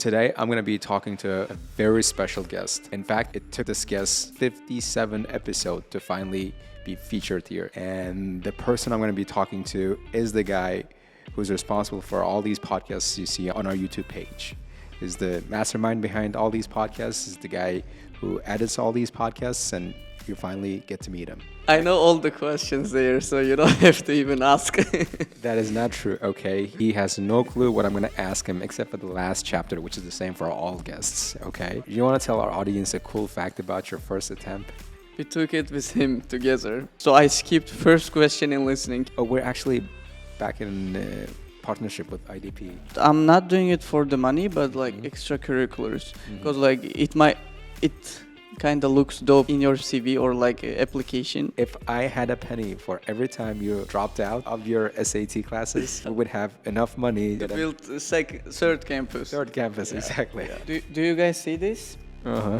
Today, I'm going to be talking to a very special guest. In fact, it took this guest 57 episodes to finally be featured here. And the person I'm going to be talking to is the guy who's responsible for all these podcasts you see on our YouTube page. Is the mastermind behind all these podcasts, is the guy who edits all these podcasts, and you finally get to meet him. I know all the questions there, so you don't have to even ask. That is not true, okay? He has no clue what I'm going to ask him except for the last chapter, which is the same for all guests, okay? You want to tell our audience a cool fact about your first attempt? We took it with him together. So I skipped first question in listening. Oh, we're actually back in partnership with IDP. I'm not doing it for the money, but like extracurriculars. Because like it kind of looks dope in your CV or like application. If I had a penny for every time you dropped out of your SAT classes, we would have enough money To build a third campus. Third campus, exactly. Yeah. Do you guys see this? Uh-huh.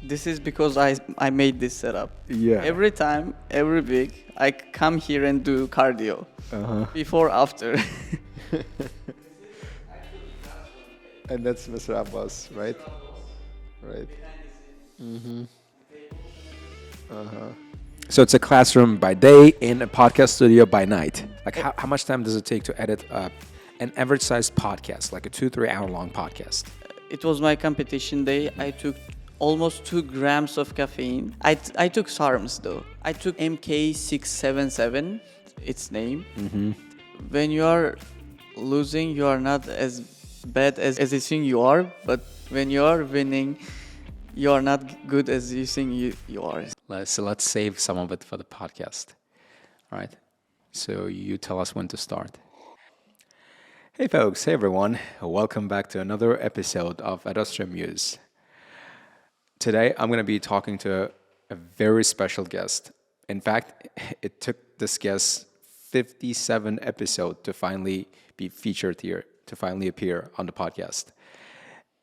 This is because I made this setup. Yeah. Every time, every week, I come here and do cardio. Uh-huh. Before, after. And that's Mr. Abbas, right? Right. So it's a classroom by day and a podcast studio by night. Like how much time does it take to edit an average sized podcast, like a 2-3 hour long podcast? It was my competition day. I took almost 2 grams of caffeine. I took SARMs though. I took MK677, its name. When you are losing, you are not as bad as you think you are. But when you are winning, you are not good as you think you are. So let's save some of it for the podcast. All right. So you tell us when to start. Hey folks, hey everyone. Welcome back to another episode of Ad Astra Muse. Today I'm going to be talking to a very special guest. In fact, it took this guest 57 episodes to finally be featured here, to finally appear on the podcast.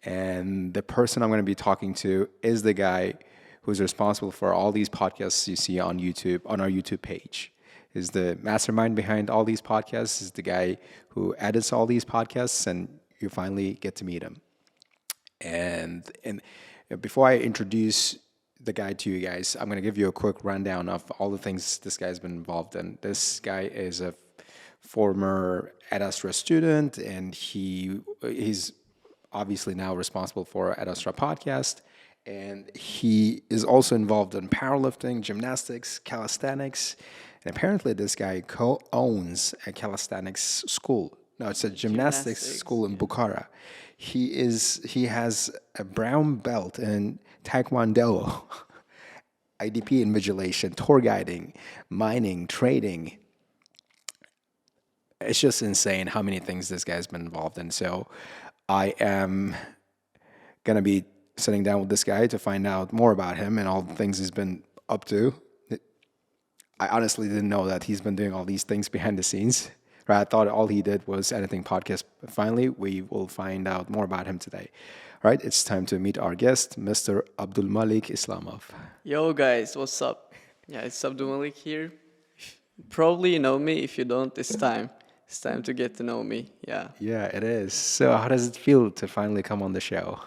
And the person I'm going to be talking to is the guy who's responsible for all these podcasts you see on YouTube, on our YouTube page. Is the mastermind behind all these podcasts, is the guy who edits all these podcasts, and you finally get to meet him. And before I introduce the guy to you guys, I'm going to give you a quick rundown of all the things this guy's been involved in. This guy is a former Ad Astra student, and he's obviously now responsible for Ad Astra podcast, and he is also involved in powerlifting, gymnastics, calisthenics, and apparently this guy co-owns a calisthenics school. No, it's a gymnastics school in Bukhara. He has a brown belt in Taekwondo, IDP invigilation, tour guiding, mining, trading. It's just insane how many things this guy's been involved in. So I am going to be sitting down with this guy to find out more about him and all the things he's been up to. I honestly didn't know that he's been doing all these things behind the scenes. Right? I thought all he did was editing podcasts. But finally, we will find out more about him today. All right, it's time to meet our guest, Mr. Abdulmalik Islamov. Yo guys, what's up? Yeah, it's Abdulmalik here. Probably you know me. If you don't, it's time. It's time to get to know me. Yeah. Yeah, it is. So how does it feel to finally come on the show?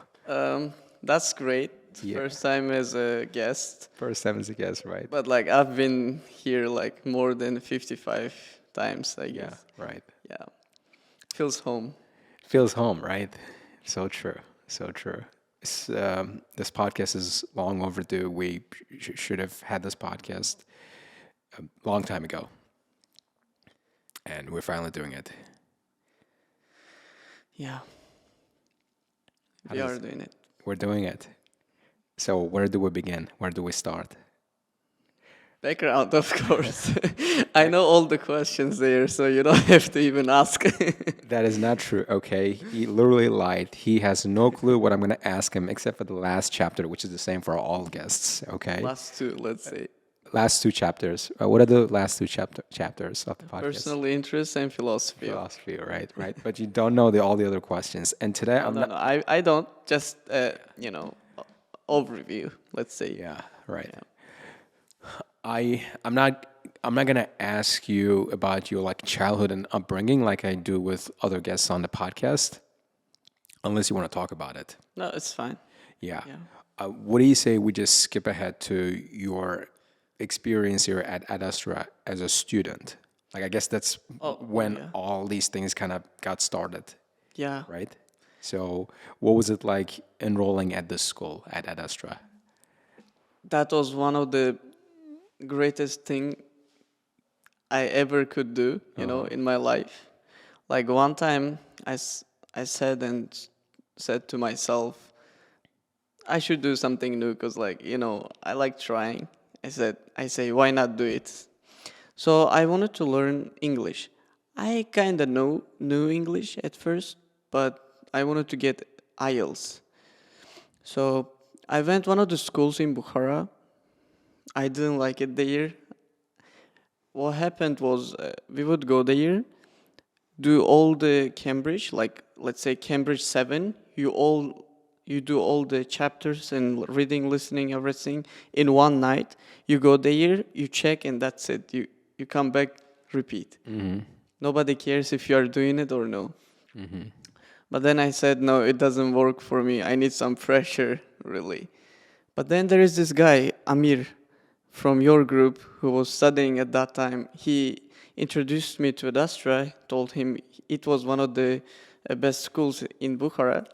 That's great. Yeah. First time as a guest. First time as a guest, right? But like I've been here like more than 55 times, I guess. Yeah, right. Yeah. Feels home. Feels home, right? So true. So true. This podcast is long overdue. We should have had this podcast a long time ago. And we're finally doing it. Yeah. We are doing it. We're doing it. So where do we begin? Where do we start? Background, of course. I know all the questions there, so you don't have to even ask. That is not true, okay? He literally lied. He has no clue what I'm going to ask him except for the last chapter, which is the same for all guests, okay? Last 2, let's say. Last 2 chapters. What are the last 2 chapters of the podcast? Personal interest and philosophy. Philosophy, right. But you don't know all the other questions. And today No, I don't. Just, overview, let's say. Yeah, right. Yeah. I'm not gonna ask you about your like childhood and upbringing like I do with other guests on the podcast. unless you want to talk about it. No, it's fine. Yeah. Yeah. What do you say we just skip ahead to your experience here at Ad Astra as a student? Like, I guess that's when yeah. all these things kind of got started, Yeah. right? So what was it like enrolling at this school at Ad Astra? That was one of the greatest thing I ever could do, you know, in my life. Like one time I said to myself, I should do something new because, like, you know, I like trying. I say, why not do it? So I wanted to learn English. I kind of knew English at first, but I wanted to get IELTS. So I went one of the schools in Bukhara. I didn't like it there. What happened was we would go there, do all the Cambridge, like let's say Cambridge 7. You do all the chapters and reading, listening, everything in one night. You go there, you check, and that's it. You come back, repeat. Nobody cares if you are doing it or no. But then I said, no, it doesn't work for me. I need some pressure, really. But then there is this guy, Amir, from your group, who was studying at that time. He introduced me to Ad Astra, told him it was one of the best schools in Bukhara.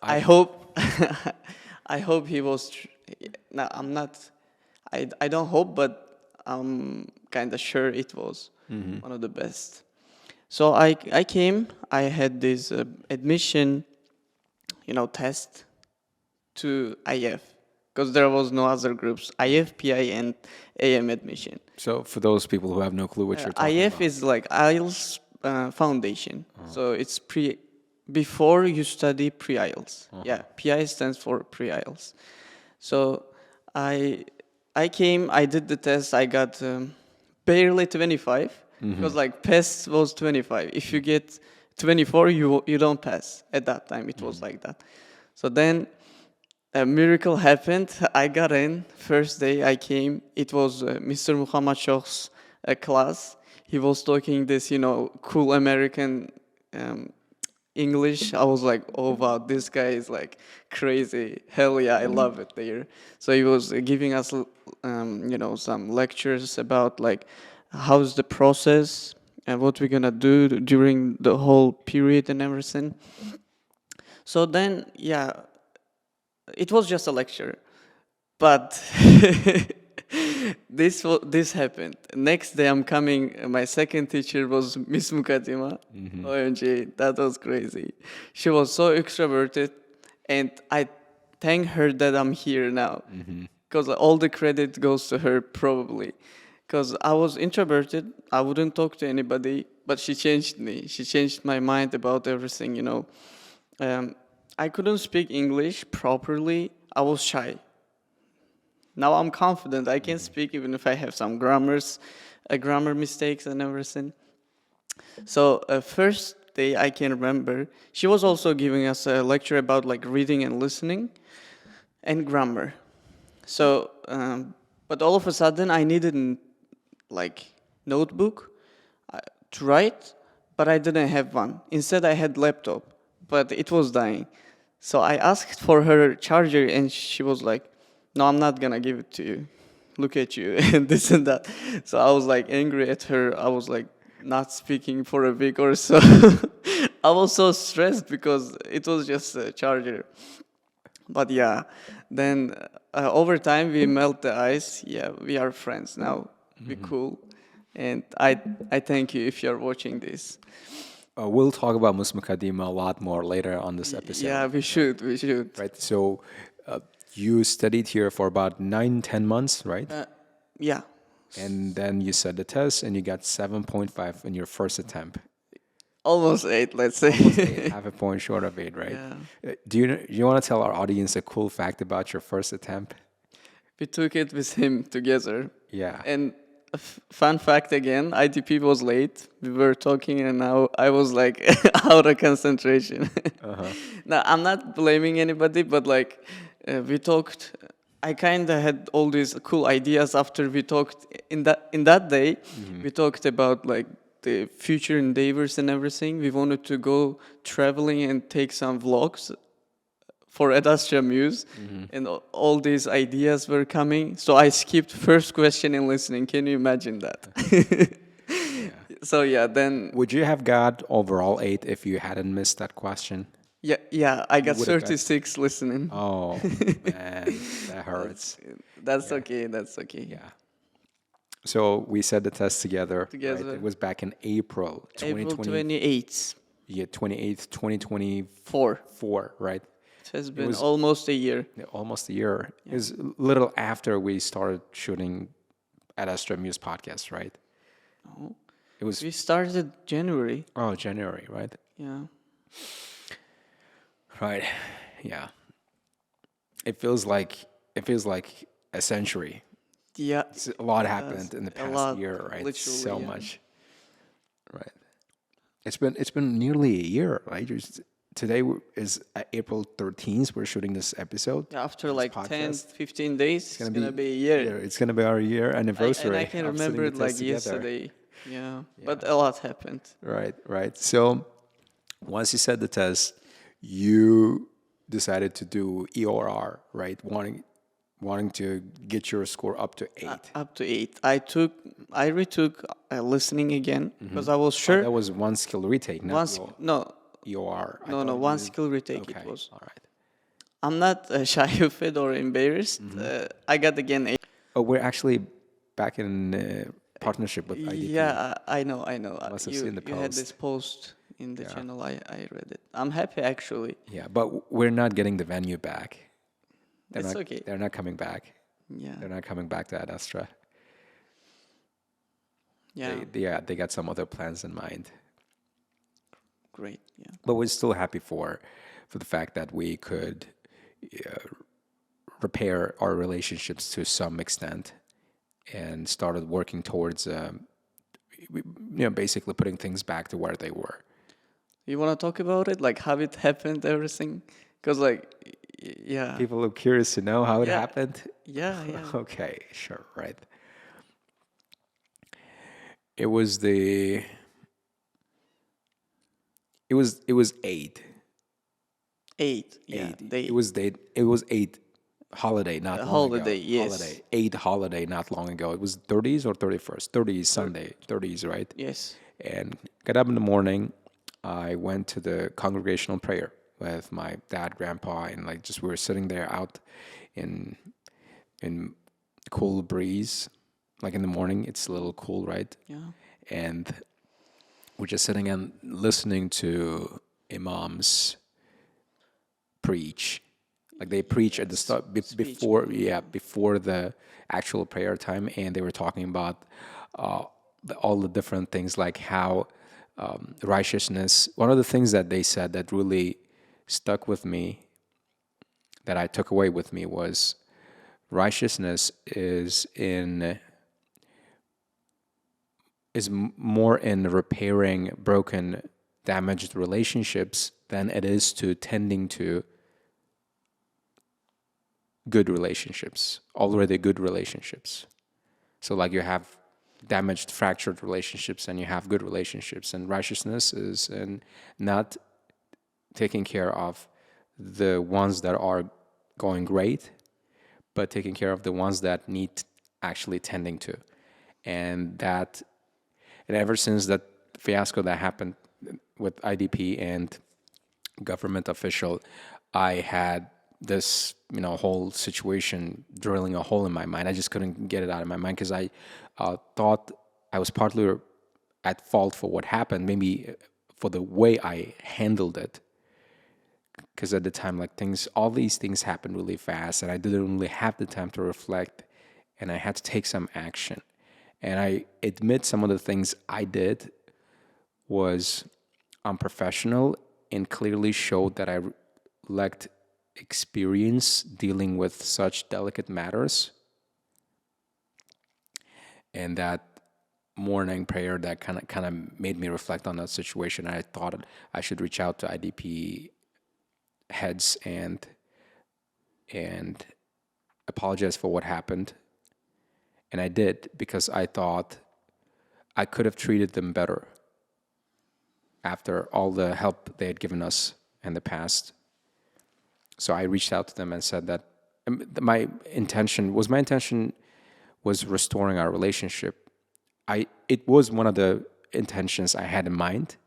I hope, I hope he was. No, I'm not. I don't hope, but I'm kind of sure it was one of the best. So I came. I had this admission, test to IF because there was no other groups. IF, PI, and AM admission. So for those people who have no clue what you're talking IF about. is like IELTS foundation. So it's before you study pre-IELTS. Yeah, PI stands for pre-IELTS. So I came, I did the test, I got barely 25 because like pass was 25. If you get 24, you don't pass. At that time, it was like that. So then a miracle happened. I got in. First day I came, it was Mr. Muhammad Shokh's class. He was talking this, cool American English. I was like, oh wow, this guy is like crazy. Hell yeah, I love it there. So he was giving us, some lectures about like how's the process and what we're gonna do during the whole period and everything. So then, yeah, it was just a lecture, but this happened. Next day I'm coming, my second teacher was Miss Mukaddima. OMG, that was crazy. She was so extroverted, and I thank her that I'm here now, because all the credit goes to her probably. Because I was introverted, I wouldn't talk to anybody, but she changed me. She changed my mind about everything, I couldn't speak English properly. I was shy. Now I'm confident. I can speak even if I have some grammar mistakes and everything. So first day I can remember, she was also giving us a lecture about like reading and listening and grammar. So, but all of a sudden I needed like notebook to write, but I didn't have one. Instead I had laptop, but it was dying. So I asked for her charger and she was like, no, I'm not gonna give it to you. Look at you and this and that. So I was like angry at her. I was like not speaking for a week or so. I was so stressed because it was just a charger. But yeah, then over time we melt the ice. Yeah, we are friends now. Be cool. And I thank you if you're watching this. We'll talk about Ms. Mukaddima a lot more later on this episode. Yeah, we should. Right. So you studied here for about 9-10 months, right? Yeah. And then you said the test and you got 7.5 in your first attempt. Almost 8, let's say. Almost 8, half a point short of 8, right? Yeah. Do you want to tell our audience a cool fact about your first attempt? We took it with him together. Yeah. And fun fact again, IDP was late. We were talking and now I was like out of concentration. Now, I'm not blaming anybody, but like we talked, I kind of had all these cool ideas after we talked. In that day, we talked about like the future endeavors and everything. We wanted to go traveling and take some vlogs for Ad Astra Muse, and all these ideas were coming. So I skipped first question in listening. Can you imagine that? So yeah, then Would you have got overall 8 if you hadn't missed that question? yeah, I got would have got- 36 listening. Oh, man, that hurts. That's okay. That's okay. Yeah. So we said the test together. Right? Together. It was back in April April 2020. 28th, Yeah, 28th, 2024, 4. right? It has been was- almost a year. Yeah, almost a year. It was a little after we started shooting Ad Astra Muse podcast, right? It was We started January. January, right? Yeah. Right. Yeah. It feels like a century. Yeah. A lot happened in the A past lot, year, right? literally, So yeah. much. Right. It's been nearly a year, right? Today is April 13th. We're shooting this episode. After this like 10, podcast. 15 days, it's gonna be a year. It's gonna be our year anniversary. And I can of remember sitting it the like test together. yesterday. Yeah. But a lot happened. Right. So once you said the test, you decided to do EOR, right? Wanting to get your score up to 8. Up to 8. I retook listening again because I was sure. That was one skill retake, not No, EOR. I no, thought one you- skill retake Okay, it was. all right. I'm not shy of it or embarrassed. I got again 8. Oh, we're actually back in partnership with IDP. Yeah, I know. Must have you, seen the you had this post in the channel. I read it. I'm happy actually. Yeah, but we're not getting the venue back. It's okay. They're not coming back. Yeah. They're not coming back to Ad Astra. Yeah. They got some other plans in mind. Great. Yeah. But we're still happy for the fact that we could repair our relationships to some extent and started working towards, basically putting things back to where they were. You want to talk about it? Like how it happened, everything? Because yeah. People are curious to know how it Yeah. happened. Yeah. Okay, sure, right. It was 8. Eight. Yeah. 8. It was 8 holiday, not long holiday, ago. yes. Holiday. 8 holiday, not long ago. It was 30s or 31st. 30s Sunday. 30s, right? Yes. And got up in the morning. I went to the congregational prayer with my dad, grandpa, and we were sitting there out in cool breeze. Like in the morning, it's a little cool, right? Yeah. And we're just sitting and listening to imams preach. Like they preach at the start before the actual prayer time, and they were talking about all the different things, like how righteousness. One of the things that they said that really stuck with me, that I took away with me, was righteousness is more in repairing broken, damaged relationships than it is to tending to good relationships, already good relationships. So like you have damaged, fractured relationships and you have good relationships, and righteousness is in not taking care of the ones that are going great, but taking care of the ones that need actually tending to. And ever since that fiasco that happened with IDP and government official, I had this, whole situation drilling a hole in my mind. I just couldn't get it out of my mind because I thought I was partly at fault for what happened, maybe for the way I handled it. Because at the time, all these things happened really fast, and I didn't really have the time to reflect, and I had to take some action. And I admit some of the things I did was unprofessional and clearly showed that I lacked experience dealing with such delicate matters. And that morning prayer that kind of made me reflect on that situation. I thought I should reach out to IDP heads and apologize for what happened. And I did, because I thought I could have treated them better after all the help they had given us in the past. So I reached out to them and said that my intention was restoring our relationship. It was one of the intentions I had in mind,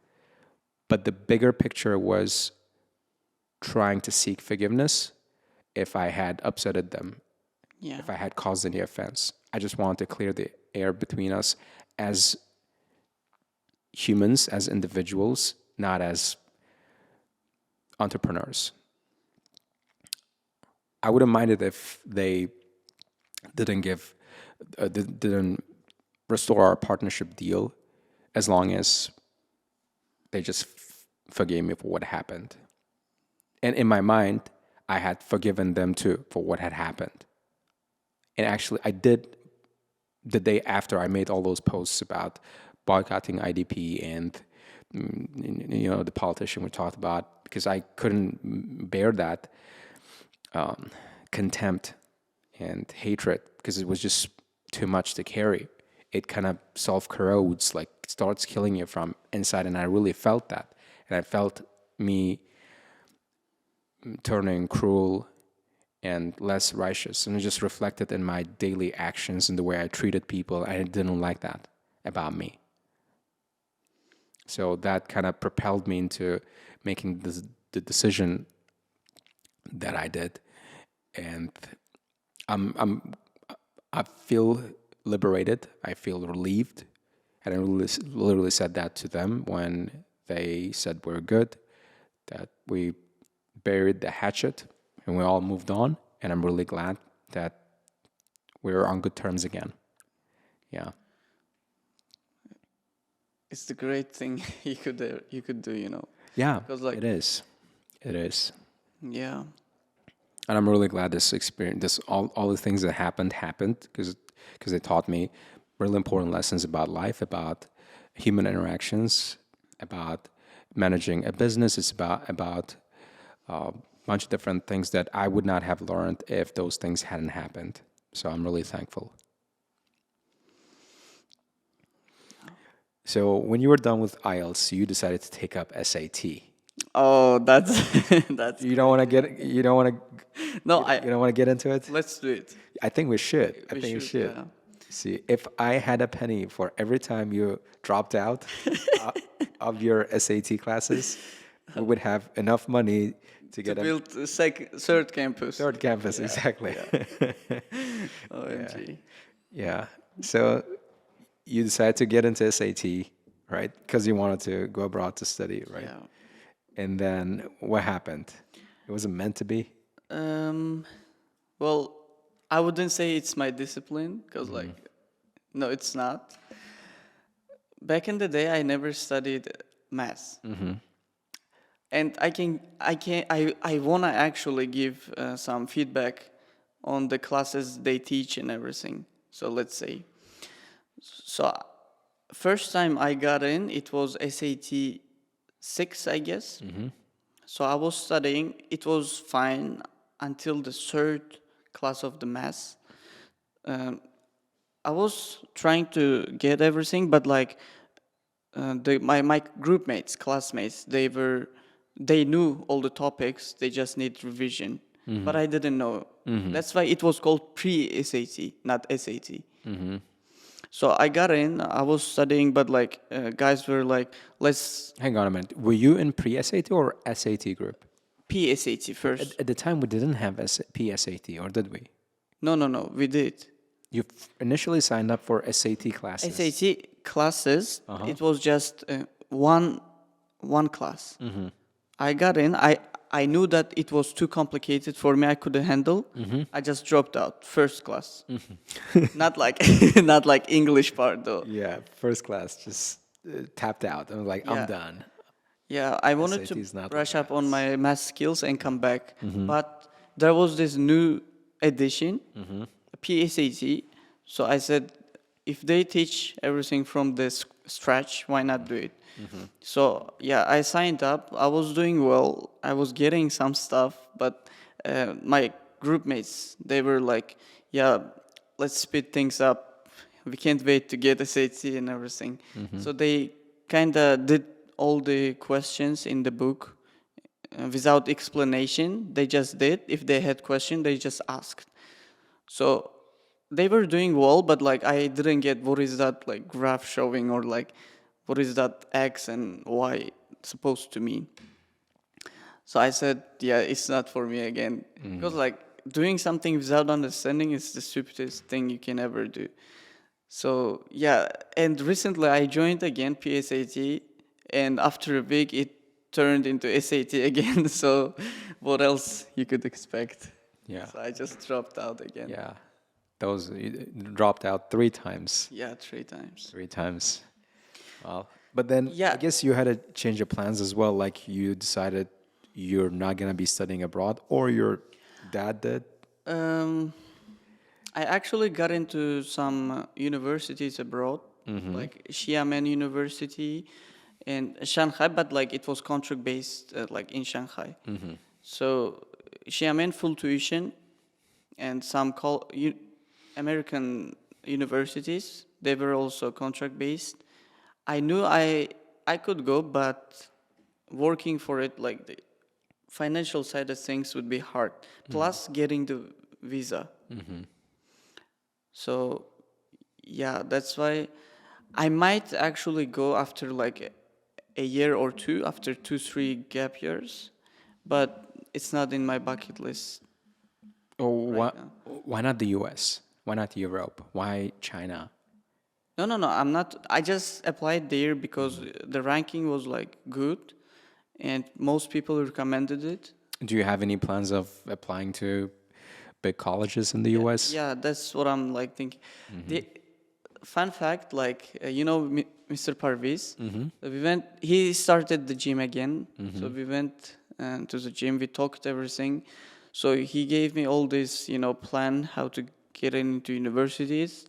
but the bigger picture was trying to seek forgiveness if I had upsetted them, Yeah. if I had caused any offense. I just wanted to clear the air between us as humans, as individuals, not as entrepreneurs. I wouldn't mind it if they didn't didn't restore our partnership deal, as long as they just forgave me for what happened. And in my mind, I had forgiven them too for what had happened. And actually, I did the day after I made all those posts about boycotting IDP and the politician we talked about, because I couldn't bear that contempt and hatred, because it was just too much to carry. It kind of self-corrodes, like starts killing you from inside, and I really felt that. And I felt me turning cruel and less righteous, and it just reflected in my daily actions and the way I treated people. I didn't like that about me. So that kind of propelled me into making the decision that I did, and I feel liberated. I feel relieved, and I literally said that to them when they said we're good, that we buried the hatchet and we all moved on. And I'm really glad that we're on good terms again. Yeah. It's the great thing you could do, Yeah, Because like it is. It is. yeah. And I'm really glad this experience, all the things that happened, because they taught me really important lessons about life, about human interactions, about managing a business. It's about a bunch of different things that I would not have learned if those things hadn't happened. So I'm really thankful. So when you were done with IELTS, you decided to take up SAT. Oh, that's that's You don't want to no. get into it? Let's do it. I think we should. I think we should. Yeah. See, if I had a penny for every time you dropped out of your SAT classes, we would have enough money to get To a build a third campus. third campus. Exactly. OMG. Yeah. So you decided to get into SAT, right? Because you wanted to go abroad to study, right? Yeah. And then what happened? It wasn't meant to be. Well, I wouldn't say it's my discipline because, no, it's not. Back in the day, I never studied maths, and I wanna actually give some feedback on the classes they teach and everything. So let's say, so first time I got in, it was SAT 6, I guess. So I was studying. It was fine until the third class of the maths. I was trying to get everything, but like my group mates, classmates, they knew all the topics. They just need revision, but I didn't know. That's why it was called pre-SAT, not SAT. So I got in. I was studying, but like guys were like, "Let's Hang on a minute. Were you in pre-SAT or SAT group? PSAT first." At the time, we didn't have PSAT, or did we? No, we did. You initially signed up for SAT classes. SAT classes, it was just one class. I got in. I knew that it was too complicated for me. I couldn't handle. I just dropped out first class. Not like not like English part though. Yeah, first class, just tapped out. I was like, I'm Yeah. done. Yeah, I wanted SAT is to not brush like up on my math skills and come back. But there was this new edition, PSAT. So I said, if they teach everything from the scratch, why not do it? So yeah, I signed up. I was doing well. I was getting some stuff, but my group mates, they were like, yeah, let's speed things up. We can't wait to get SAT and everything. So they kind of did all the questions in the book without explanation. They just did. If they had question, they just asked. So they were doing well, but like I didn't get what is that like graph showing, or like what is that X and Y supposed to mean. So I said, yeah, it's not for me again. Because like doing something without understanding is the stupidest thing you can ever do. So yeah, and recently I joined again PSAT, and after a week it turned into SAT again. So what else you could expect? Yeah. So I just dropped out again. Yeah. Those you dropped out 3 times. Yeah, 3 times. 3 times. Well, but then Yeah. I guess you had a change of plans as well. Like you decided you're not gonna be studying abroad, or your dad did. I actually got into some universities abroad, like Xiamen University and Shanghai, but like it was contract based, like in Shanghai. So Xiamen full tuition, and some American universities, they were also contract based. I knew I could go, but working for it, like the financial side of things would be hard. Plus getting the visa. So yeah, that's why I might actually go after like a year or two, after 2, 3 gap years, but it's not in my bucket list. Oh, why, now. why not the US? Why not Europe? Why China? No. I'm not. I just applied there because the ranking was like good, and most people recommended it. Do you have any plans of applying to big colleges in the US? Yeah, that's what I'm like thinking. The fun fact, like Mr. Parviz, we went. He started the gym again, so we went to the gym. We talked everything. So he gave me all this, plan how to get into universities.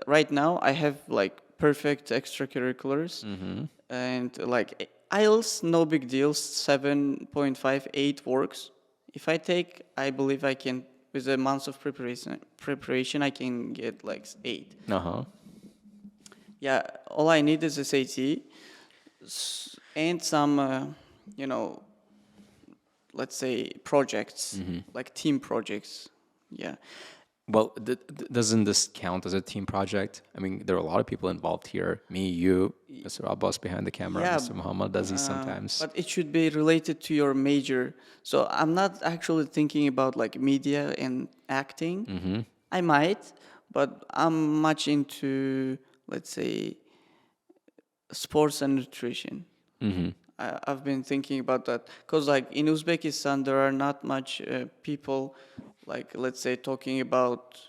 Right now, I have like perfect extracurriculars, and like IELTS, no big deal. 7.58 works. If I take, I believe I can, with a month of preparation, I can get like 8. Yeah, all I need is SAT and some, let's say projects, like team projects. Yeah. Well, doesn't this count as a team project? I mean, there are a lot of people involved here. Me, you, Mr. Abbas behind the camera, Yeah, Mr. Muhammad does he sometimes. But it should be related to your major. So I'm not actually thinking about like media and acting. I might, but I'm much into, let's say, sports and nutrition. I've been thinking about that because, like in Uzbekistan, there are not much people, like let's say, talking about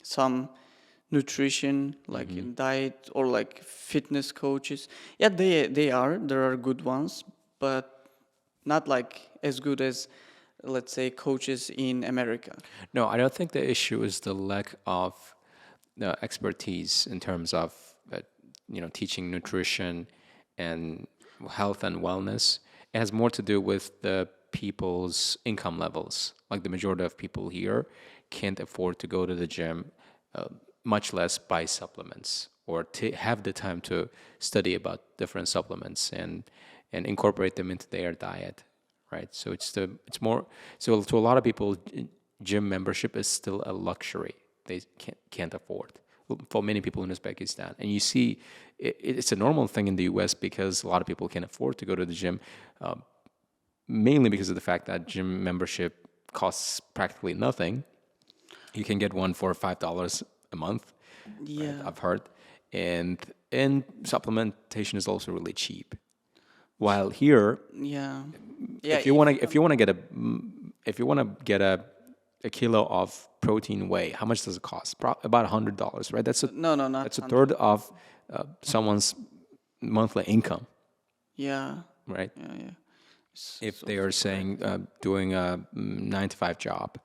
some nutrition, like in diet or like fitness coaches. Yeah, there are good ones, but not like as good as, let's say, coaches in America. No, I don't think the issue is the lack of expertise in terms of teaching nutrition and health and wellness. It has more to do with the people's income levels. Like the majority of people here can't afford to go to the gym, much less buy supplements or have the time to study about different supplements and incorporate them into their diet, right? So it's more, so to a lot of people, gym membership is still a luxury they can't afford for many people in Uzbekistan. And you see, it's a normal thing in the US because a lot of people can afford to go to the gym, mainly because of the fact that gym membership costs practically nothing. You can get one for $5 a month. Yeah, right? I've heard, and supplementation is also really cheap. While here, yeah. if you want to get a kilo of protein whey, how much does it cost? About $100, right? That's No, not that's a 100. third of someone's monthly income, Yeah, right? yeah. If they are saying doing a 9 to 5 job,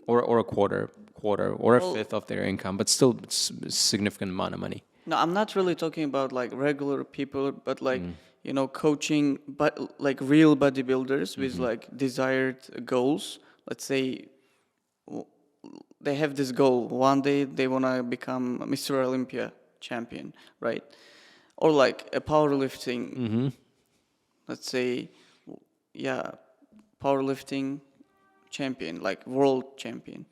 or a quarter or a fifth of their income, but still it's a significant amount of money. No, I'm not really talking about like regular people, but like coaching, but like real bodybuilders with like desired goals. Let's say they have this goal. One day they wanna become Mr. Olympia champion, right? Or like a powerlifting. Let's say powerlifting champion, like world champion.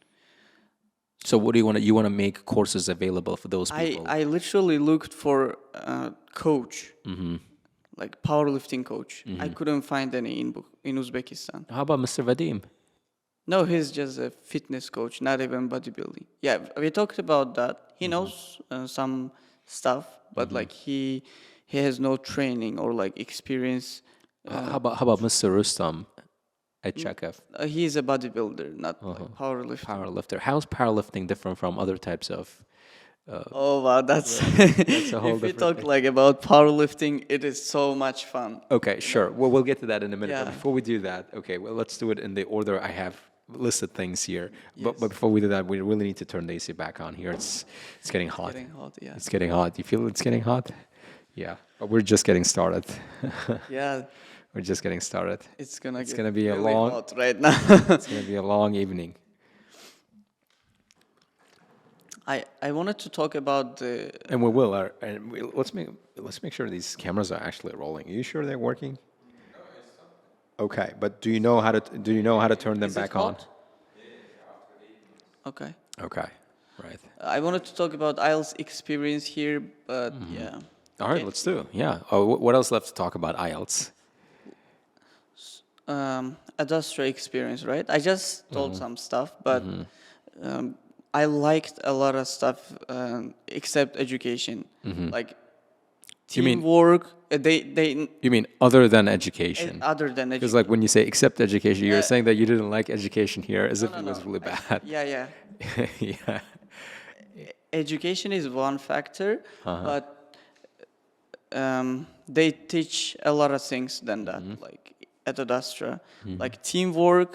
So what do you want to? You want to make courses available for those people? I literally looked for a coach, like powerlifting coach. I couldn't find any in Uzbekistan. How about Mr. Vadim? No, he's just a fitness coach, not even bodybuilding. Yeah, we talked about that. He knows some stuff, but like he has no training or like experience. How about Mr. Rustam at Chekhov? He's a bodybuilder, not like powerlifter. Powerlifter. How's powerlifting different from other types of? Oh wow, that's a whole if we different talk thing. like about powerlifting, it is so much fun. Okay, sure. Well, we'll get to that in a minute. Yeah. But before we do that, okay, well, let's do it in the order I have listed things here. But before we do that, we really need to turn the AC back on here. It's getting hot. Getting hot, yeah. It's getting hot. You feel it's getting hot? Yeah. But we're just getting started. Yeah, We're just getting started. it's gonna be a really long- hot right now. It's going to be a long evening. I wanted to talk about the And we will. Let's make sure these cameras are actually rolling. Are you sure they're working? Okay, but do you know how to turn them Is it back on? hot? Okay. Okay, right. I wanted to talk about IELTS experience here, but yeah. All right, Okay. let's do. Yeah. Oh, what else left to talk about IELTS? Ad Astra experience, right? I just told some stuff, but I liked a lot of stuff except education, like You mean- teamwork. They You mean other than education? other than Because education. like when you say except education, you're Yeah. saying that you didn't like education here, as if it was really bad. Yeah. Yeah. Education is one factor, but they teach a lot of things than that, like at Ad Astra, like teamwork,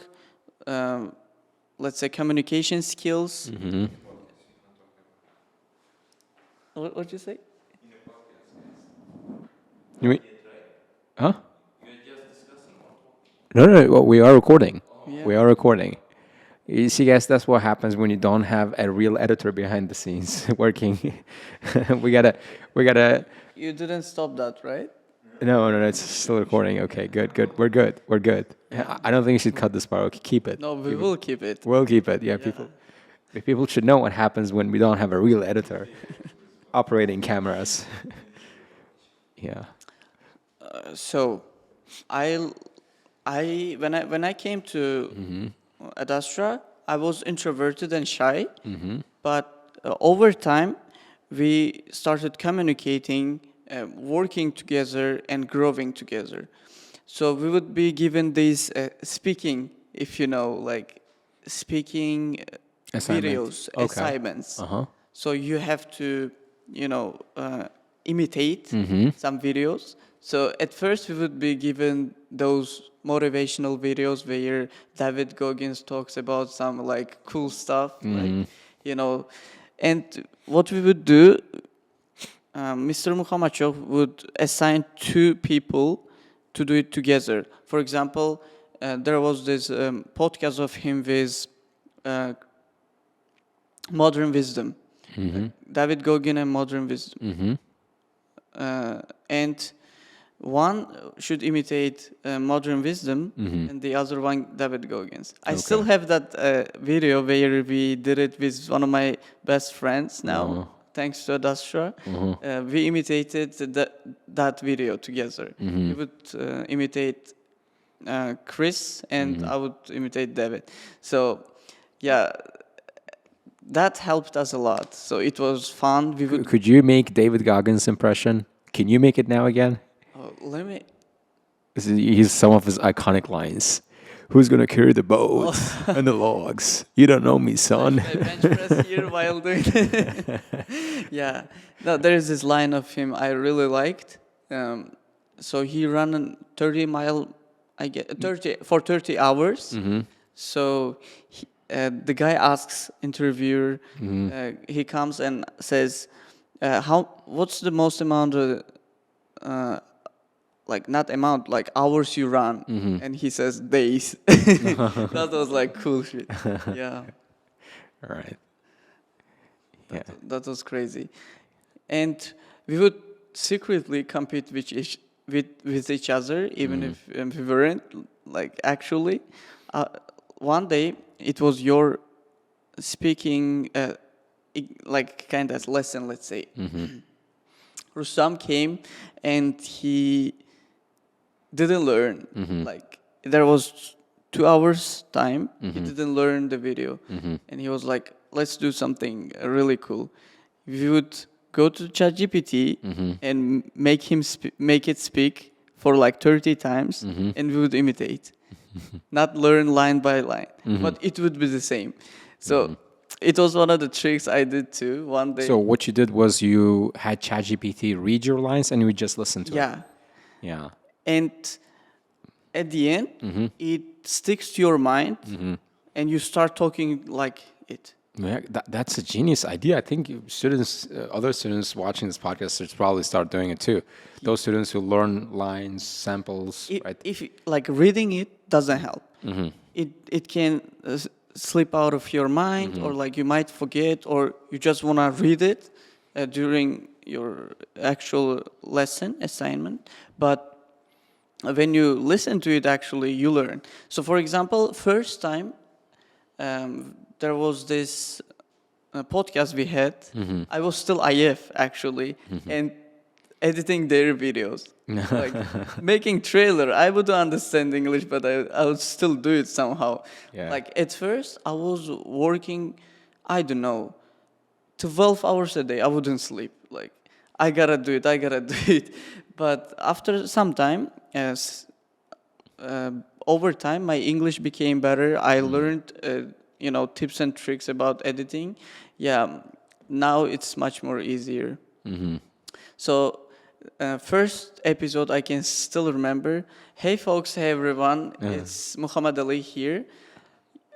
let's say communication skills. What'd you say? You mean? Huh? No. Well, we are recording. Yeah. We are recording. You see, guys, that's what happens when you don't have a real editor behind the scenes working. we gotta. You didn't stop that, right? No, it's still recording. Okay, good. We're good. I don't think you should cut this part. Okay, keep it. No, we will keep it. We'll keep it. Yeah, people should know what happens when we don't have a real editor operating cameras. Yeah. So, when I came to Ad Astra, I was introverted and shy, but over time, we started communicating, working together, and growing together. So we would be given these speaking, if you know, like speaking videos, Okay. assignments. Uh-huh. So you have to, imitate some videos. So at first we would be given those motivational videos where David Goggins talks about some like cool stuff, like, and what we would do, Mr. Muhammad would assign 2 people to do it together. For example, there was this podcast of him with Modern Wisdom, David Goggin and Modern Wisdom, and one should imitate Modern Wisdom, and the other one David Goggins. I still have that video where we did it with one of my best friends now, thanks to Ad Astra. We imitated that video together. We would imitate Chris, and I would imitate David. So, yeah, that helped us a lot. So it was fun. We would. Could you make David Goggins' impression? Can you make it now again? Let me. He's some of his iconic lines. Who's gonna carry the boat and the logs? You don't know me, son. I bench press here while doing it. Yeah. No, there is this line of him I really liked. So he ran a 30-mile, I get 30 hours. So the guy asks interviewer. He comes and says, "What's the most amount of like not amount, like hours you run?" And he says days. That was like cool shit. Yeah. All right. Yeah. That was crazy. And we would secretly compete with each other, even if we weren't. like actually, one day it was your speaking, like kind of lesson, let's say. Rustam came and he didn't learn. Like there was 2 hours time. He didn't learn the video, and he was like, "Let's do something really cool." We would go to ChatGPT and make him make it speak for like 30 times, and we would imitate, not learn line by line, but it would be the same. So it was one of the tricks I did too one day. So what you did was you had ChatGPT read your lines and you would just listen to it. Yeah. And at the end, it sticks to your mind, and you start talking like it. Yeah, that's a genius idea. I think students, other students watching this podcast should probably start doing it too. Those students who learn lines, samples, right? If like reading it doesn't help, it can slip out of your mind, or like you might forget, or you just want to read it during your actual lesson assignment. But when you listen to it, actually, you learn. So, for example, first time there was this podcast we had. I was still IF actually, and editing their videos, like making trailer. I wouldn't understand English, but I would still do it somehow. Yeah. Like at first, I was working, I don't know, 12 hours a day. I wouldn't sleep. Like I gotta do it. But after some time, over time, my English became better. I learned, tips and tricks about editing. Yeah, now it's much more easier. So, first episode I can still remember. Hey folks, hey everyone, it's Muhammad Ali here.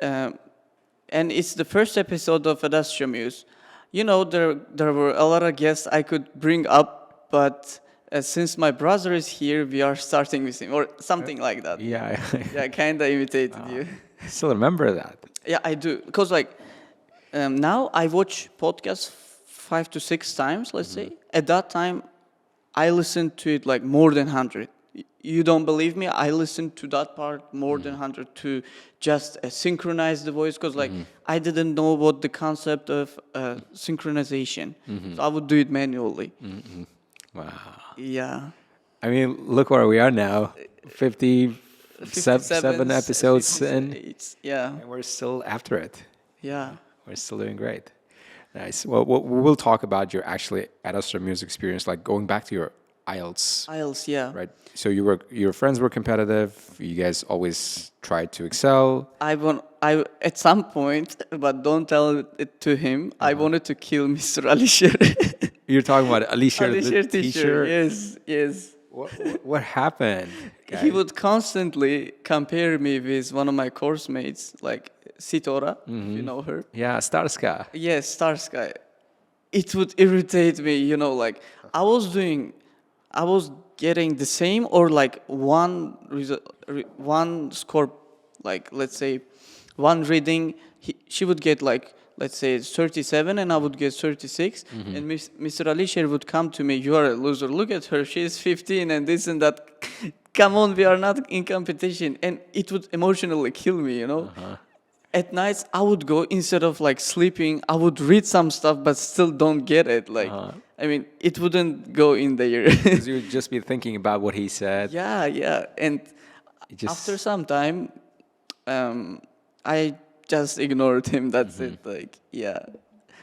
And it's the first episode of Ad Astra Muse. You know, there were a lot of guests I could bring up, but since my brother is here, we are starting with him, or something like that. Yeah. Yeah, I kind of imitated you. I still remember that. Yeah, I do. Because now I watch podcasts 5 to 6 times, let's say. At that time, I listened to it like more than 100. You don't believe me? I listened to that part more than 100 to just synchronize the voice, because I didn't know what the concept of synchronization. So I would do it manually. Wow. Yeah. I mean, look where we are now. 57 episodes in. Yeah. And we're still after it. Yeah. We're still doing great. Nice. Well, we will talk about your actually Ad Astra Muse experience, like going back to your IELTS. IELTS, yeah. Right. So your friends were competitive. You guys always tried to excel. I at some point, but don't tell it to him. I wanted to kill Mr. Alisher. You're talking about Alisher, Alisher the teacher. Yes. What happened? Guys? He would constantly compare me with one of my course mates, like Sitora, if you know her. Yeah, Starska. Yes, Starsky. It would irritate me, like I was getting the same, or like one score, like let's say one reading, she would get like, let's say 37 and I would get 36, and Mr. Alisher would come to me, "You are a loser, look at her, she's 15 and this and that. Come on, we are not in competition." And it would emotionally kill me, At nights, I would go, instead of like sleeping, I would read some stuff, but still don't get it. Like, I mean, it wouldn't go in there. Because you would just be thinking about what he said. Yeah. And after some time, I just ignored him. That's it. Like, yeah.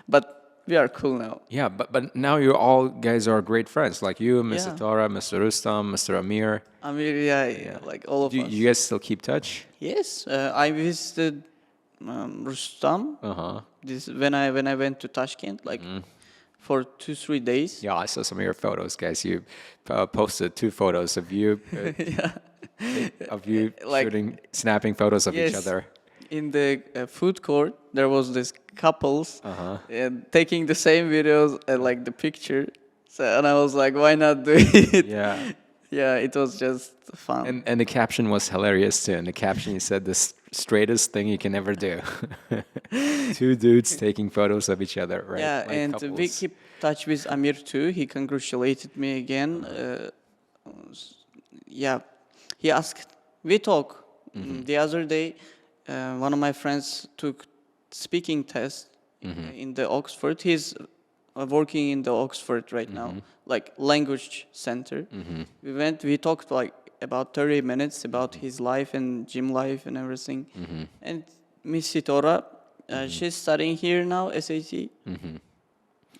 But we are cool now. Yeah, but now you all guys are great friends. Like you, Mr. Tora, Mr. Rustam, Mr. Amir. Amir, yeah. Like all of us. You guys still keep touch? Yes. I visited Rustam. This when I went to Tashkent, like for 2-3 days. Yeah, I saw some of your photos, guys. You posted 2 photos of you, of you Like, snapping photos of each other. In the food court, there was this couples taking the same videos and like the picture. So, and I was like, why not do it? Yeah. Yeah, it was just fun. And the caption was hilarious too. In the caption, you said the straightest thing you can ever do. 2 dudes taking photos of each other, right? Yeah, like and couples. we keep touch with Amir too. He congratulated me again. Yeah, he asked, we talk The other day, one of my friends took speaking test in the Oxford. He's working in the Oxford right now, like language center. We talked like about 30 minutes about his life and gym life and everything. And Miss Sitora, she's studying here now, SAT.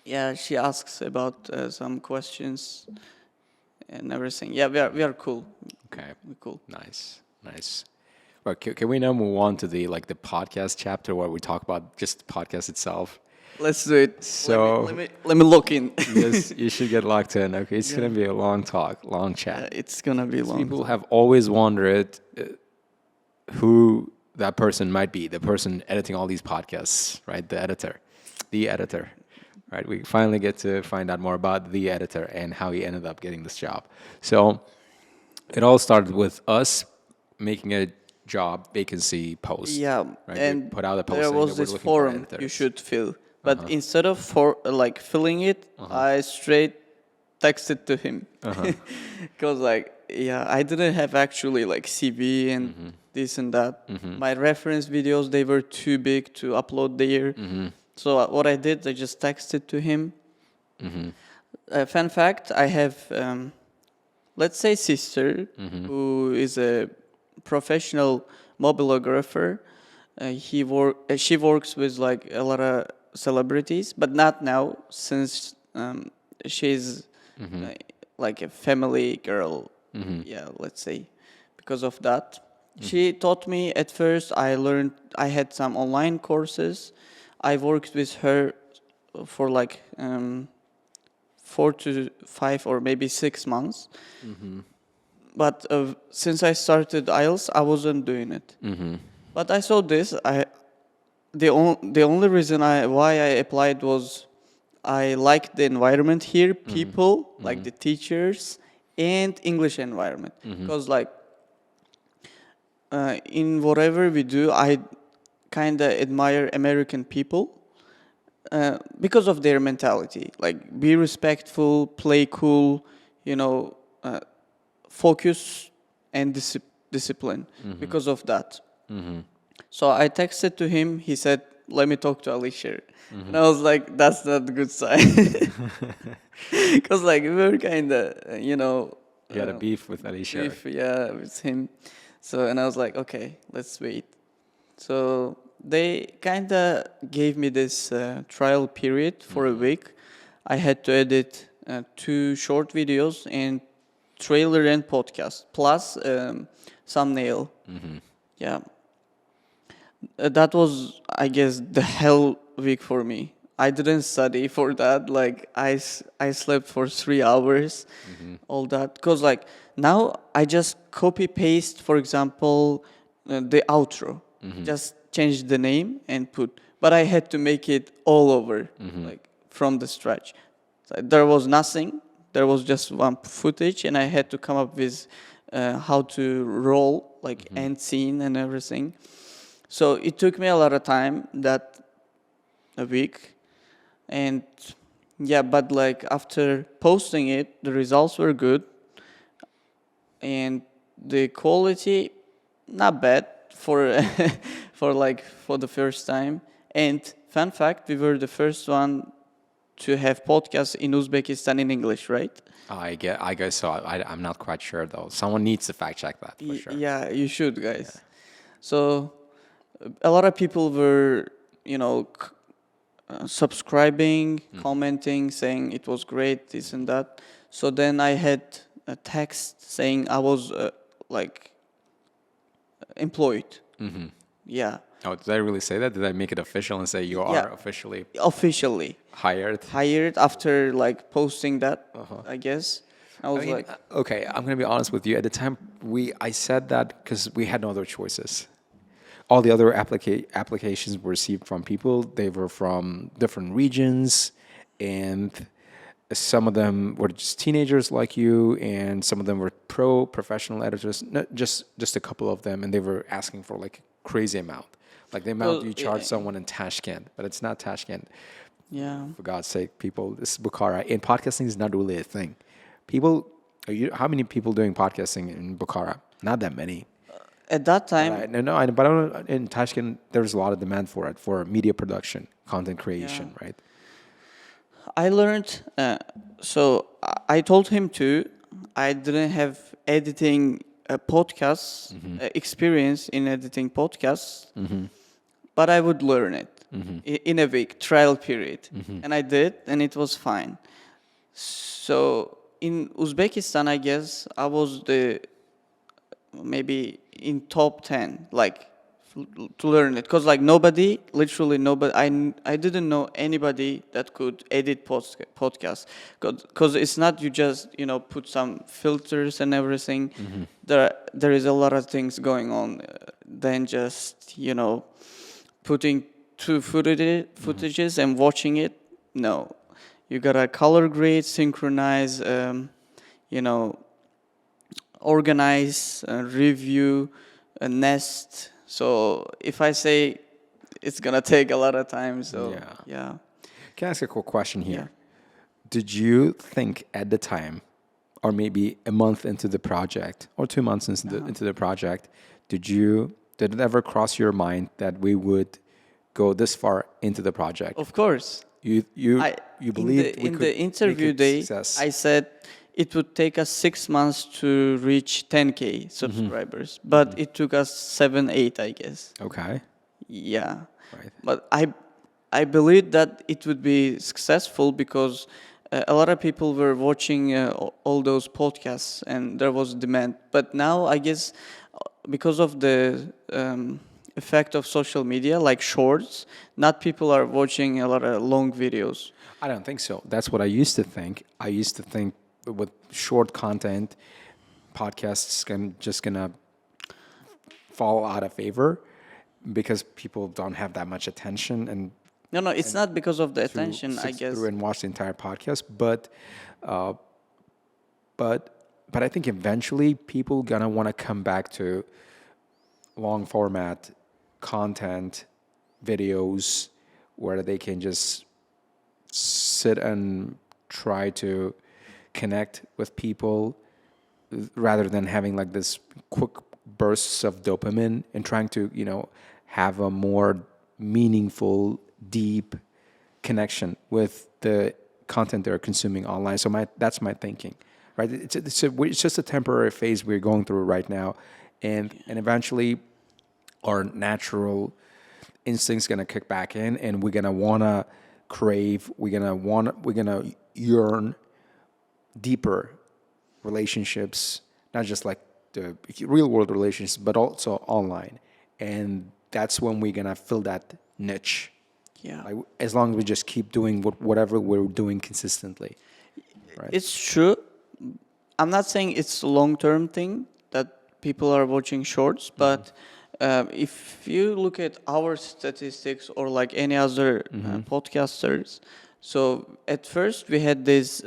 Yeah, she asks about some questions and everything. Yeah, we are cool. Okay. We're cool. Nice. Well, can we now move on to the podcast chapter where we talk about just the podcast itself? Let's do it. So let me look in. yes, you should get locked in. Okay, it's gonna be a long talk, long chat. It's gonna be long. People have always wondered who that person might be, the person editing all these podcasts, right? The editor, right? We finally get to find out more about the editor and how he ended up getting this job. So it all started with us making a job vacancy post. Yeah, right? and we put out a post. there saying was that we're this looking for forum editors. you should fill. But instead of filling it, I straight texted to him. Because I didn't have actually like CV and this and that. My reference videos, they were too big to upload there. So what I did, I just texted to him. Fun fact, I have, let's say sister, who is a professional mobilographer. She works with like a lot of celebrities, but not now since she's like a family girl. Yeah, let's say because of that. She taught me at first. I had some online courses. I worked with her for like 4 to 5 or maybe 6 months. But since I started IELTS, I wasn't doing it. But I saw this. The only reason why I applied was I liked the environment here, people, like the teachers, and English environment. Because in whatever we do, I kind of admire American people because of their mentality. Like, be respectful, play cool, focus and discipline because of that. So I texted to him. He said, "Let me talk to Alicia." And I was like, "That's not a good sign," because we were kind of, You had a beef with Alicia. with him. So and I was like, "Okay, let's wait." So they kind of gave me this trial period for a week. I had to edit 2 short videos and trailer and podcast plus thumbnail. Yeah. That was, I guess, the hell week for me. I didn't study for that. I slept for 3 hours, all that. Because now I just copy paste, for example, the outro. Just change the name and put. But I had to make it all over, from the scratch. So there was nothing. There was just one footage, and I had to come up with how to roll, end scene and everything. So it took me a lot of time, a week. And yeah, but after posting it, the results were good. And the quality, not bad for for the first time. And fun fact, we were the first one to have podcasts in Uzbekistan in English, right? I guess so. I'm not quite sure though. Someone needs to fact check that for sure. Yeah, you should, guys. Yeah. So a lot of people were, subscribing, commenting, saying it was great, this and that. So then I had a text saying I was employed. Yeah. Oh, did I really say that? Did I make it official and say you are officially hired? Hired after posting that, I guess. I was okay, I'm gonna be honest with you. At the time, I said that because we had no other choices. All the other applications were received from people. They were from different regions, and some of them were just teenagers like you, and some of them were professional editors. Not just a couple of them, and they were asking for a crazy amount, the amount you charge someone in Tashkent, but it's not Tashkent. Yeah. For God's sake, people, this is Bukhara, and podcasting is not really a thing. How many people doing podcasting in Bukhara? Not that many. at that time, But I don't, in Tashkent, there's a lot of demand for it, for media production, content creation, right? I learned. So I told him too. I didn't have editing podcasts experience in editing podcasts, but I would learn it in a week trial period, and I did, and it was fine. So in Uzbekistan, I guess I was the maybe in top 10, like to learn it, because like literally nobody, I didn't know anybody that could edit podcasts, because it's not you just put some filters and everything. There is a lot of things going on than just putting two footages and watching it. No, you gotta color grade, synchronize, organize, review, nest. So if I say it's gonna take a lot of time, so yeah. Can I ask a quick question here? Yeah. Did you think at the time, or maybe a month into the project, or 2 months into the project, did it ever cross your mind that we would go this far into the project? Of course. You believed in the interview day, I said it would take us 6 months to reach 10K subscribers, but it took us 7, 8, I guess. Okay. Yeah. Right. But I believed that it would be successful because a lot of people were watching all those podcasts and there was demand. But now I guess because of the effect of social media, like shorts, not people are watching a lot of long videos. I don't think so. That's what I used to think. I used to think with short content, podcasts just gonna fall out of favor because people don't have that much attention and no, it's not because of the attention, I guess. Through and watch the entire podcast, but I think eventually people gonna want to come back to long format content, videos where they can just sit and try to connect with people rather than having like this quick bursts of dopamine and trying to have a more meaningful, deep connection with the content they're consuming online. So that's my thinking, right? It's just a temporary phase we're going through right now, and eventually our natural instinct's gonna kick back in, and we're gonna wanna crave, we're gonna yearn deeper relationships, not just like the real world relationships, but also online. And that's when we're gonna fill that niche. Yeah. Like, as long as we just keep doing whatever we're doing consistently. Right? It's true. I'm not saying it's a long-term thing that people are watching shorts, but if you look at our statistics or like any other podcasters, so at first we had this,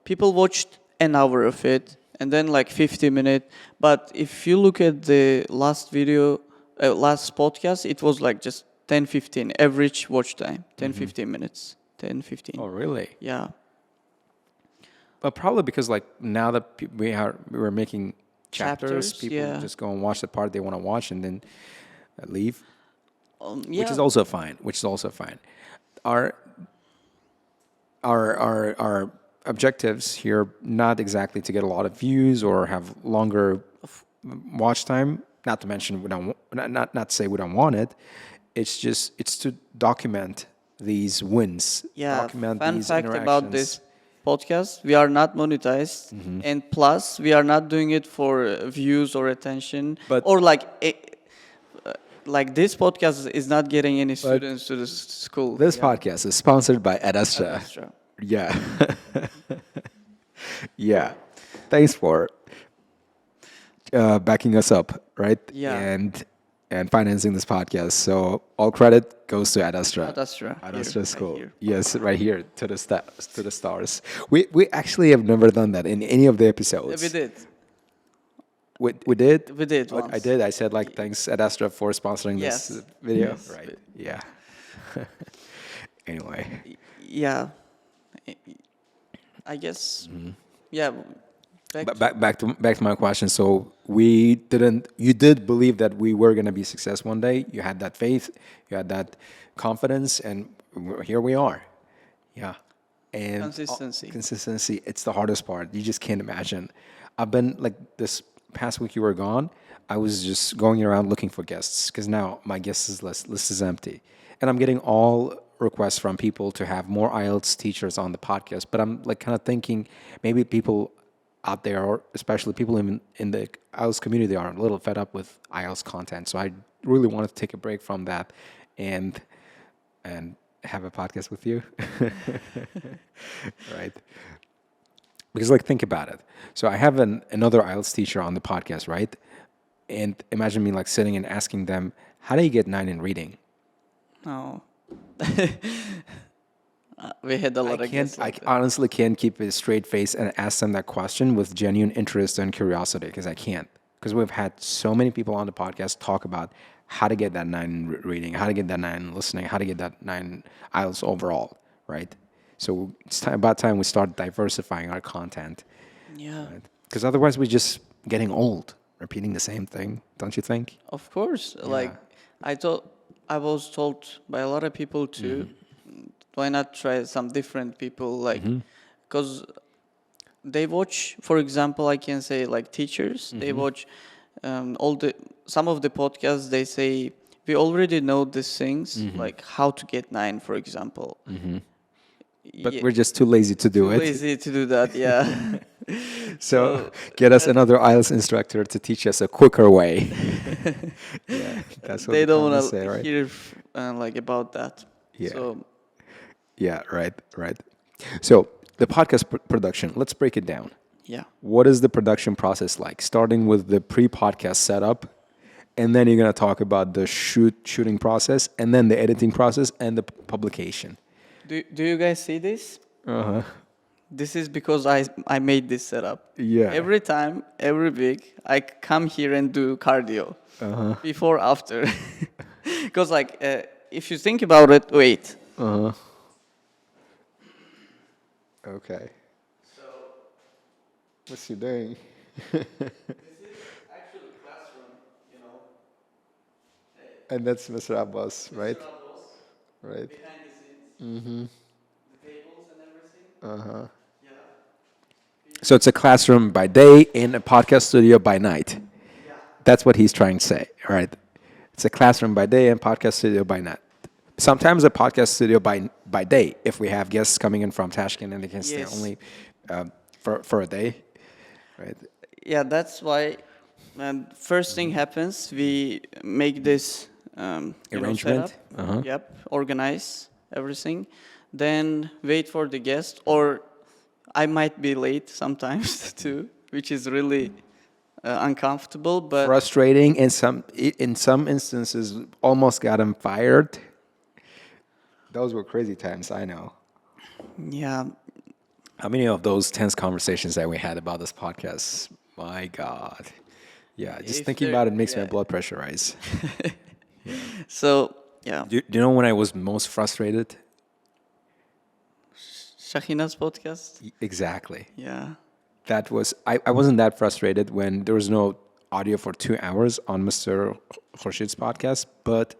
people watched an hour of it and then like 50 minutes. But if you look at the last podcast, it was like just 10, 15, average watch time, 10, 15 minutes, 10, 15. Oh, really? Yeah. But probably because like now that we're making chapters, people just go and watch the part they want to watch and then leave, which is also fine. Our objectives here not exactly to get a lot of views or have longer watch time. Not to mention we don't not say we don't want it. It's to document these wins. Yeah. Document Fun these fact interactions. about this podcast: we are not monetized, and plus we are not doing it for views or attention, or like this podcast is not getting any students to the school. This podcast is sponsored by Ad Astra. Ad Astra. Yeah. Yeah. Thanks for backing us up, right? Yeah. And financing this podcast. So all credit goes to Ad Astra. Ad Astra. Ad Astra School. Right, yes, right here to the stars. We actually have never done that in any of the episodes. We did. We did? We did once. I did. I said like thanks Ad Astra for sponsoring this video. Yes. Right. Yeah. Anyway. Yeah. I guess. Yeah. Back to my question. So you did believe that we were going to be success one day. You had that faith, you had that confidence, and here we are. Yeah. And consistency, it's the hardest part. You just can't imagine. I've been like this past week you were gone, I was just going around looking for guests because now my guest list is empty. And I'm getting all requests from people to have more IELTS teachers on the podcast. But I'm like kind of thinking maybe people out there, or especially people in the IELTS community, are a little fed up with IELTS content. So I really wanted to take a break from that and have a podcast with you. Right? Because like think about it. So I have another IELTS teacher on the podcast, right? And imagine me like sitting and asking them, how do you get 9 in reading? Oh. We had a lot of guests. I honestly can't keep a straight face and ask them that question with genuine interest and curiosity because I can't. Because we've had so many people on the podcast talk about how to get that 9 in reading, how to get that 9 in listening, how to get that 9 IELTS overall, right? So it's about time we start diversifying our content. Yeah. Because otherwise we're just getting old, repeating the same thing, don't you think? Of course. Yeah. Like I was told by a lot of people too, why not try some different people, like, because they watch, for example, I can say like teachers, they watch some of the podcasts, they say, we already know these things, like how to get 9, for example. But we're just too lazy to do it. Lazy to do that, yeah. So get us another IELTS instructor to teach us a quicker way. Yeah, that's what they don't want to say, right? hear like about that. Yeah. So, yeah, right. So the podcast production, let's break it down. Yeah. What is the production process like? Starting with the pre-podcast setup, and then you're going to talk about the shooting process, and then the editing process, and the publication. Do you guys see this? Uh-huh. This is because I made this setup. Yeah. Every time, every week, I come here and do cardio. Before, after. Because like, if you think about it, wait. Okay. So, what's he doing? This is actually a classroom, you know. And that's Mr. Abbas, right? Mr. Abbas, right. Behind the scenes. The tables and everything. Yeah. So it's a classroom by day and a podcast studio by night. Yeah. That's what he's trying to say, all right? It's a classroom by day and podcast studio by night. Sometimes a podcast studio by day if we have guests coming in from Tashkent and they can stay only for a day, right? Yeah, that's why. First thing happens, we make this arrangement. Yep, organize everything. Then wait for the guest, or I might be late sometimes too, which is really uncomfortable, but frustrating. In some instances, almost got him fired. Those were crazy times, I know. Yeah. How many of those tense conversations that we had about this podcast? My God. Yeah, just thinking about it makes my blood pressure rise. Yeah. So, yeah. Do you know when I was most frustrated? Shahina's podcast? Exactly. Yeah. That was, I wasn't that frustrated when there was no audio for 2 hours on Mr. Khurshid's podcast, but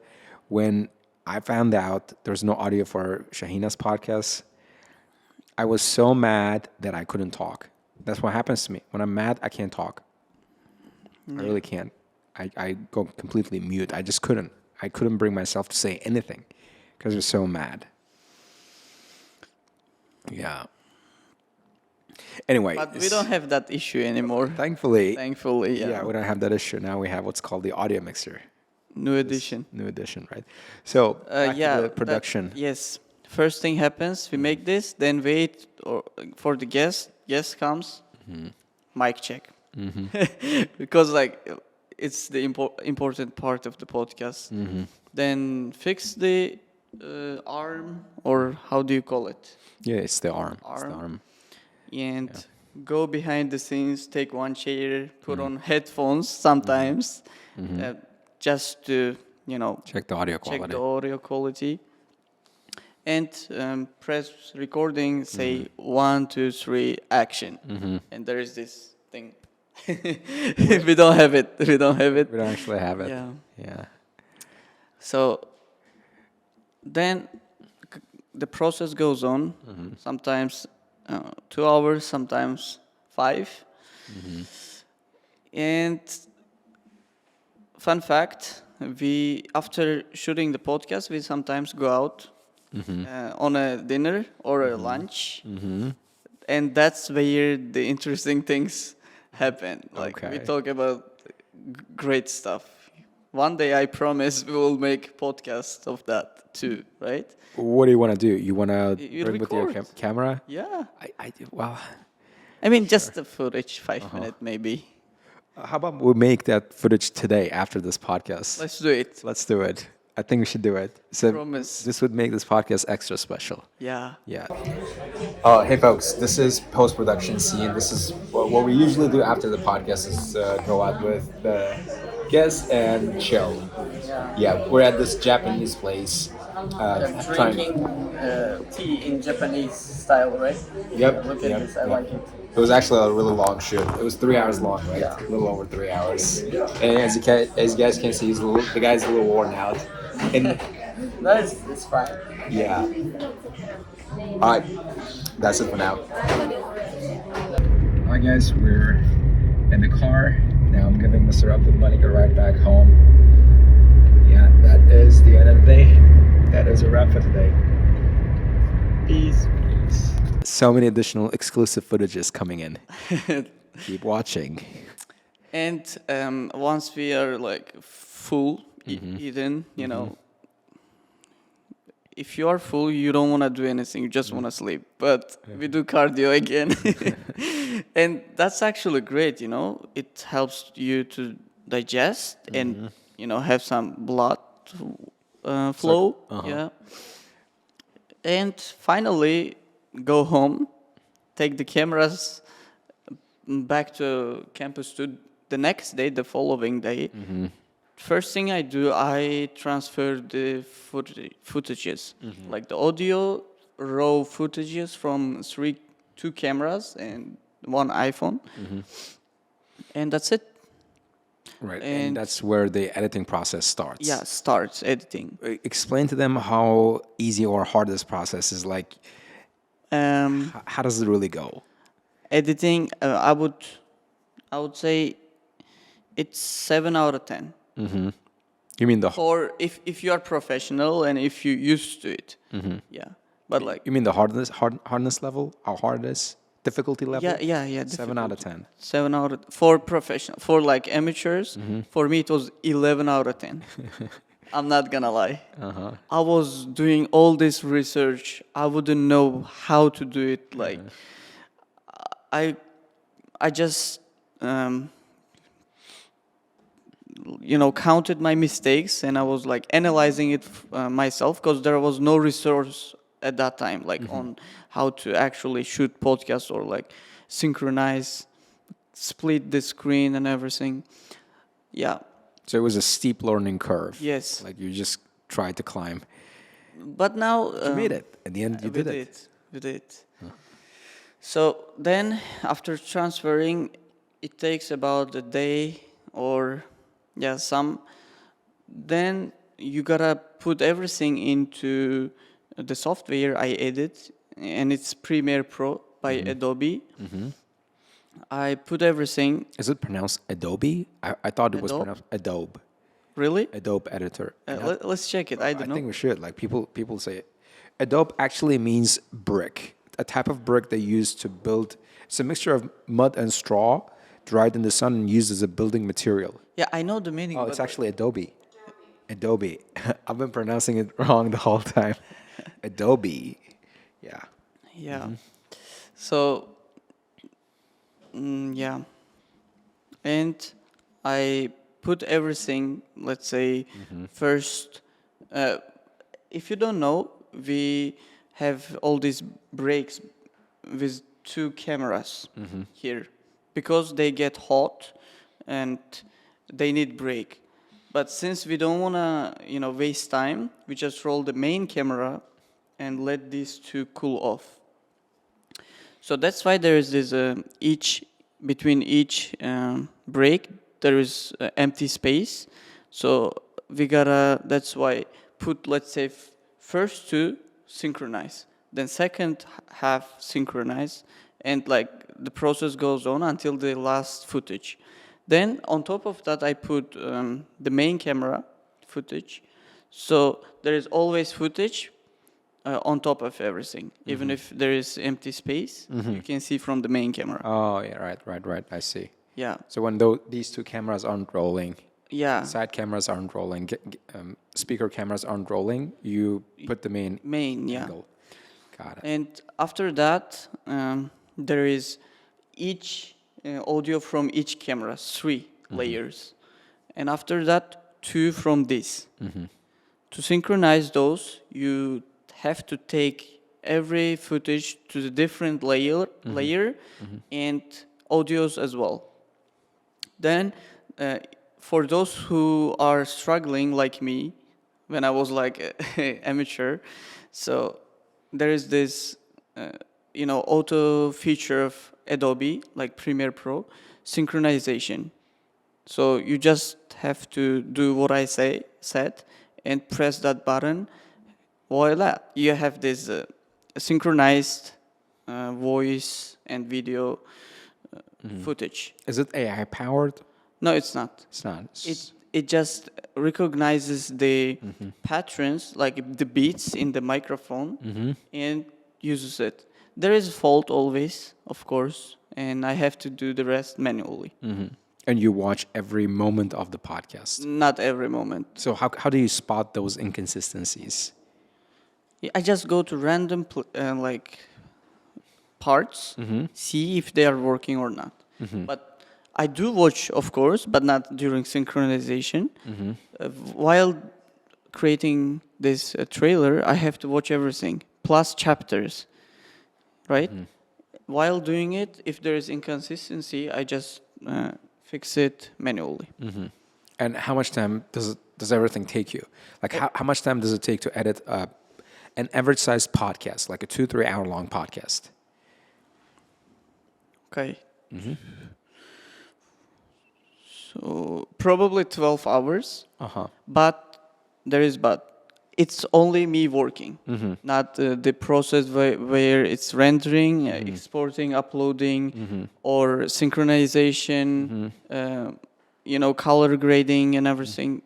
when I found out there's no audio for Shahina's podcast, I was so mad that I couldn't talk. That's what happens to me. When I'm mad, I can't talk. I really can't. I go completely mute. I just couldn't. I couldn't bring myself to say anything because I was so mad. Yeah. Anyway. But we don't have that issue anymore. Thankfully. Yeah. Yeah, we don't have that issue. Now we have what's called the audio mixer. New edition, right? So, back to the production. Yes. First thing happens, we make this, then wait for the guest. Guest comes, mic check. Because like it's the important part of the podcast. Then fix the arm, or how do you call it? Yeah, it's the arm. It's the arm. And go behind the scenes, take one chair, put on headphones sometimes. Just to, check the audio quality. And press recording, say 1, 2, 3, action. And there is this thing. We don't have it. We don't have it. We don't actually have it. Yeah. Yeah. So then the process goes on. Sometimes 2 hours, sometimes 5. And fun fact, we after shooting the podcast, we sometimes go out on a dinner or a lunch, and that's where the interesting things happen. Like we Okay. talk about great stuff. One day, I promise, we will make podcast of that too, right? What do you want to do? You want to You bring with your record. camera? Yeah. Well, I mean, just the footage, 5 minute maybe. how about we make that footage today after this podcast? Let's do it. Let's do it. I think we should do it. So Promise. this would make this podcast extra special. Yeah. Yeah. Hey folks, this is post-production scene. This is what we usually do after the podcast is go out with the guests and chill. Yeah, we're at this Japanese place. Tea in Japanese style, right? Yep. Look yep, at this, I yep. like it. It was actually a really long shoot. It was 3 hours long, right? Yeah. A little over 3 hours. And as you guys can see, the guy's a little worn out. And It's fine. yeah. All right, that's it for now. All right, guys, we're in the car. Now I'm giving Mr. Abdulmalik a ride back home. Yeah, that is the end of the day. That is a wrap for today. Peace. So many additional exclusive footages coming in. Keep watching. And once we are like full, eaten, you know, if you are full, you don't want to do anything. You just want to sleep. But we do cardio again. And that's actually great, you know. It helps you to digest and, you know, have some blood flow. Yeah. And finally, go home, take the cameras back to campus to the next day, the following day. First thing I do, I transfer the footages, like the audio raw footages from two cameras and one iPhone, and that's it. Right, And- and that's where the editing process starts. Yeah, starts editing. Explain to them how easy or hard this process is. Like, how does it really go? Editing, I would say it's 7 out of 10. You mean the Or if you are professional and if you used to it, yeah. But like, you mean the hardness level? How hard it is? Difficulty level? yeah. 7 out of 10. 7 out of for professional. For like amateurs, for me it was 11 out of 10. I'm not gonna lie. I was doing all this research. I wouldn't know how to do it. Like, I just counted my mistakes and I was like analyzing it myself because there was no resource at that time, like on how to actually shoot podcasts or like synchronize, split the screen and everything. Yeah. So it was a steep learning curve. Yes. Like you just tried to climb. But now You made it. At the end, you did it. We did. So then, after transferring, it takes about a day or some. Then you gotta put everything into the software I edit, and it's Premiere Pro by Adobe. I put everything. Is it pronounced Adobe? I thought it was Adobe? pronounced Adobe. Really? Adobe Editor. Let's check it. I don't know. think we should. Like people say it. Adobe actually means brick, a type of brick they use to build. It's a mixture of mud and straw, dried in the sun and used as a building material. Yeah, I know the meaning. Oh, but it's actually Adobe. Adobe. I've been pronouncing it wrong the whole time. Adobe. Yeah. Yeah. So, yeah. And I put everything, let's say, first. If you don't know, we have all these breaks with two cameras here because they get hot and they need break. But since we don't want to, waste time, we just roll the main camera and let these two cool off. So that's why there is this, each between each break there is empty space. So we gotta, that's why, put, let's say, first two synchronize, then second half synchronize, and like the process goes on until the last footage. Then on top of that, I put the main camera footage. So there is always footage on top of everything. Even if there is empty space, you can see from the main camera. Oh, yeah, right. I see. Yeah. So when these two cameras aren't rolling, Yeah. side cameras aren't rolling, speaker cameras aren't rolling, you put the main Yeah. angle. Got it. And after that, there is each audio from each camera, 3 layers. And after that, 2 from this. To synchronize those, you have to take every footage to the different layer and audios as well. Then, for those who are struggling like me, when I was like amateur, so there is this, auto feature of Adobe, like Premiere Pro, synchronization. So you just have to do what I said, and press that button. Voila! You have this synchronized voice and video footage. Is it AI powered? No, it's not. It's not. It just recognizes the patterns, like the beats in the microphone, and uses it. There is a fault always, of course, and I have to do the rest manually. And you watch every moment of the podcast. Not every moment. So how do you spot those inconsistencies? I just go to random parts, see if they are working or not. But I do watch, of course, but not during synchronization. While creating this trailer, I have to watch everything, plus chapters, right? While doing it, if there is inconsistency, I just fix it manually. And how much time does everything take you? Like how much time does it take to edit an average-sized podcast, like a 2-3 hour long podcast? Okay. So probably 12 hours. But it's only me working, not the process where it's rendering, exporting, uploading, or synchronization, color grading and everything.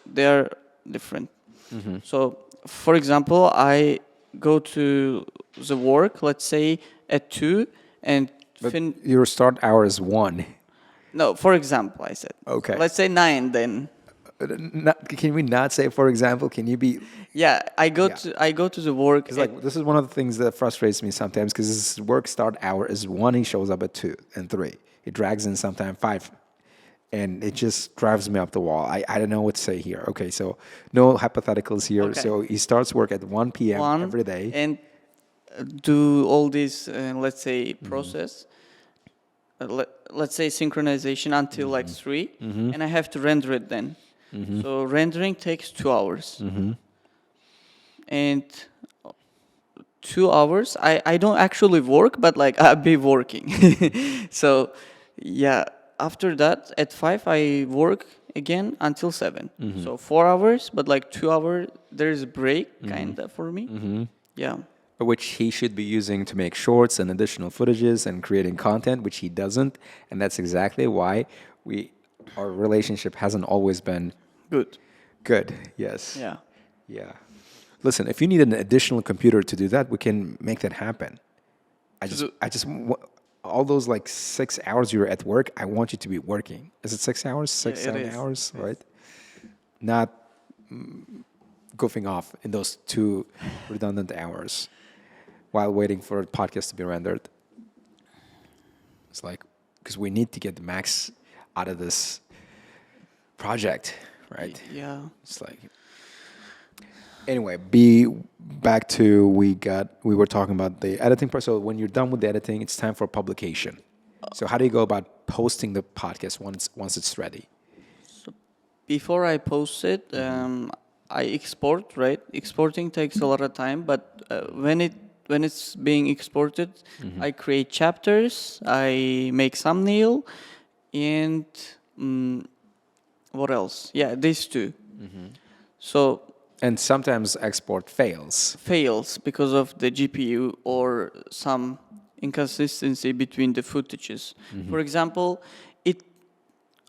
They are different. So, for example, I go to the work, let's say at 2, and your start hour is 1. No, for example, I said. Okay. Let's say 9 then. Can we not say, for example? Can you be? Yeah, I go to the work. Like this is one of the things that frustrates me sometimes because his work start hour is 1. He shows up at 2 and 3. He drags in sometimes 5, and it just drives me up the wall. I don't know what to say here. Okay, so no hypotheticals here. Okay. So he starts work at 1 p.m. every day and do all this, let's say, process. Let's say synchronization until like 3, and I have to render it then. So rendering takes 2 hours. And 2 hours, I don't actually work, but like I'll be working. So yeah, after that at 5 I work again until 7. So 4 hours, but like 2 hours there is a break kinda for me. Yeah. Which he should be using to make shorts and additional footages and creating content, which he doesn't. And that's exactly why our relationship hasn't always been good. Yes. Yeah. Listen, if you need an additional computer to do that, we can make that happen. All those like 6 hours you're at work, I want you to be working. Is it 6 hours? 7 hours, right? Not goofing off in those 2 redundant hours while waiting for a podcast to be rendered. It's like, because we need to get the max out of this project, right? Yeah. It's like, anyway, back to we were talking about the editing process. So when you're done with the editing, it's time for publication. So how do you go about posting the podcast once it's ready? So before I post it, I export, right? Exporting takes a lot of time, but when it when it's being exported, I create chapters, I make thumbnail, and what else? Yeah, these two. So And sometimes export fails because of the GPU or some inconsistency between the footages. For example,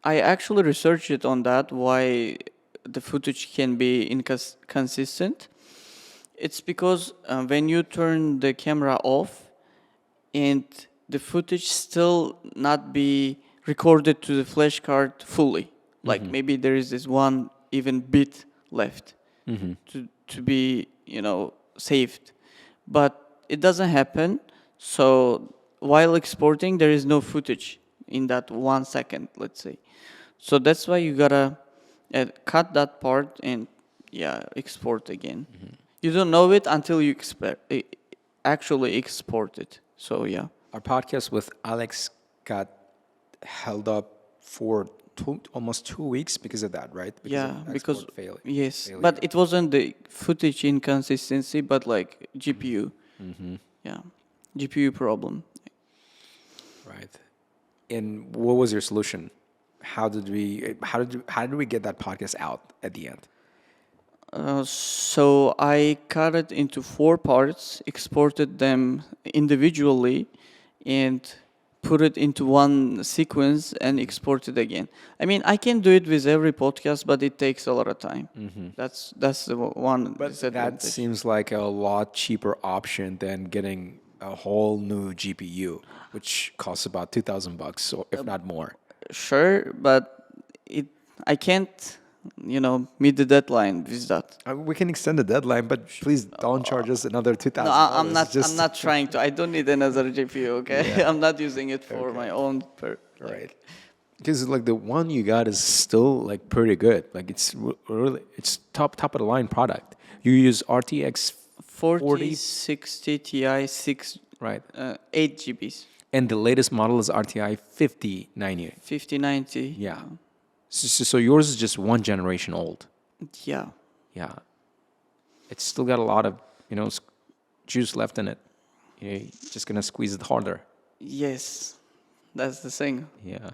I actually researched it on that why the footage can be inconsistent. It's because when you turn the camera off and the footage still not be recorded to the flash card fully. Like maybe there is this one even bit left to be, saved. But it doesn't happen. So while exporting, there is no footage in that 1 second, let's say. So that's why you gotta cut that part and export again. You don't know it until you actually export it. So yeah. Our podcast with Alex got held up for almost 2 weeks because of that, right? Because failure. But it wasn't the footage inconsistency, but like GPU. Yeah, GPU problem. Right. And what was your solution? How did we get that podcast out at the end? So I cut it into 4 parts, exported them individually, and put it into one sequence and export it again. I mean, I can do it with every podcast, but it takes a lot of time. That's the one disadvantage. That seems like a lot cheaper option than getting a whole new GPU, which costs about $2,000, or if not more. Sure, but I can't, meet the deadline with that. We can extend the deadline, but please don't charge us another $2,000. No, I'm not trying to. I don't need another GPU. Okay, I'm not using it for my own. Right. Because like the one you got is still like pretty good. Like it's really top of the line product. You use RTX 4060 Ti 6 right 8 GBs. And the latest model is RTI 5090. 5090. Yeah. So yours is just 1 generation old. Yeah. Yeah. It's still got a lot of, juice left in it. You're just going to squeeze it harder. Yes. That's the thing. Yeah.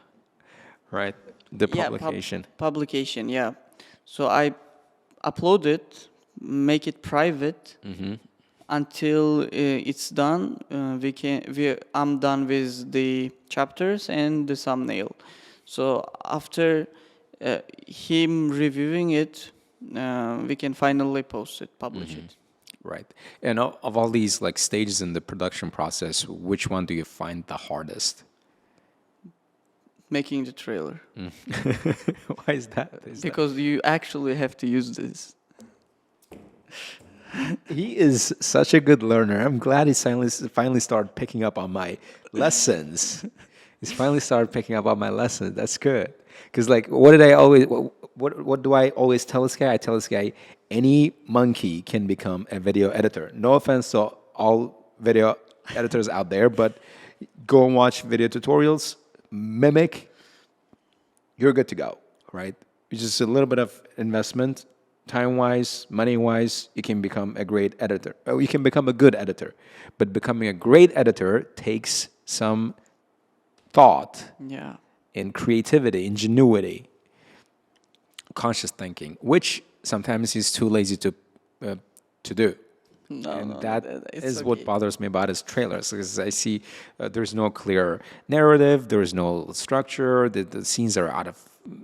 Right. The publication. Publication, yeah. So I upload it, make it private. Until it's done, I'm done with the chapters and the thumbnail. So after him reviewing it, we can finally post it, publish it. Right. And of all these like stages in the production process, which one do you find the hardest? Making the trailer. Why is that? Because you actually have to use this. He is such a good learner. I'm glad he's finally started picking up on my lessons. He's finally started picking up on my lessons. That's good. Because like, what do I always tell this guy? I tell this guy, any monkey can become a video editor. No offense to all video editors out there, but go and watch video tutorials, mimic, you're good to go, right? It's just a little bit of investment. Time-wise, money-wise, you can become a great editor. You can become a good editor. But becoming a great editor takes some thought and creativity, ingenuity, conscious thinking, which sometimes he's too lazy to do. That is what bothers me about his trailers, because I see there's no clear narrative, there's no structure, the scenes are out of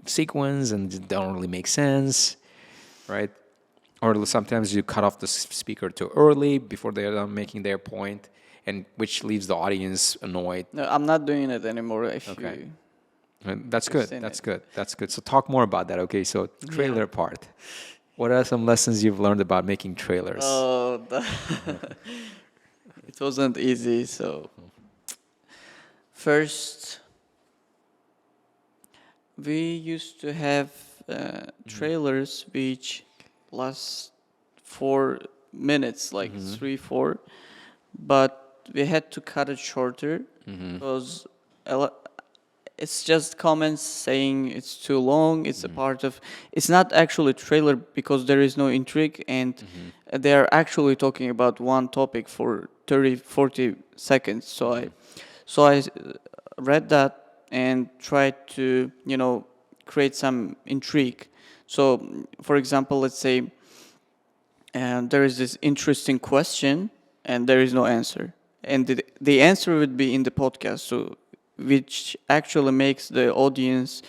sequence and don't really make sense. Right? Or sometimes you cut off the speaker too early before they're done making their point, and which leaves the audience annoyed. No, I'm not doing it anymore. That's good. That's good. So talk more about that. Okay, so trailer part. What are some lessons you've learned about making trailers? Oh, it wasn't easy. So first, we used to have trailers which last 4 minutes, like 3-4, but we had to cut it shorter because it's just comments saying it's too long. It's a part of. It's not actually a trailer because there is no intrigue, and they're actually talking about one topic for 30, 40 seconds. So I read that and tried to, create some intrigue. So, for example, let's say there is this interesting question and there is no answer. And the answer would be in the podcast, so which actually makes the audience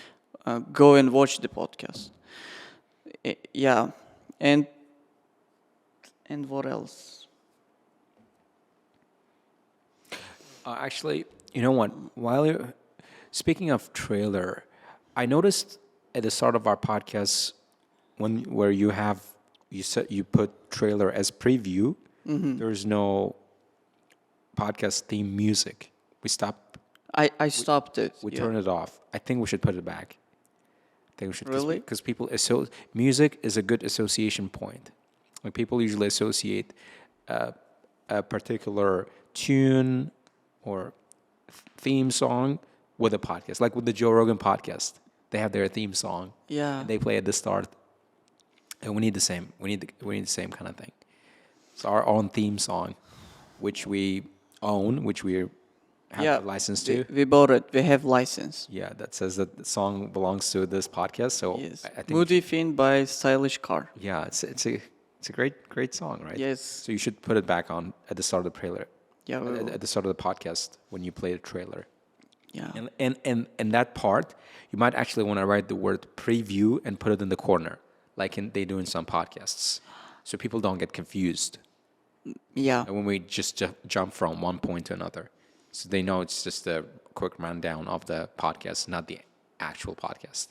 go and watch the podcast. Yeah, and what else? Actually, you know what? While you're speaking of trailer, I noticed at the start of our podcast where you put trailer as preview. There's no podcast theme music. We stopped. I stopped it. We yeah. turned it off. I think we should put it back. I think we should Really? because people music is a good association point. Like people usually associate a particular tune or theme song with a podcast. Like with the Joe Rogan podcast, they have their theme song. Yeah. They play at the start, and we need the same. We need the same kind of thing. It's our own theme song, which we own, which we have a license to. We bought it. We have license. Yeah, that says that the song belongs to this podcast. So Yes. I think Moody Fin by Stylish Car. yeah, it's a great song, right? Yes. So you should put it back on at the start of the trailer. Yeah. we will. At the start of the podcast when you play the trailer. Yeah. And that part, you might actually want to write the word preview and put it in the corner, like they do in some podcasts, so people don't get confused. Yeah. And when we just jump from one point to another, so they know it's just a quick rundown of the podcast, not the actual podcast.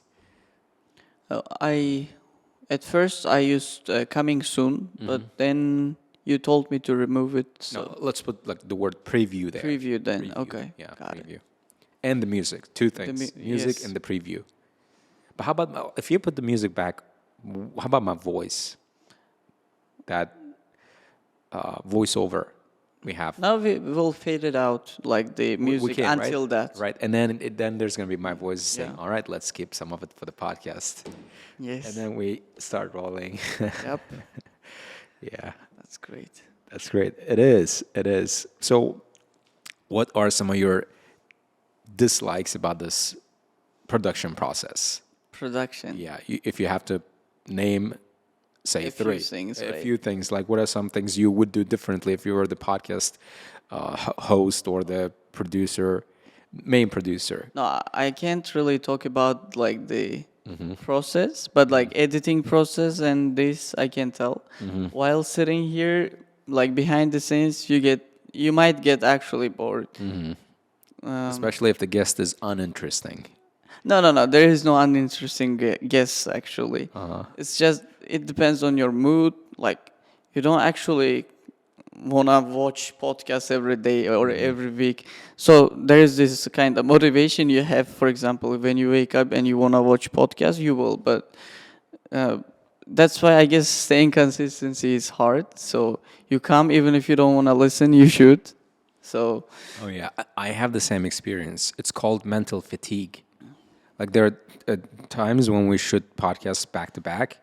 At first I used coming soon, but then you told me to remove it. So No, let's put like the word preview there. preview then. Preview. Okay. Yeah, Got preview. it. And the music, two things: music yes. and the preview. But how about if you put the music back? How about my voice? That voiceover we have. Now we will fade it out like the We music can, until right? that. Right, and then there's gonna be my voice saying, Yeah. "All right, let's keep some of it for the podcast," Yes. and then we start rolling. Yep. Yeah, That's great. that's great. It is. It is. So, what are some of your dislikes about this production process? Production. Yeah, if you have to name, say A few three, things, a right? few things. Like, what are some things you would do differently if you were the podcast host or the producer, main producer? No, I can't really talk about like the process, but like editing process and this I can tell. While sitting here, like behind the scenes, you might get actually bored. Especially if the guest is uninteresting. No. There is no uninteresting guess actually. It's just it depends on your mood. Like you don't actually wanna watch podcasts every day or every week. So there is this kind of motivation you have. For example, when you wake up and you wanna watch podcasts, you will. But that's why I guess staying consistency is hard. So you come even if you don't wanna listen, you should. So Oh yeah, I have the same experience. It's called mental fatigue. Like there are times when we shoot podcasts back to back,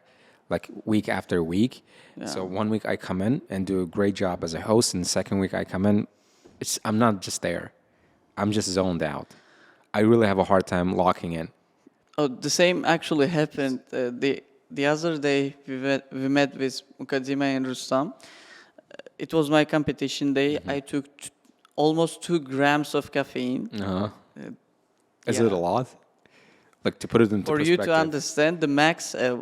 like week after week. So one week I come in and do a great job as a host, and the second week I come in, I'm not just there. I'm just zoned out. I really have a hard time locking in. oh, the same actually happened the other day. We met with Mukaddima and Rustam. It was my competition day. I took almost 2 grams of caffeine. Is yeah. it a lot? Like to put it into For you perspective. to understand, the max a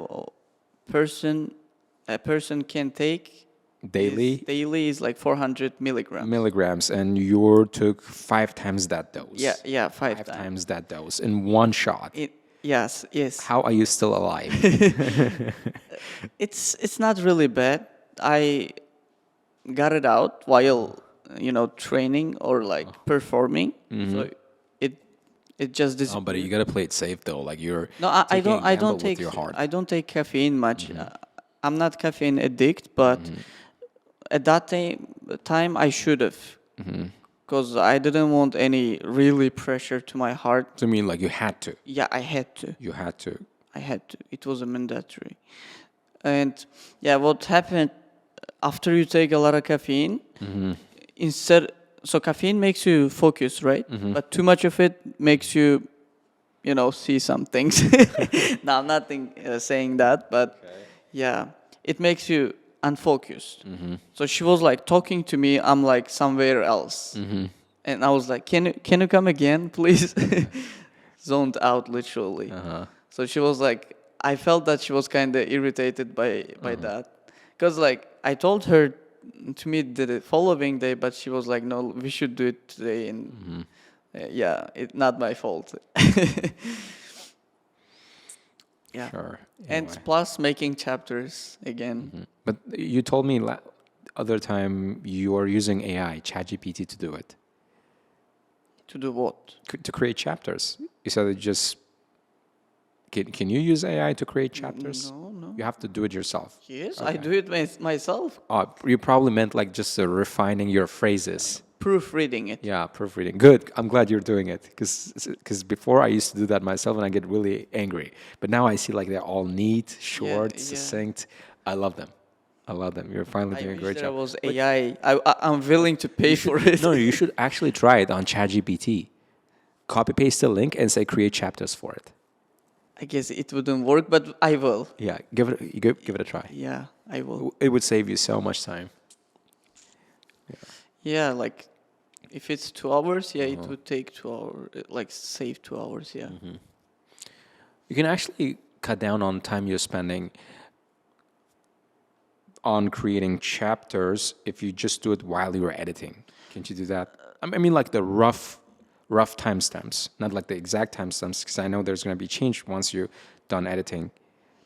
person can take daily is like 400 milligrams. milligrams, and you took 5 times that dose. Yeah, five Five times. times that dose in one shot. Yes. How are you still alive? It's not really bad. I got it out while training or like performing. So it just Oh, but you gotta play it safe though. Like you're No, I taking a don't. I gamble don't with take. your heart. I don't take caffeine much. I'm not caffeine addict, but at that time I should have, because I didn't want any really pressure to my heart. To me, like you had to. Yeah, I had to. You had to. I had to. It was a mandatory. And yeah, what happened? after you take a lot of caffeine, so caffeine makes you focus, right? But too much of it makes you, see some things. No, I'm not saying that, but yeah, it makes you unfocused. So she was like talking to me, I'm like somewhere else. And I was like, can you come again, please? Zoned out, literally. So she was like, I felt that she was kind of irritated by that. Because like, I told her to meet the following day, but she was like, no, we should do it today. And yeah, it's not my fault. Yeah. Sure. And Anyway. plus making chapters again. But you told me other time you are using AI, ChatGPT, to do it. To do what? To create chapters. You said it just... Can you use AI to create chapters? No. You have to do it yourself. Yes, Okay. I do it myself. You probably meant like just refining your phrases. Proofreading it. Yeah, proofreading. Good. I'm glad you're doing it because before I used to do that myself and I get really angry. But now I see like they're all neat, short, succinct. I love them. You're finally doing a great job. I was AI. I'm willing to pay for it. No, you should actually try it on ChatGPT. Copy paste the link and say create chapters for it. I guess it wouldn't work, but I will. Yeah, give it a try. Yeah, I will. It would save you so much time. Yeah, like if it's 2 hours, it would take 2 hours, like save 2 hours, yeah. You can actually cut down on time you're spending on creating chapters if you just do it while you're editing. Can't you do that? I mean, like the rough timestamps, not like the exact timestamps, because I know there's going to be change once you're done editing,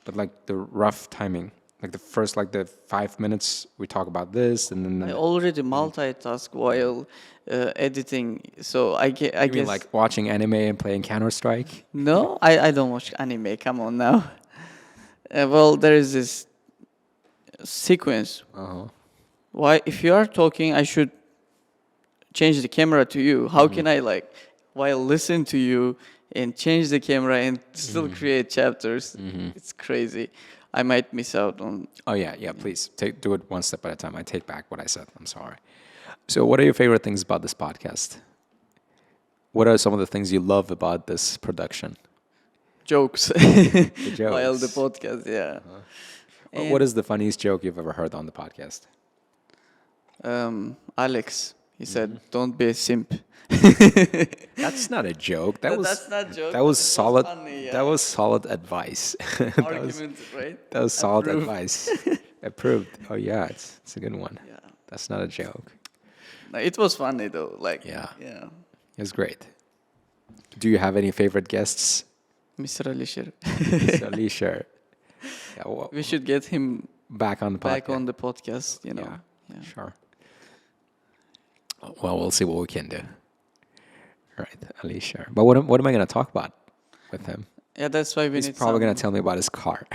but like the rough timing, like the first, like the 5 minutes we talk about this, and then I already multitask while editing, so I you guess. mean like watching anime and playing Counter-Strike? No, I don't watch anime. Come on now. Well, there is this sequence. Why, if you are talking, I should change the camera to you. How can I while listen to you and change the camera and still create chapters? It's crazy. I might miss out on. Oh yeah, please do it one step at a time. I take back what I said. I'm sorry. So what are your favorite things about this podcast? What are some of the things you love about this production? Jokes. The jokes. While the podcast, yeah. What is the funniest joke you've ever heard on the podcast? Alex, he said, "Don't be a simp." That's not a joke. That's not a joke. That was but it solid. funny, yeah. That was solid advice. Argument, right? That was solid Approved. advice. Approved. Oh yeah, it's a good one. Yeah. That's not a joke. No, it was funny though. Yeah. Yeah. It's great. Do you have any favorite guests? Mr. Alisher. So Alicia. Yeah, well, We should get him back on the podcast. back on the podcast, you know. Yeah. Sure. Well, we'll see what we can do. All right, Alicia. But what am I going to talk about with him? Yeah, that's why we He's need probably going some- to tell me about his car.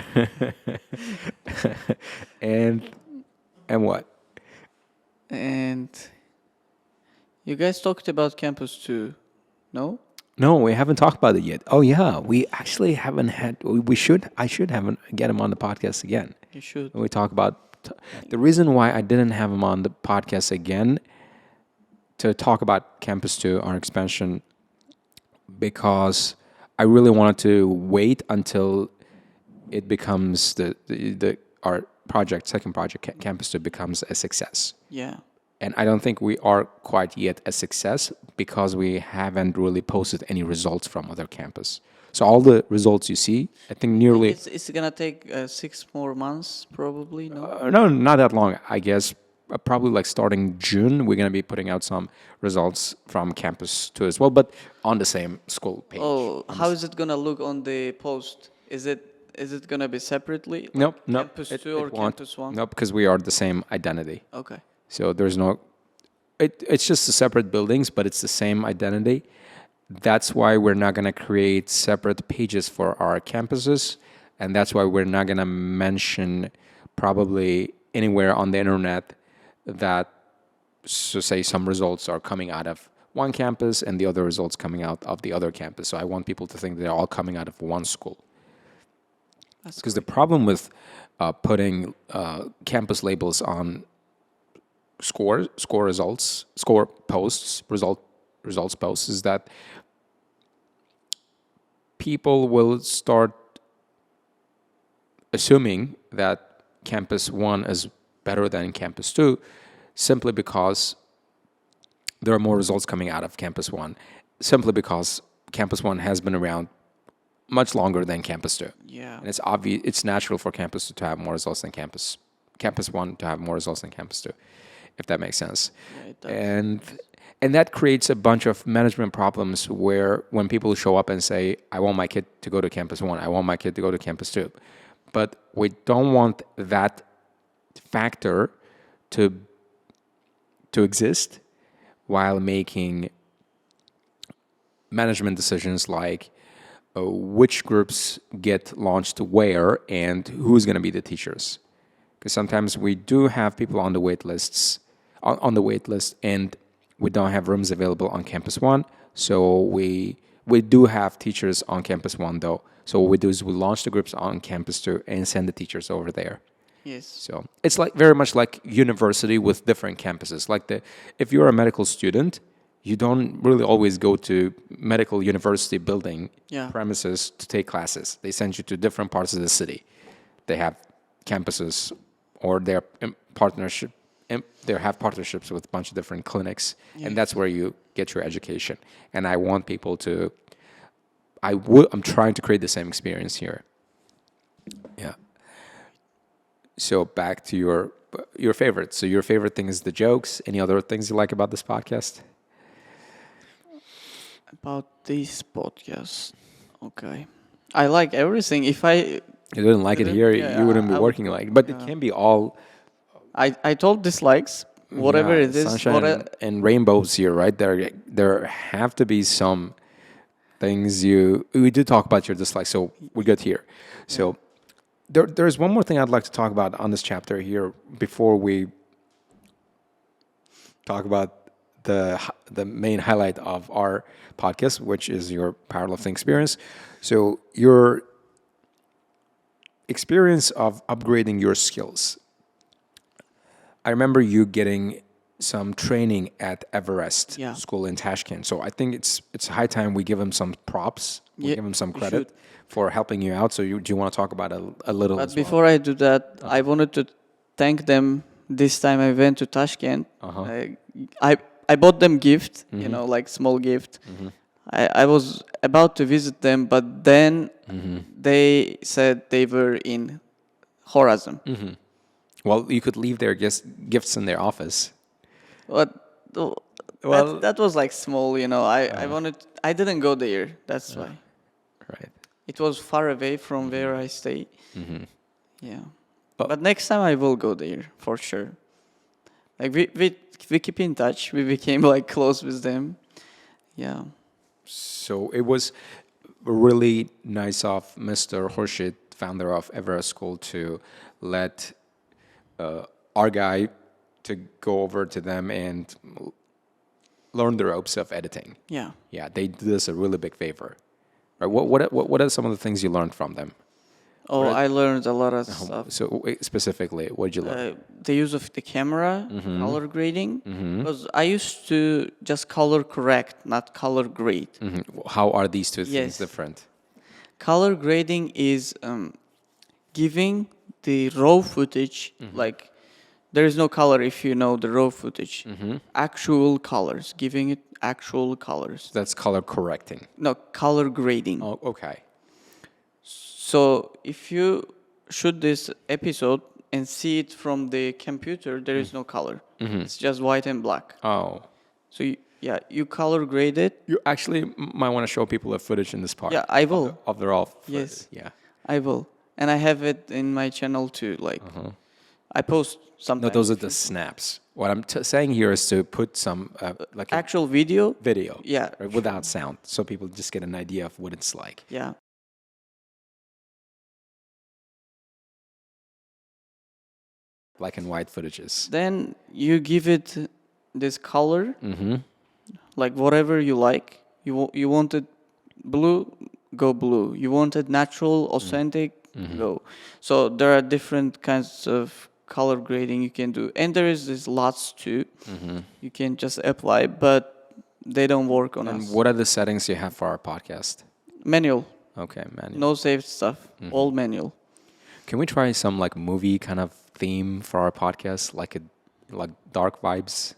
and what? And you guys talked about campus too, no? No, we haven't talked about it yet. Oh yeah, we actually haven't had. We should. I should get him on the podcast again. You should. When we talk about the reason why I didn't have him on the podcast again to talk about Campus 2, our expansion, because I really wanted to wait until it becomes our second project, Campus 2, becomes a success. Yeah. And I don't think we are quite yet a success because we haven't really posted any results from other campus. So all the results you see, I think nearly... It's gonna take 6 more months, probably, no? no, not that long, I guess. Probably like starting June, we're going to be putting out some results from Campus 2 as well, but on the same school page. Oh, how is it gonna look on the post? Is it gonna be separately? Nope. Campus 2 or won't. Campus 1? Nope, because we are the same identity. Okay. So there's no... It's just the separate buildings, but it's the same identity. That's why we're not going to create separate pages for our campuses, and that's why we're not going to mention probably anywhere on the internet that, so say, some results are coming out of one campus and the other results coming out of the other campus. So I want people to think they're all coming out of one school. Because the problem with putting campus labels on results posts is that people will start assuming that Campus 1 is better than Campus 2 simply because there are more results coming out of Campus 1, simply because Campus 1 has been around much longer than Campus 2. Yeah. And it's obvious, it's natural for Campus 2 to have more results than Campus 1 to have more results than Campus 2, if that makes sense. Yeah, it does. And that creates a bunch of management problems where when people show up and say, I want my kid to go to Campus 1, I want my kid to go to Campus 2. But we don't want that factor to exist while making management decisions like which groups get launched where and who's going to be the teachers. Because sometimes we do have people on the wait list, and we don't have rooms available on Campus 1. So we do have teachers on Campus 1 though. So what we do is we launch the groups on Campus 2 and send the teachers over there. Yes. So it's like very much like university with different campuses. Like if you're a medical student, you don't really always go to medical university building premises to take classes. They send you to different parts of the city. They have campuses, or they have partnerships with a bunch of different clinics, and that's where you get your education. And I want people to. I'm trying to create the same experience here. Yeah. So back to your favorite. So your favorite thing is the jokes. Any other things you like about this podcast? About this podcast, okay. I like everything. If you didn't like it here, you wouldn't be working like. But it can be all. I told dislikes. Whatever it is, sunshine and rainbows here, right? There have to be some things we do talk about your dislikes, so we're good here. So there's one more thing I'd like to talk about on this chapter here before we talk about the main highlight of our podcast, which is your powerlifting experience. So your experience of upgrading your skills. I remember you getting some training at Everest School in Tashkent. So I think it's high time we give him some props. We give him some credit for helping you out. So do you want to talk about it a little? But before I do that, I wanted to thank them. This time I went to Tashkent. I bought them gift, like small gift. I was about to visit them, but then they said they were in Khorazm. Well, you could leave their gifts in their office. But that was like small, I didn't go there. That's why. Right. It was far away from where I stay. Yeah. But next time I will go there for sure. Like we keep in touch. We became like close with them. Yeah. So it was really nice of Mr. Khurshid, founder of Everest School, to let our guy to go over to them and learn the ropes of editing. Yeah. Yeah, they did us a really big favor. Right? What are some of the things you learned from them? Oh, I learned a lot of stuff. So specifically, what did you learn? The use of the camera, color grading. Because I used to just color correct, not color grade. How are these two things different? Color grading is giving the raw footage, like there is no color if you know the raw footage. Actual colors, giving it actual colors. That's color correcting. No, color grading. Oh, okay. So if you shoot this episode and see it from the computer, there is no color. It's just white and black. Oh. So you color grade it. You actually might want to show people a footage in this part. Yeah, I will. Of the raw footage. Yes. Yeah. I will. And I have it in my channel too. Like, I post sometimes. No, those are the snaps. What I'm saying here is to put some like actual video. Yeah. Right, without sound, so people just get an idea of what it's like. Yeah. Black and white footages. Then you give it this color, like whatever you like. You want it blue, go blue. You want it natural, authentic, go. So there are different kinds of color grading you can do, and there is this lots too. You can just apply, but they don't work on And us. what are the settings you have for our podcast? Manual, Okay, manual. no saved stuff, all manual. Can we try some like movie kind of theme for our podcast, like dark vibes?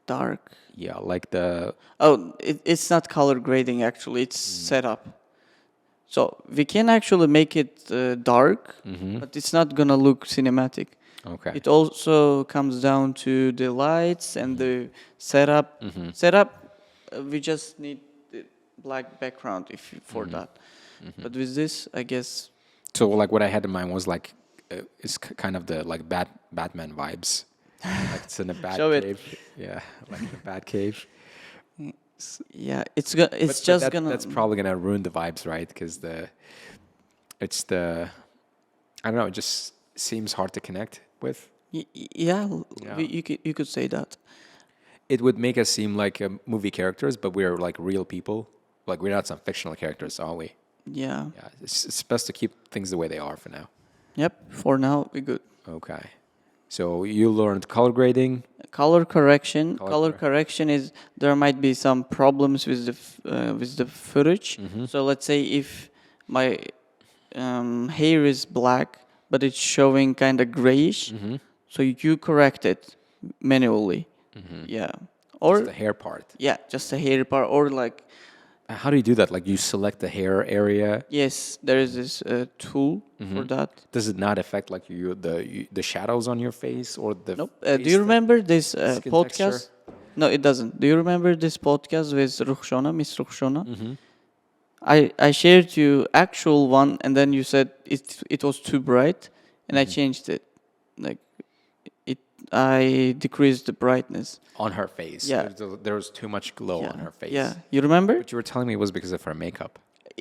Dark. Yeah, like the Oh, it's not color grading actually. It's setup. So we can actually make it dark, but it's not gonna look cinematic. okay. It also comes down to the lights and the setup. Setup, we just need the black background for that. But with this, I guess. So like what I had in mind was like it's kind of the like Batman vibes. Like it's in a bat Show it. cave. Yeah, like in a bat cave. Yeah, it's That's probably gonna ruin the vibes, right? Because I don't know. It just seems hard to connect with. Yeah, Yeah. you could say that. It would make us seem like movie characters, but we're like real people. Like we're not some fictional characters, are we? Yeah. Yeah, it's best to keep things the way they are for now. Yep. For now, we good. Okay. So you learned color grading. Color correction. Color Color correction is there might be some problems with the footage. So let's say if my hair is black, but it's showing kind of grayish, so you correct it manually. Yeah. Or The hair part. yeah, just the hair part, or like How do you do that? Like you select the hair area. yes, there is this tool for that. Does it not affect like the shadows on your face or the? Nope. face Do you remember this skin podcast? No, it doesn't. Do you remember this podcast with Rukhshona, Miss Rukhshona? I shared you actual one, and then you said it was too bright, and I changed it. Like I decreased the brightness. on her face? Yeah. There was too much glow Yeah. on her face. Yeah, you remember? But you were telling me it was because of her makeup.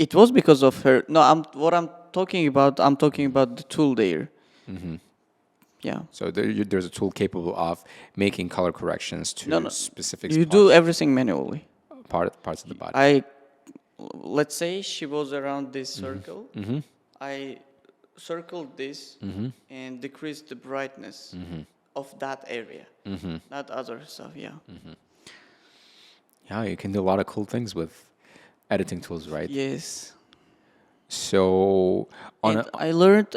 It was because of her. No, I'm talking about. I'm talking about the tool there. Yeah. So there's a tool capable of making color corrections to No. specific You do everything manually. parts of the body. Let's say she was around this circle. I circled this and decreased the brightness of that area, not other stuff. Yeah. Yeah, you can do a lot of cool things with editing tools, right? Yes. So And I learned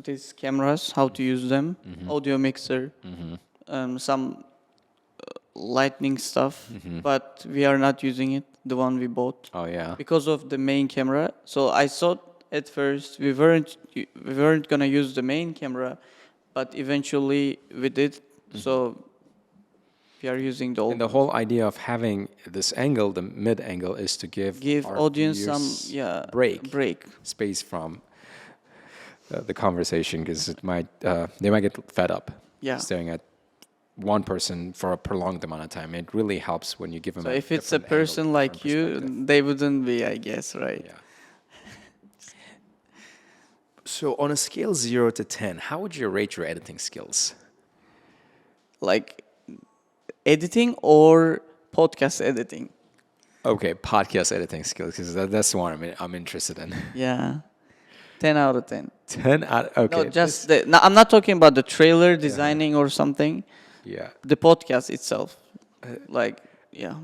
these cameras, how to use them, audio mixer, some lightning stuff, but we are not using it, the one we bought, oh yeah. because of the main camera. So I thought at first we weren't gonna use the main camera, but eventually we did. So we are using the old. And the whole idea of having this angle, the mid angle, is to give our audience some viewers break. space from the conversation, because they might get fed up staring at one person for a prolonged amount of time. It really helps when you give them. So if it's a person like you, they wouldn't be, I guess, right? Yeah. So on a scale 0 to 10, how would you rate your editing skills? Like editing or podcast editing? Okay, podcast editing skills, because that's the one I'm interested in. Yeah, 10 out of 10. 10 out. Okay. No, just no, I'm not talking about the trailer designing or something. Yeah. The podcast itself, like yeah.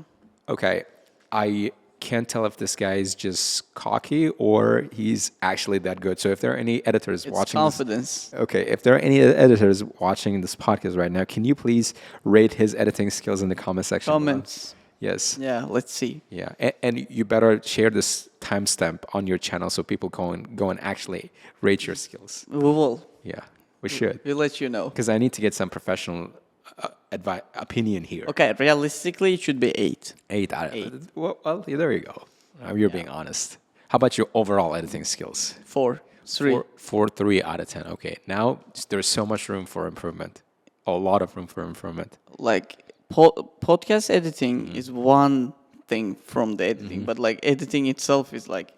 Okay, I can't tell if this guy is just cocky or he's actually that good. So if there are any editors It's watching confidence. okay, if there are any editors watching this podcast right now, can you please rate his editing skills in the comment section below? Comments. Yes. Yeah, let's see. Yeah, and you better share this timestamp on your channel so people go and actually rate your skills. We will. Yeah, we should, We'll let you know. because I need to get some professional opinion here. Okay, realistically, it should be 8. 8 out of well, yeah, there you go. You're being honest. How about your overall editing skills? 4, 3. 3 out of 10. Okay, now there's so much room for improvement. A lot of room for improvement. Like podcast editing is one thing from the editing, but like editing itself is like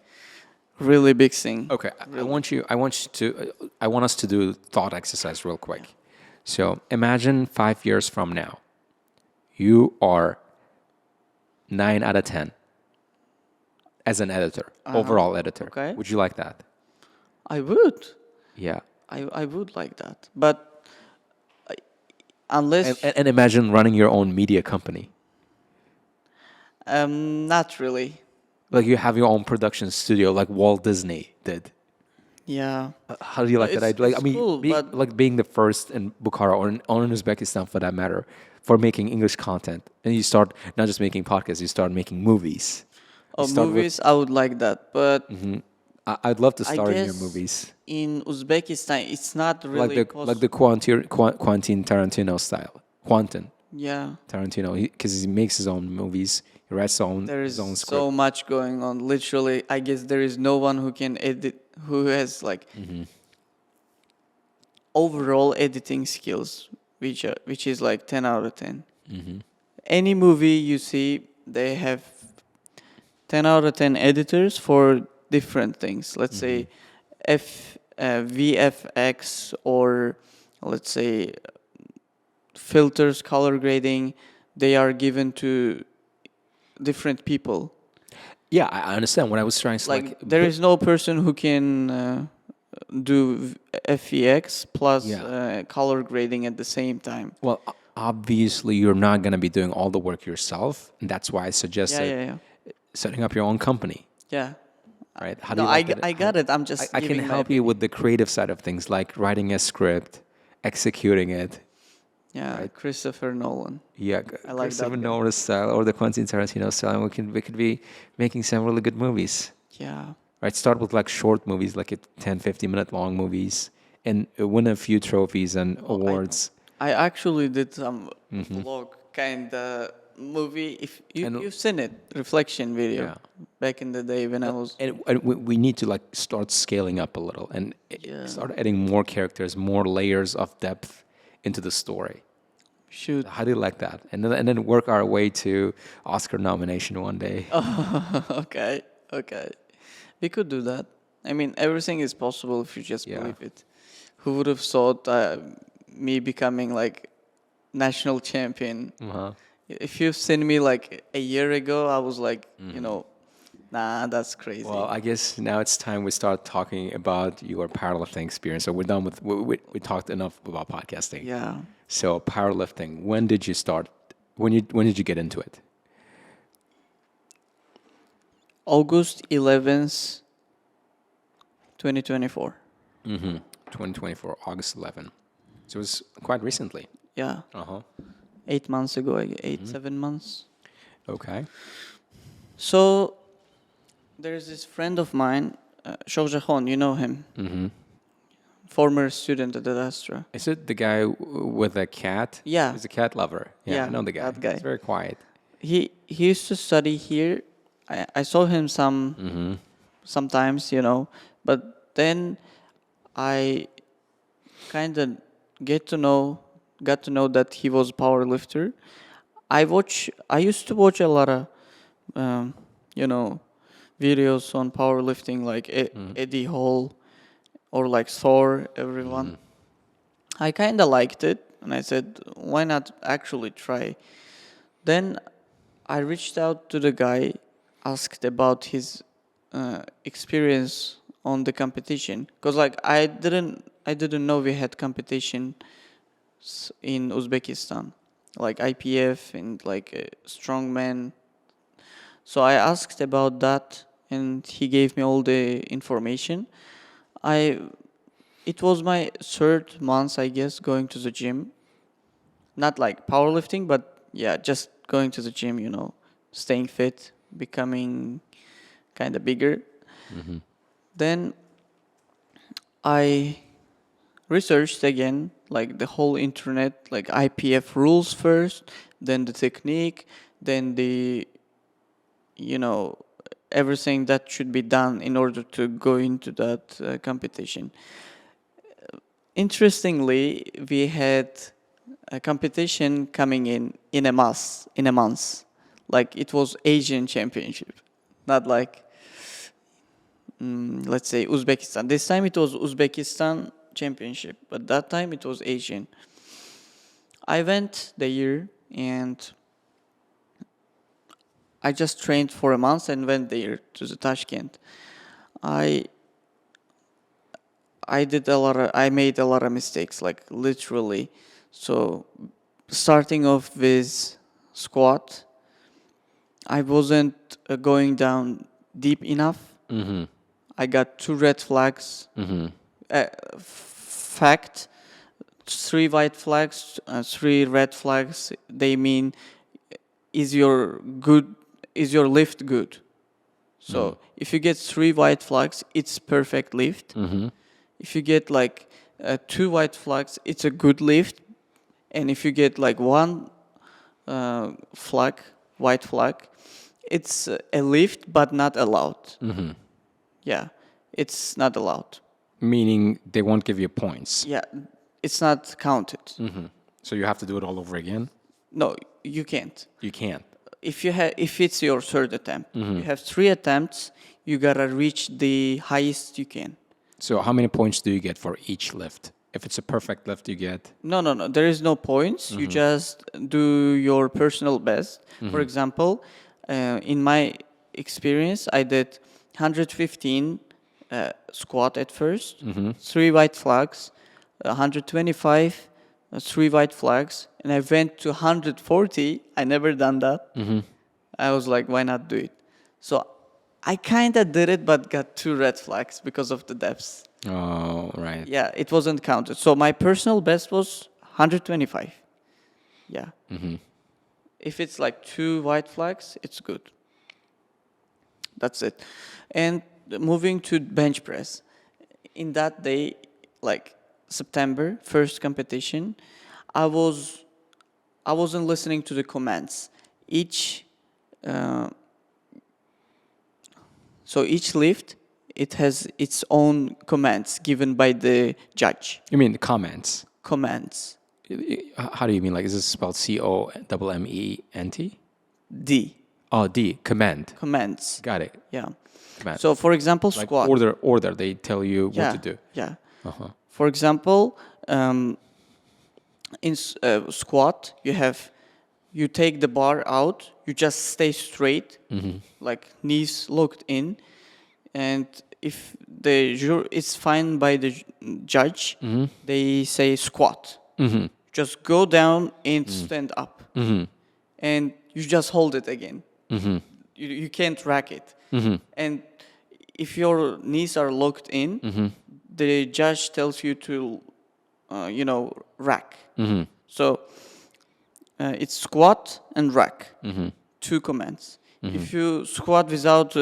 really big thing. Okay, I want us to do thought exercise real quick. So imagine 5 years from now, you are 9 out of 10 as an editor, overall editor. Okay. Would you like that? I would. Yeah. I would like that, but I- unless And imagine running your own media company. not really. Like you have your own production studio, like Walt Disney did. Yeah, How do you like that idea? Like, I it's mean, cool, but being the first in Bukhara or in Uzbekistan for that matter, for making English content, and you start not just making podcasts, you start making movies. You start with. movies I would like that, but I'd love to I star in your guess movies, in Uzbekistan it's not like really the Quentin Tarantino style. Quentin Yeah, Tarantino, because he makes his own movies, he writes there his is own script. so much going on. Literally, I guess there is no one who can edit who has like overall editing skills, which is like 10 out of 10. Any movie you see, they have 10 out of 10 editors for different things. Let's say VFX, or let's say filters, color grading, they are given to different people. Yeah, I understand. What I was trying to Like there is no person who can do FVX plus Yeah. color grading at the same time. Well, obviously, you're not going to be doing all the work yourself, and that's why I Yeah, suggested yeah, yeah. setting up your own company. Yeah. Right? How do No, you like that? I got it. I'm just I can giving my help you opinion. with the creative side of things, like writing a script, executing it. Yeah, Right. Christopher Nolan. Yeah, I like that Christopher guy. Nolan style or the Quentin Tarantino style, and we could be making some really good movies. Yeah. Right? Start with like short movies, like 10, 15-minute long movies, and win a few trophies and Well, awards. I actually did some vlog kind of movie. If And- you've seen it, reflection video Yeah. back in the day when I was. And we need to like start scaling up a little and Yeah. start adding more characters, more layers of depth into the story. Shoot. How do you like that? And then work our way to Oscar nomination one day. Okay. Okay. We could do that. I mean, everything is possible if you just Yeah. believe it. Who would have thought me becoming like national champion? Uh-huh. If you've seen me like a year ago, I was like, nah, that's crazy. Well, I guess now it's time we start talking about your powerlifting experience. So we're done with we talked enough about podcasting. Yeah. So powerlifting. When did you start? When did you get into it? August 11th, 2024. 2024, August 11. So it was quite recently. Yeah. Uh huh. 8 months ago, 7 months. Okay. So there's this friend of mine, Shogjakhon, you know him. Former student at Ad Astra. Is it the guy with a cat? Yeah. He's a cat lover. Yeah, Yeah, I know the guy. that guy. He's very quiet. He used to study here. I saw him sometimes, but then I kind of got to know that he was a power lifter. I used to watch a lot of videos on powerlifting, like Eddie Hall or like Thor, everyone. I kind of liked it, and I said, why not actually try? Then I reached out to the guy, asked about his experience on the competition, because like I didn't know we had competition in Uzbekistan, like IPF and like strongman. So I asked about that, and he gave me all the information. It was my third month, I guess, going to the gym. Not like powerlifting, but yeah, just going to the gym, staying fit, becoming kind of bigger. Then I researched again, like the whole internet, like IPF rules first, then the technique, then the everything that should be done in order to go into that competition. Interestingly, we had a competition coming in a month. Like it was Asian championship, not like let's say Uzbekistan. This time it was Uzbekistan championship, but that time it was Asian. I went there and I just trained for a month and went there to the Tashkent. I I made a lot of mistakes, like literally. So starting off with squat, I wasn't going down deep enough. I got 2 red flags. Fact, 3 white flags, 3 red flags. They mean, is your lift good? So if you get 3 white flags, it's perfect lift. If you get like 2 white flags, it's a good lift. And if you get like 1 white flag, it's a lift but not allowed. Yeah, it's not allowed. Meaning they won't give you points. Yeah, it's not counted. So you have to do it all over again? No, you can't. You can't. If it's your 3rd attempt, you have 3 attempts, you gotta reach the highest you can. So how many points do you get for each lift? If it's a perfect lift, you get... No. There is no points. You just do your personal best. For example, in my experience, I did 115 squat at first, 3 white flags, 125, 3 white flags, and I went to 140. I never done that. I was like, why not do it? So I kind of did it, but got 2 red flags because of the depths. Oh, right. Yeah, it wasn't counted. So my personal best was 125. Yeah. If it's like 2 white flags, it's good. That's it. And moving to bench press. In that day, like September, first competition, I wasn't listening to the commands. So each lift, it has its own commands given by the judge. You mean the comments? Commands. How do you mean? Like, is this spelled C-O-M-M-E-N-T? D. Oh, D. Command. Commands. Got it. Yeah. Command. So, for example, like squat. Order. They tell you what to do. Yeah. For example, in squat, you take the bar out, you just stay straight, like knees locked in, and if it's fine by the judge, they say squat. Just go down and stand up, and you just hold it again. You can't rack it, and if your knees are locked in, the judge tells you to, rack. So it's squat and rack, 2 commands. If you squat without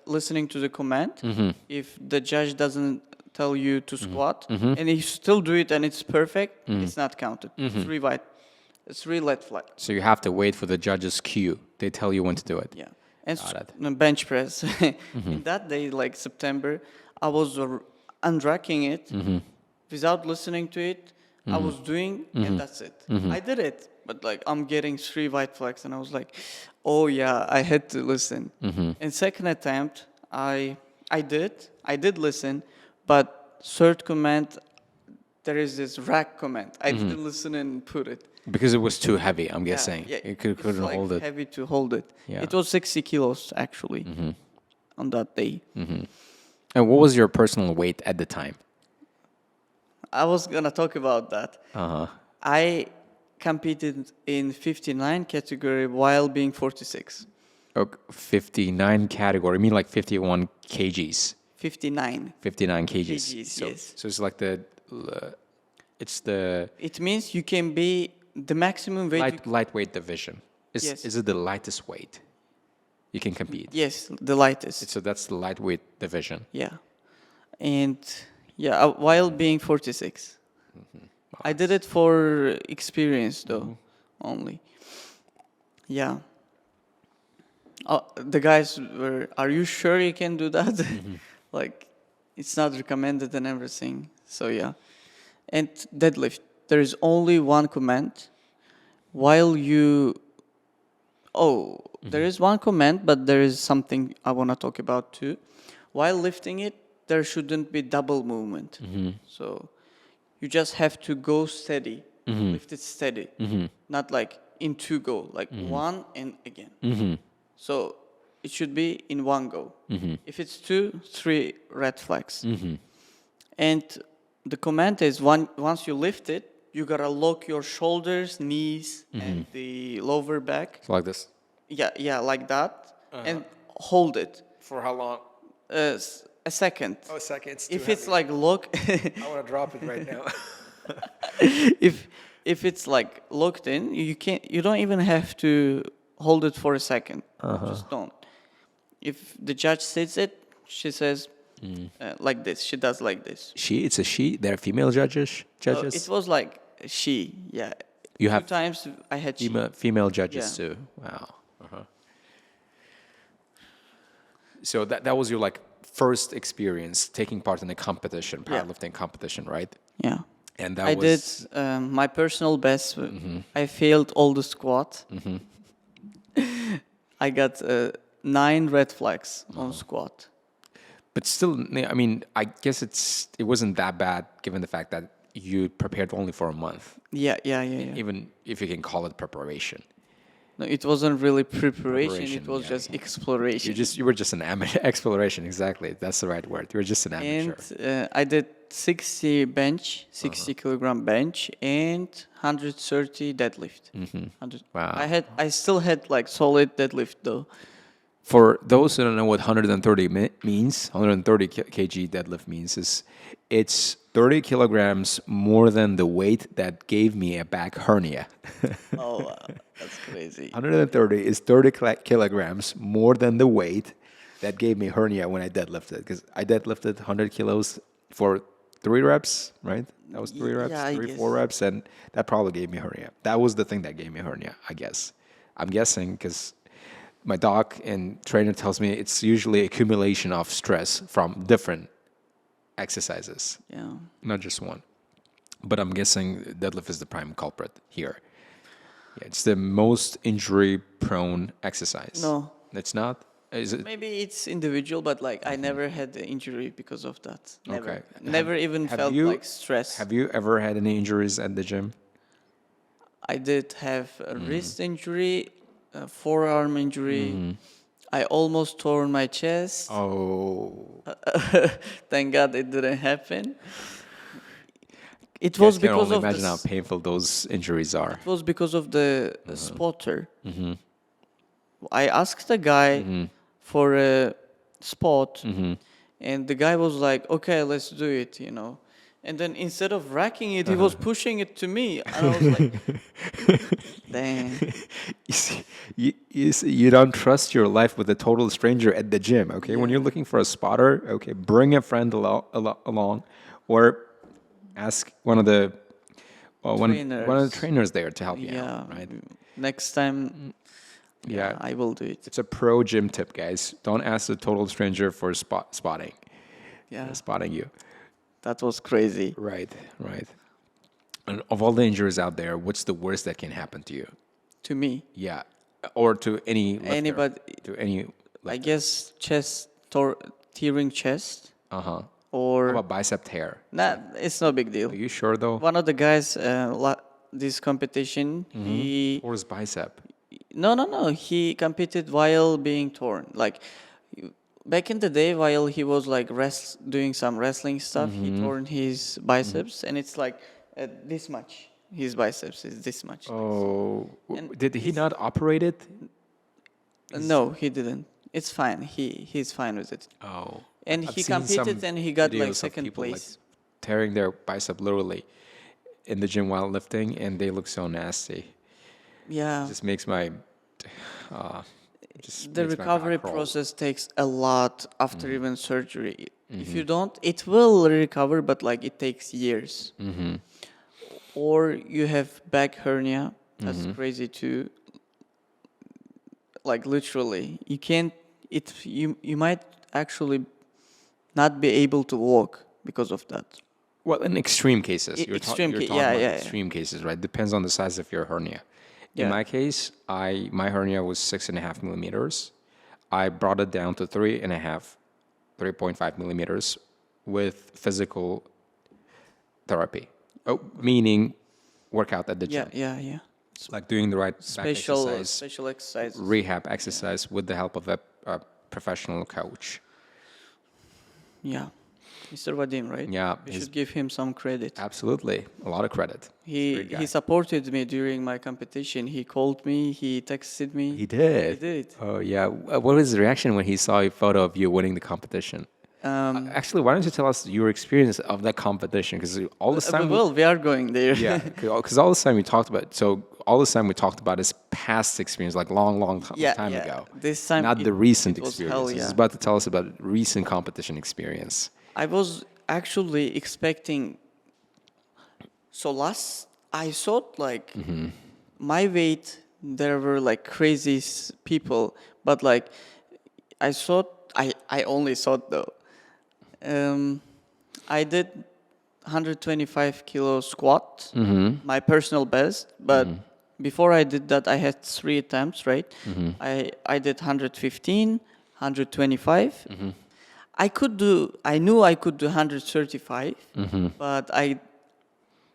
listening to the command, if the judge doesn't tell you to squat, and you still do it and it's perfect, it's not counted. 3 red flag. So you have to wait for the judge's cue. They tell you when to do it. Yeah. And bench press. In that day, like September, I was unracking it without listening to it. I was doing, and that's it. I did it, but like I'm getting 3 white flags, and I was like, oh yeah, I had to listen. And second attempt, I did listen, but 3rd command, there is this rack command. I didn't listen and put it. Because it was too heavy, I'm guessing. Yeah, You couldn't like hold it. Heavy to hold it. Yeah. It was 60 kilos actually on that day. And what was your personal weight at the time? I was gonna talk about that. I competed in 59 category while being 46. 59 category. I mean like 51 kgs. 59. 59 kgs. Yes. So it's like It means you can be the maximum weight. Lightweight division. Yes. Is it the lightest weight you can compete? Yes, the lightest. So that's the lightweight division. Yeah. And while being 46. I did it for experience though, only. Yeah. The guys were, are you sure you can do that? Like, it's not recommended and everything. So yeah. And deadlift, there is only 1 command. There is 1 command, but there is something I want to talk about too. While lifting it, there shouldn't be double movement. So you just have to go steady, lift it steady, not like in 2 go, like 1 and again. So it should be in 1 go. If it's 2, 3 red flags. And the command is once you lift it, you gotta lock your shoulders, knees, and the lower back. So like this. Yeah, like that, and hold it For how long? a second. Oh, a second. It's If it's like lock, I want to drop it right now. if it's like locked in, you don't even have to hold it for a second. Just don't. If the judge says it, she says like this. She does like this. It's a she. They're female judges. It was like she. Yeah. You 2 have times I had she. female judges Yeah. too. Wow. So that was your like first experience taking part in a competition, Yeah. powerlifting competition, right? Yeah. And that I was did my personal best. I failed all the squat. I got 9 red flags on squat. But still, I mean, I guess it wasn't that bad given the fact that you prepared only for a month, Yeah. even if you can call it preparation. No, it wasn't really preparation. It was yeah. just exploration. You were just an amateur. Exploration, exactly. That's the right word. You were just an amateur. And I did 60 bench, 60 kilogram bench, and 130 deadlift. 100. Wow. I still had like solid deadlift though. For those who don't know what 130 means, 130 kg deadlift means is it's 30 kilograms more than the weight that gave me a back hernia. Oh, wow. That's crazy. 130 is 30 kilograms more than the weight that gave me hernia when I deadlifted. Because I deadlifted 100 kilos for 3 reps, right? That was 3 reps, Yeah, I 4 guess. reps, and that probably gave me hernia. That was the thing that gave me hernia, I guess. I'm guessing because my doc and trainer tells me it's usually accumulation of stress from different exercises, Yeah. not just one. But I'm guessing deadlift is the prime culprit here. Yeah, it's the most injury-prone exercise. No. It's not? Is it? Maybe it's individual, but like I never had the injury because of that. Never. Okay. Never even have felt you- like stress. Have you ever had any injuries at the gym? I did have a wrist injury, a forearm injury. I almost tore my chest. Oh. Thank God it didn't happen. It I was can because only of imagine the how painful those injuries are. it was because of the spotter. I asked the guy for a spot, and the guy was like, "Okay, let's do it," you know. And then instead of racking it, he was pushing it to me, and I was like, "Dang." You see, you don't trust your life with a total stranger at the gym, okay? When you're looking for a spotter, okay, bring a friend along or ask one of the one of the trainers there to help you Yeah. out, right? Next time, Yeah. I will do it. It's a pro gym tip, guys. Don't ask a total stranger for spotting. Yeah. Spotting you. That was crazy. Right. And of all the injuries out there, what's the worst that can happen to you? To me, Yeah, or to any lifter, Anybody- to any. I guess tearing chest How or about bicep tear? nah, it's no big deal. Are you sure though? One of the guys, this competition, he Or is bicep? no, he competed while being torn. Like back in the day, while he was like doing some wrestling stuff, he torn his biceps, and it's like this much. His biceps is this much. Oh, And did he not operate it? No, he didn't. It's fine. He's fine with it. Oh, And I've he seen some competed and he got videos like of second people, like, place. tearing their bicep literally in the gym while lifting, and they look so nasty. Yeah. Just makes my just The makes my recovery back crawl. process takes a lot after even surgery. If you don't, it will recover, but like it takes years. Or you have back hernia. That's crazy too. Like literally, you can't. You might actually not be able to walk because of that. Well, in extreme cases, I- you're extreme talking ca- yeah, about yeah, yeah. extreme cases, right? Depends on the size of your hernia. In Yeah. my case, my hernia was 6.5 millimeters. I brought it down to 3.5 millimeters with physical therapy. Oh, meaning workout at the gym, Yeah. like doing the right back Special exercise, exercises. rehab exercise with the help of a professional coach. Yeah. Mr. Vadim, right? Yeah, We should give him some credit. absolutely a lot of credit. He supported me during my competition. He called me. He texted me. He did. He did. Oh yeah. What was his reaction when he saw a photo of you winning the competition? Actually, why don't you tell us your experience of that competition? Because all this time, Well, we are going there. yeah, because all this time we talked about. So all this time we talked about his past experience, like long time ago. This time, Not the recent it was experience. hell, He's yeah. about to tell us about recent competition experience. I was actually expecting. So last, I thought like my weight, there were like crazy people, but like I thought, I only thought though. I did 125 kilo squat, my personal best, but before I did that, I had 3 attempts, right? I did 115, 125. I knew I could do 135, but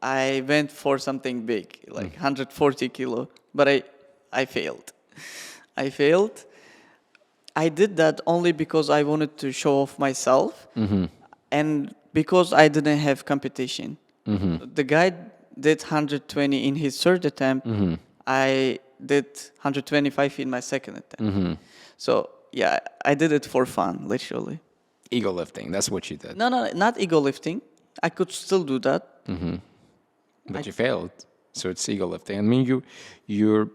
I went for something big, like 140 kilo, but I failed. I failed. I did that only because I wanted to show off myself, and because I didn't have competition. The guy did 120 in his third attempt. I did 125 in my second attempt. So yeah, I did it for fun, literally. Ego lifting. That's what you did. No, not ego lifting. I could still do that. But you failed. So it's ego lifting. I mean, you're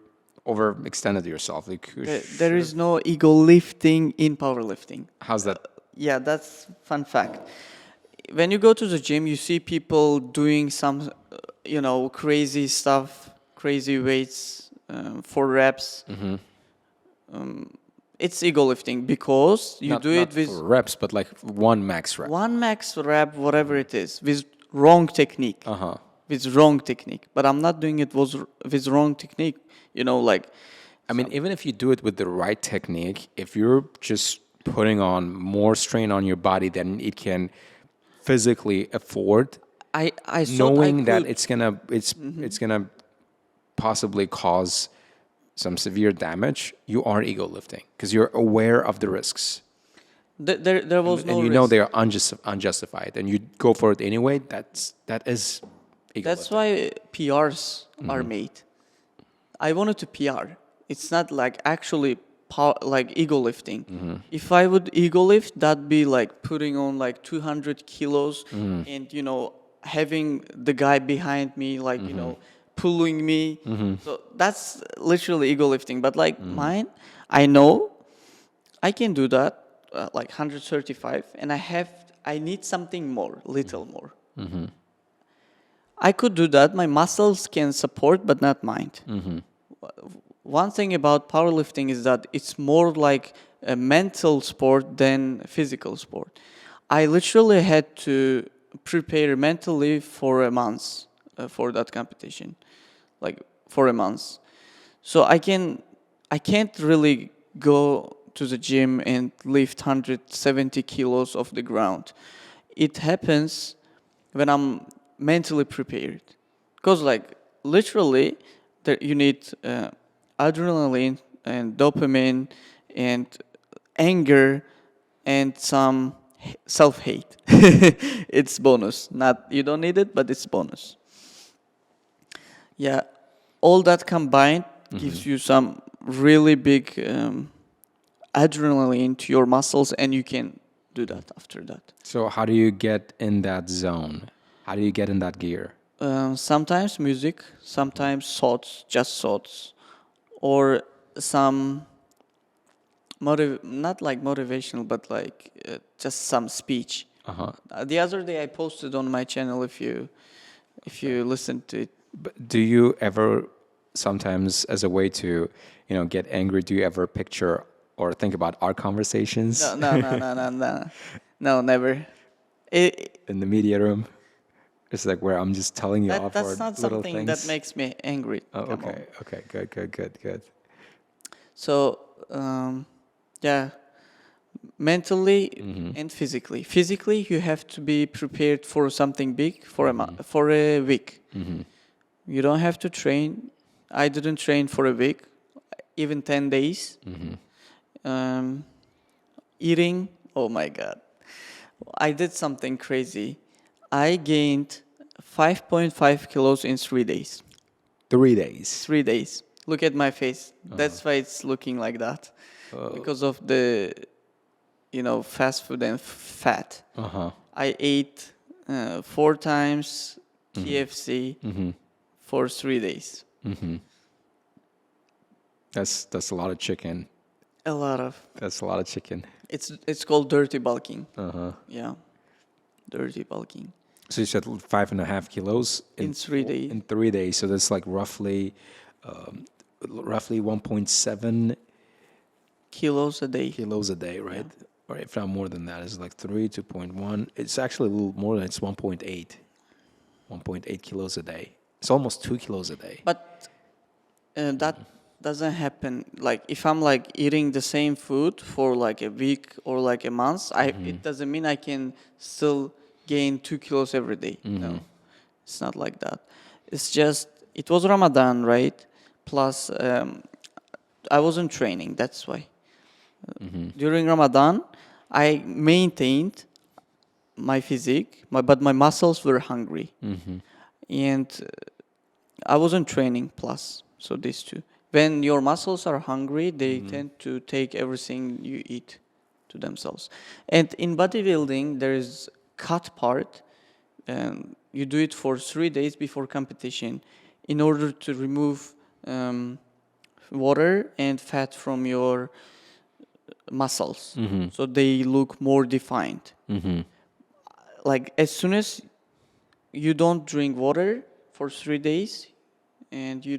overextended yourself. Like, There is no ego lifting in powerlifting. how's that? Yeah, that's fun fact. When you go to the gym, you see people doing some, crazy stuff, crazy weights for reps. It's ego lifting because you do it with for reps, but like one max rep. one max rep, whatever it is, with wrong technique. With wrong technique. But I'm not doing it with wrong technique. I mean, even if you do it with the right technique, if you're just putting on more strain on your body than it can physically afford, I knowing that it's gonna possibly cause some severe damage, you are ego lifting because you're aware of the risks. There was no and you risk. know they are unjustified, and you go for it anyway. That is ego That's lifting. why PRs are made. I wanted to PR. It's not like actually like ego lifting. If I would ego lift, that'd be like putting on like 200 kilos and having the guy behind me like pulling me. So that's literally ego lifting. But like mine, I know I can do that like 135, and I need something more, little more. I could do that. My muscles can support, but not mind. One thing about powerlifting is that it's more like a mental sport than a physical sport. I literally had to prepare mentally for a month for that competition, like for a month. So I can't really go to the gym and lift 170 kilos off the ground. It happens when I'm mentally prepared, because like literally you need adrenaline and dopamine and anger and some self-hate. It's bonus. Not you don't need it, but it's bonus. Yeah, all that combined gives you some really big adrenaline to your muscles, and you can do that after that. So how do you get in that zone? How do you get in that gear? Sometimes music, sometimes thoughts, just thoughts, or some not like motivational, but like just some speech. The other day I posted on my channel. If you listen to it. But do you ever sometimes, as a way to get angry, do you ever picture or think about our conversations? No, never. In the media room? It's like where I'm just telling you off that's for not little something things. that makes me angry. Oh, Come okay. on. Okay. Good. So, yeah, mentally and physically. Physically, you have to be prepared for something big for a week. You don't have to train. I didn't train for a week, even 10 days. Eating, oh my God. I did something crazy. I gained 5.5 kilos in 3 days. 3 days. 3 days. Look at my face. That's why it's looking like that. Because of the, fast food and fat. I ate 4 times KFC for 3 days. That's a lot of chicken. A lot of. That's a lot of chicken. It's called dirty bulking. Yeah, dirty bulking. So you said 5.5 kilos In 3 days. In 3 days. So that's like roughly 1.7 Kilos a day. kilos a day, right? Or if not more than that, it's like 2.1. It's actually a little more than it's 1.8. 1.8 kilos a day. It's almost 2 kilos a day. But that doesn't happen. Like if I'm like eating the same food for like a week or like a month, it doesn't mean I can still gain 2 kilos every day. No, it's not like that. It's just it was Ramadan, right? Plus, I wasn't training. That's why. During Ramadan, I maintained my physique, but my muscles were hungry, and I wasn't training. Plus, so these two. When your muscles are hungry, they tend to take everything you eat to themselves. And in bodybuilding, there is cut part, and you do it for 3 days before competition, in order to remove water and fat from your muscles, so they look more defined. Like as soon as you don't drink water for 3 days, and you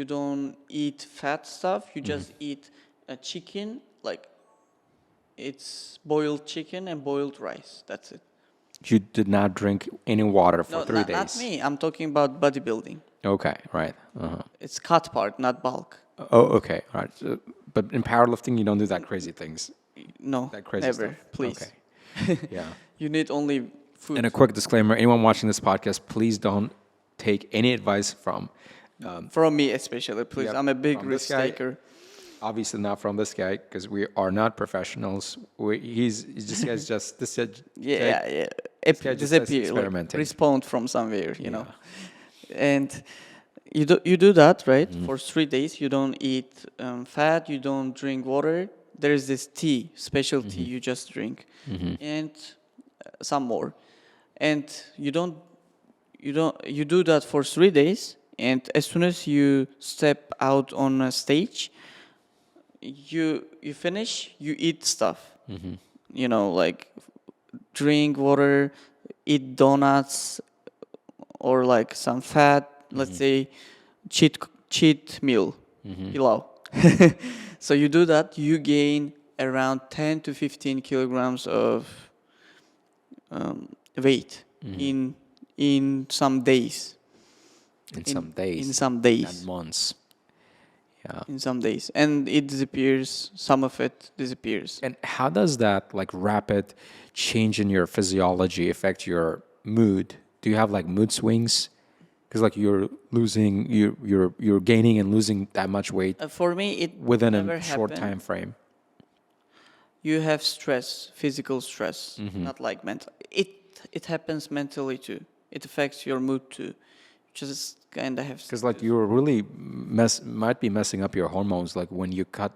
don't eat fat stuff, you just eat a chicken, like it's boiled chicken and boiled rice. That's it. You did not drink any water for 3 days. Not me. I'm talking about bodybuilding. Okay, right. It's cut part, not bulk. Oh, okay, all right. But in powerlifting, you don't do that crazy things. No, That crazy never. stuff. Please. Okay. Yeah. You need only food. And a quick disclaimer: anyone watching this podcast, please don't take any advice from. From me especially, please. Yep, I'm a big from risk this guy. taker. Obviously not from this guy, because we are not professionals. He's this guy's just this. Yeah. guy just Disappear, like, experimenting. respond from somewhere, you know. And you do that, right? For 3 days, you don't eat fat, you don't drink water. There is this tea, special tea you just drink, and some more. And you do that for 3 days. And as soon as you step out on a stage, you finish, you eat stuff. You know, like drink water, eat donuts, or like some fat. Let's say cheat meal, pilau. So you do that, you gain around 10 to 15 kilograms of weight in some days. In some days. In some days. And months. Yeah. In some days. And it disappears. Some of it disappears. And how does that like rapid change in your physiology affect your mood? Do you have like mood swings? Because like you're losing, you're gaining and losing that much weight For me, it within never a short happened. time frame. You have stress, physical stress, not like mental. It happens mentally too. It affects your mood too. Just kind of have. Because like you're really might be messing up your hormones. Like when you cut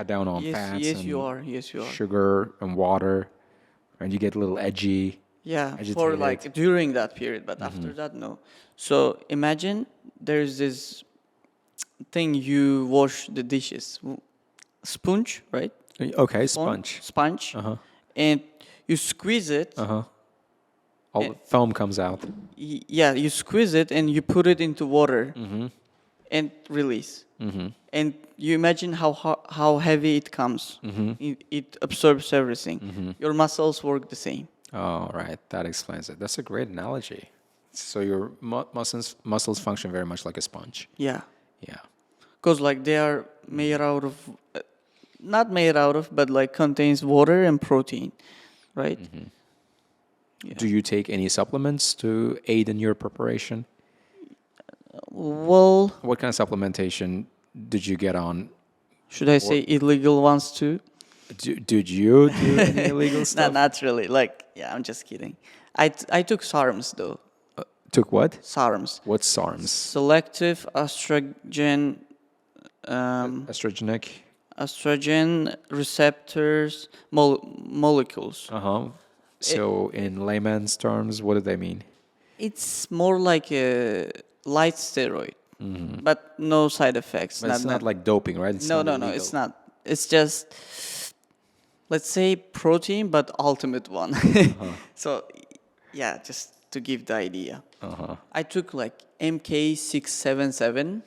down on fats. Yes, and you are. Yes, you are. sugar and water, and you get a little edgy. Yeah, for agitated. like during that period, but after that, no. So imagine there's this thing you wash the dishes, sponge, right? Okay, sponge. Sponge, and you squeeze it. All the foam comes out. Yeah, you squeeze it and you put it into water, and release. And you imagine how heavy it comes. It absorbs everything. Your muscles work the same. Oh, right. That explains it. That's a great analogy. So your muscles function very much like a sponge. Yeah. Yeah. Because like they are made out of, not made out of, but like contains water and protein, right? Yeah. Do you take any supplements to aid in your preparation? Well, What kind of supplementation did you get on? should I say illegal ones too? Did you do any illegal No, stuff? not really. Like, yeah, I'm just kidding. I took SARMs though. Took what? SARMs. What's SARMs? Selective estrogen Estrogenic. estrogen receptors molecules. So in layman's terms, what do they mean? It's more like a light steroid, but no side effects. But it's not like doping, right? It's no, not no, illegal. it's not. It's just, let's say, protein, but ultimate one. So, yeah, just to give the idea. I took like MK677.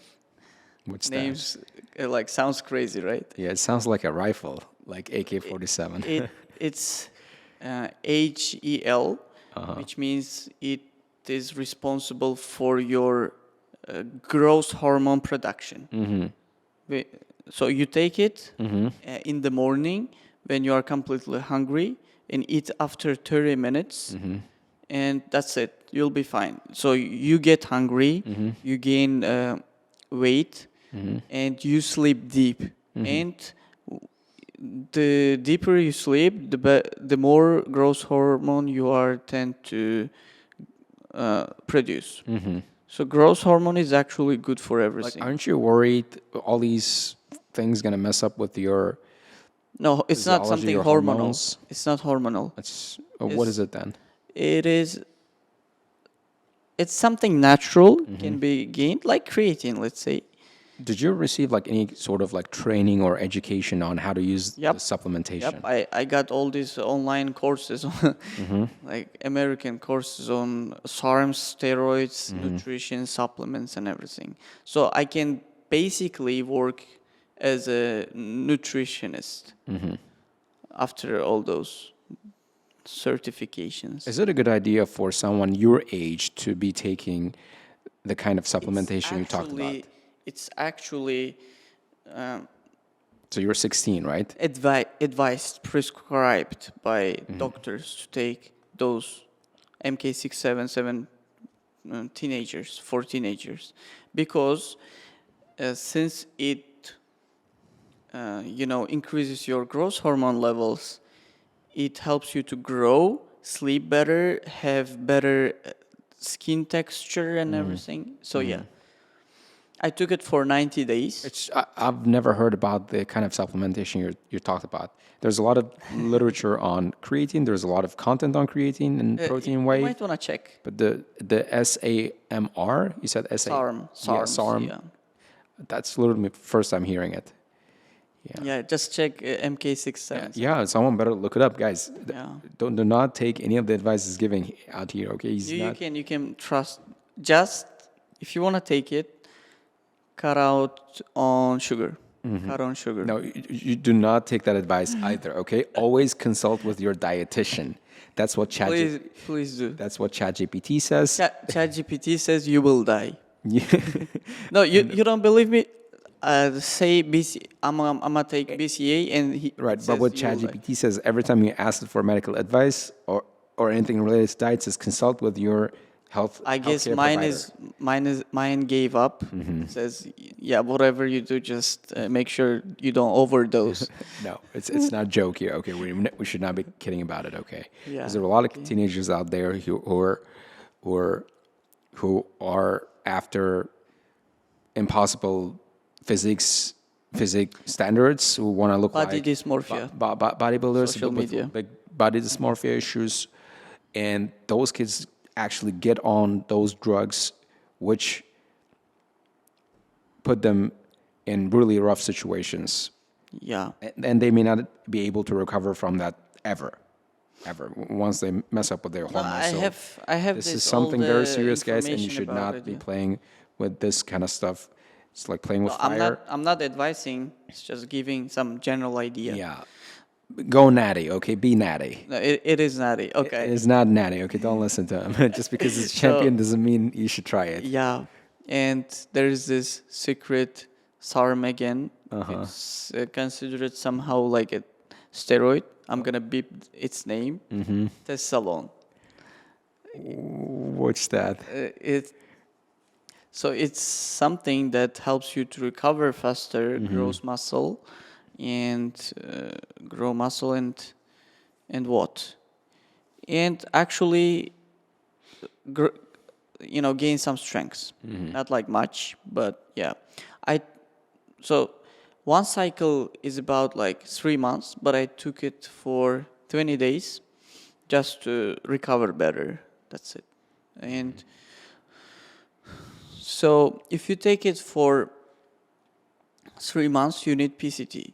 What's Names like sounds crazy, right? that? Yeah, it sounds like a rifle, like AK-47. It's HEL, which means it is responsible for your growth hormone production. So you take it in the morning when you are completely hungry and eat after 30 minutes, and that's it. You'll be fine. So you get hungry, you gain weight, and you sleep deep. And the deeper you sleep, the more growth hormone you are tend to produce. So growth hormone is actually good for everything. Like, aren't you worried all these things gonna mess up with your? No, it's not physiology something or hormonal. hormones? It's not hormonal. It's what is it then? It is. It's something natural, can be gained, like creatine, let's say. Did you receive like any sort of like training or education on how to use the supplementation? Yep, I got all these online courses, like American courses on SARMs, steroids, nutrition, supplements, and everything. So I can basically work as a nutritionist after all those certifications. Is it a good idea for someone your age to be taking the kind of supplementation you talked about? It's actually So you're 16, right? advised, prescribed by doctors to take those MK677 teenagers, for teenagers, because since it increases your growth hormone levels, it helps you to grow, sleep better, have better skin texture and everything. So yeah. I took it for 90 days. I've never heard about the kind of supplementation you talked about. There's a lot of literature on creatine. There's a lot of content on creatine and protein whey. You might want to check. But the SAMR, you said SA? SARM. Yeah, SARM. Yeah. That's literally the first time hearing it. Yeah, just check MK67. Yeah, someone better look it up, guys. Yeah. Do not take any of the advice he's giving out here, okay? You can trust. Just if you want to take it, cut out on sugar. Cut on sugar. No, you do not take that advice either, okay? Always consult with your dietitian. That's what Please do. That's what ChatGPT says. ChatGPT says you will die. Yeah. No, you don't believe me? Say I'm gonna take BCA and he Right, says but what you will die. ChatGPT says every time you ask it for medical advice or anything related to diets is consult with your health. I guess healthcare mine gave up. Says yeah, whatever you do, just make sure you don't overdose. No, it's not a joke here. Okay, we should not be kidding about it. Okay, Yeah. because there are a lot of teenagers out there who are after impossible physique standards, who want to look Body like dysmorphia. bodybuilders Social with media. big body dysmorphia issues, and those kids actually get on those drugs, which put them in really rough situations, Yeah. and they may not be able to recover from that ever once they mess up with their hormones. I have This this is something all very the serious, guys, and you information should about not it, be yeah. playing with this kind of stuff. It's like playing with No, fire. I'm not advising. It's just giving some general idea. Yeah. Go natty, okay? Be natty. No, it is natty. Okay. It is not natty, okay? Don't listen to him. Just because it's champion doesn't mean you should try it. Yeah, and there's this secret SARM again. Uh-huh. It's considered somehow like a steroid. I'm gonna beep its name. Testosterone. What's that? So it's something that helps you to recover faster, grows muscle, and grow muscle and what? And actually, gain some strengths. Not like much, but yeah. I so one cycle is about like 3 months, but I took it for 20 days just to recover better. That's it. And so if you take it for 3 months, you need PCT.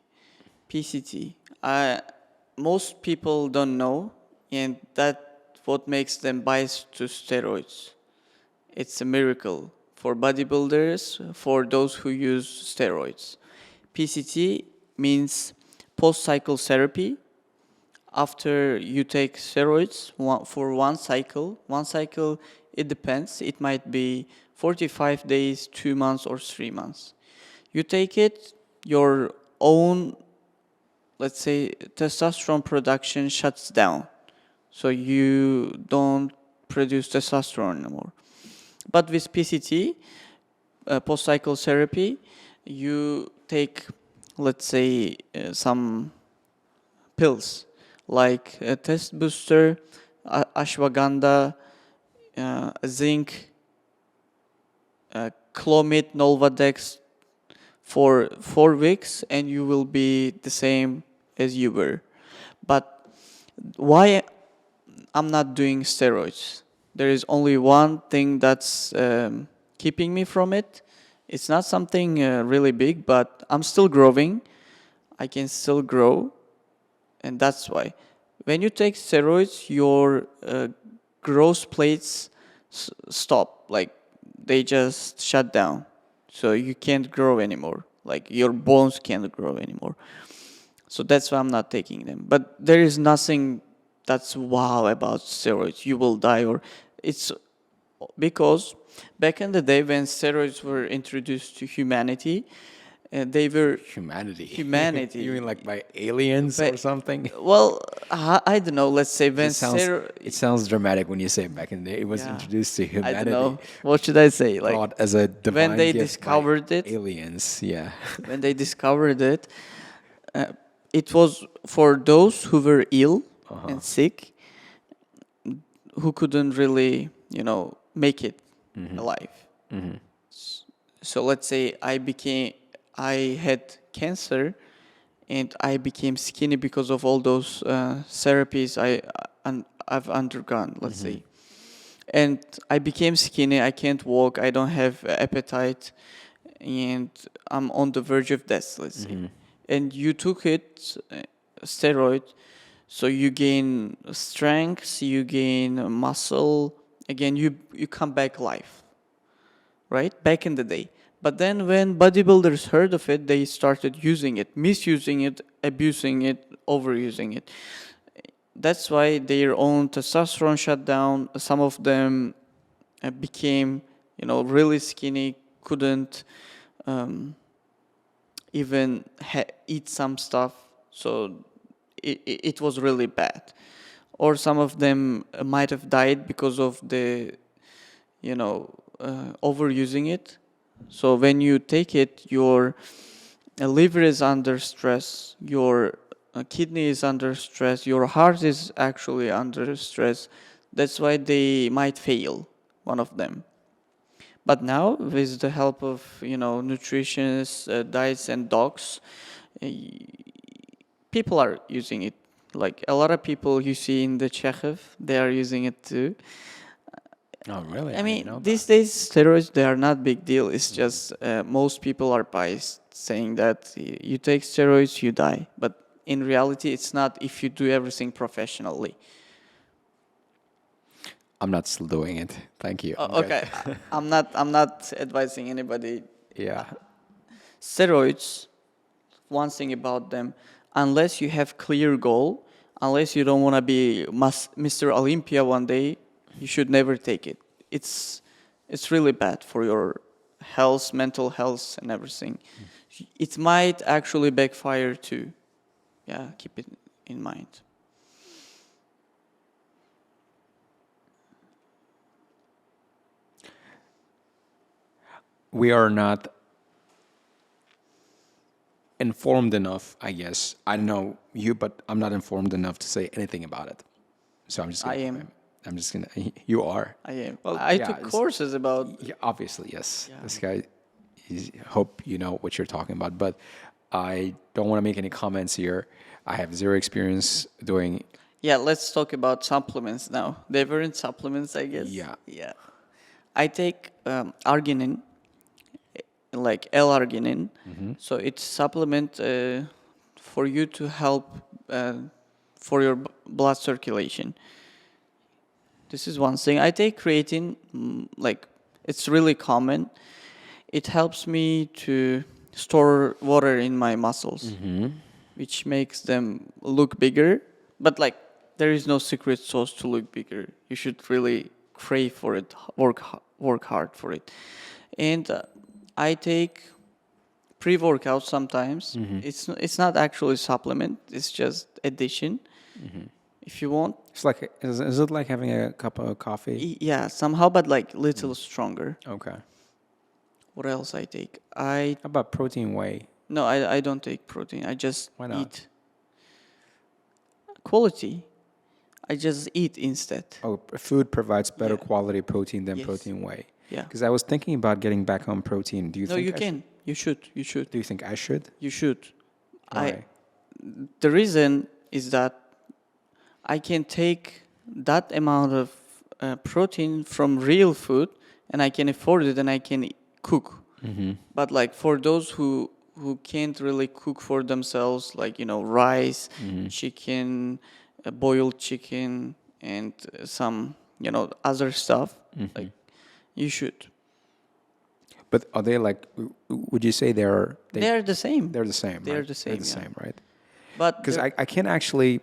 PCT. Most people don't know, and that what makes them biased to steroids. It's a miracle for bodybuilders, for those who use steroids. PCT means post-cycle therapy. After you take steroids for one cycle, it depends. It might be 45 days, 2 months, or 3 months. You take it, your own, let's say, testosterone production shuts down. So you don't produce testosterone anymore. But with PCT, post-cycle therapy, you take, let's say, some pills like a test booster, ashwagandha, zinc, clomid, Nolvadex for 4 weeks, and you will be the same as you were. But why I'm not doing steroids? There is only one thing that's keeping me from it. It's not something really big, but I'm still growing. I can still grow, and that's why. When you take steroids, your growth plates stop. Like, they just shut down. So you can't grow anymore. Like, your bones can't grow anymore. So that's why I'm not taking them. But there is nothing that's wow about steroids. You will die, or it's because back in the day when steroids were introduced to humanity, they were Humanity. humanity. You mean like by aliens or something? Well, I don't know. Let's say when It sounds dramatic when you say back in the day. It was Yeah. introduced to I humanity. don't know. What should I say? Like, Thought as a divine when they gift by discovered it, aliens. Yeah. when they discovered it, it was for those who were ill and sick, who couldn't really, make it alive. So let's say I had cancer, and I became skinny because of all those therapies I've undergone, let's say. And I became skinny, I can't walk, I don't have appetite, and I'm on the verge of death, let's say. And you took it, steroid, so you gain strength, you gain muscle, again, you come back alive, right? Back in the day. But then when bodybuilders heard of it, they started using it, misusing it, abusing it, overusing it. That's why their own testosterone shut down. Some of them became, really skinny, couldn't even eat some stuff. So it was really bad. Or some of them might have died because of the, overusing it. So when you take it, your liver is under stress, your kidney is under stress, your heart is actually under stress. That's why they might fail, one of them. But now, with the help of, nutritionists, diets, and docs, people are using it. Like, a lot of people you see in the Chekhov, they are using it too. Oh, really? I mean, these days, steroids, they are not big deal. It's just most people are biased, saying that you take steroids, you die. But in reality, it's not if you do everything professionally. I'm not still doing it. Thank you. Okay, I'm not advising anybody. Yeah. Steroids, one thing about them, unless you have clear goal, unless you don't want to be Mr. Olympia one day, you should never take it. It's really bad for your health, mental health, and everything. It might actually backfire too. Yeah, keep it in mind. We are not informed enough, I guess. I don't know you, but I'm not informed enough to say anything about it. So I'm just gonna, I am. I'm just gonna. You are. I am. Well, I yeah, took courses about. Yeah, obviously, yes. Yeah. This guy. Hope you know what you're talking about, but I don't want to make any comments here. I have zero experience doing. Yeah, let's talk about supplements now. They weren't supplements, I guess. Yeah. Yeah. I take arginine, like L-arginine. So it's supplement for you to help for your blood circulation. This is one thing. I take creatine, like it's really common. It helps me to store water in my muscles, which makes them look bigger. But like, there is no secret sauce to look bigger. You should really crave for it, work hard for it. And I take pre-workout sometimes. It's not actually supplement. It's just addition. If you want. It's like, is it like having a cup of coffee? Yeah, somehow, but like little stronger. Okay. What else I take? I How about protein whey? No, I don't take protein. I just Why not? eat. Quality. I just eat instead. Oh, food provides better Yeah. quality protein than Yes. protein whey. Yeah. Because I was thinking about getting back on protein. Do you No, think you I can. You should. You should. Do you think I should? You should. Why? The reason is that I can take that amount of protein from real food, and I can afford it, and I can cook. But like for those who can't really cook for themselves, like rice, chicken, boiled chicken, and some other stuff, like you should. But are they like? Would you say They're the same. They're the same. They're right? the same, They're the yeah. same, right? But Because I can't actually.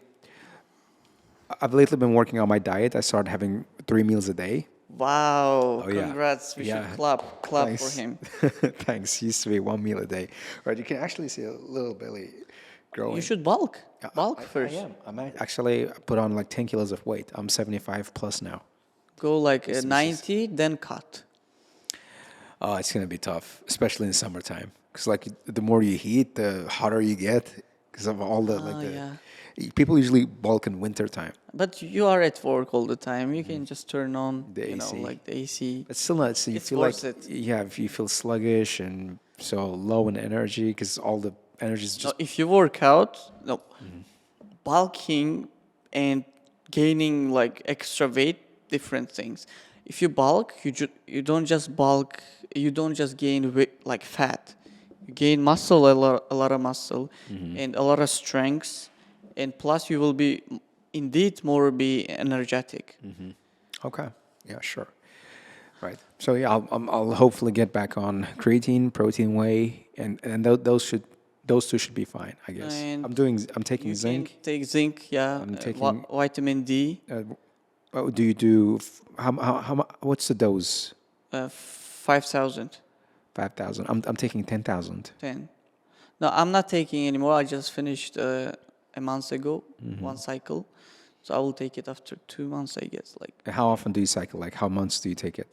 I've lately been working on my diet. I started having 3 meals a day. wow, Oh, yeah. congrats! We Yeah. should clap Thanks. for him. Thanks. Used to be 1 meal a day. Right. You can actually see a little belly growing. You should bulk. Bulk first. I am. I might actually put on like 10 kilos of weight. I'm 75 plus now. Go like This is- 90, then cut. Oh, it's gonna be tough, especially in summertime. Because like the more you heat, the hotter you get. Because of all the people usually bulk in winter time. But you are at work all the time. You can just turn on The AC. like the AC. But still not. So you It's feel like worth it. if you feel sluggish and so low in energy because all the energy is No, just if you work out, bulking and gaining like extra weight, different things. If you bulk, you don't just bulk. You don't just gain weight, like fat. You gain muscle, a lot of muscle, and a lot of strength, and plus you will be indeed more be energetic. okay. Yeah, sure. Right. So yeah, I'll hopefully get back on creatine, protein whey, and those two should be fine, I guess. And I'm taking You zinc. can take zinc, yeah. I'm taking- vitamin D, Do you do how what's the dose? 5,000. 5,000. I'm taking 10,000. 10. No, I'm not taking anymore. I just finished a month ago, one cycle. So I will take it after 2 months, I guess. Like How often do you cycle? Like how months do you take it?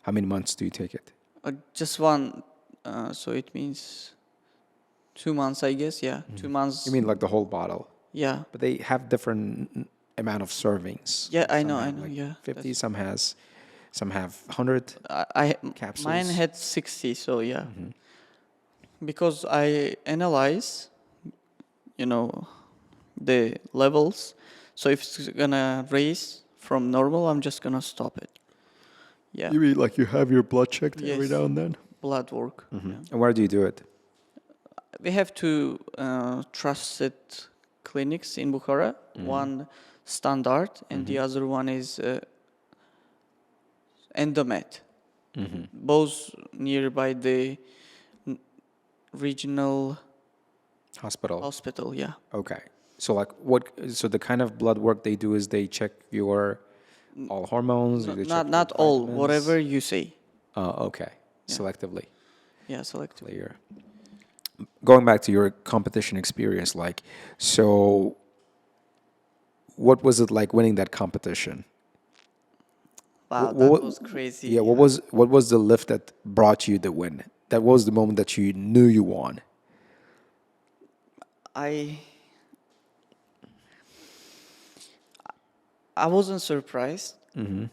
How many months do you take it? just one. So it means 2 months, I guess. Yeah, 2 months. You mean like the whole bottle? Yeah. But they have different amount of servings. Yeah, I Some know. have like Yeah. 50. Some have 100. Capsules. Mine had 60. So yeah. Because I analyze, the levels. So if it's gonna raise from normal, I'm just gonna stop it. Yeah. You mean like you have your blood checked every Yes. now and then? Blood work. Yeah. And where do you do it? We have two trusted clinics in Bukhara. One standard, and the other one is Endomet. Both nearby the regional Hospital. hospital. Yeah. Okay. So like so the kind of blood work they do is they check your all hormones? Or they check Not your all. vitamins? Whatever you say. Oh, okay. Yeah. Selectively. Yeah, select. Later. Going back to your competition experience, like, so what was it like winning that competition? Wow, Wh- that what- was crazy. Yeah, what was the lift that brought you the win? That was the moment that you knew you won. I I wasn't surprised. Mm-hmm.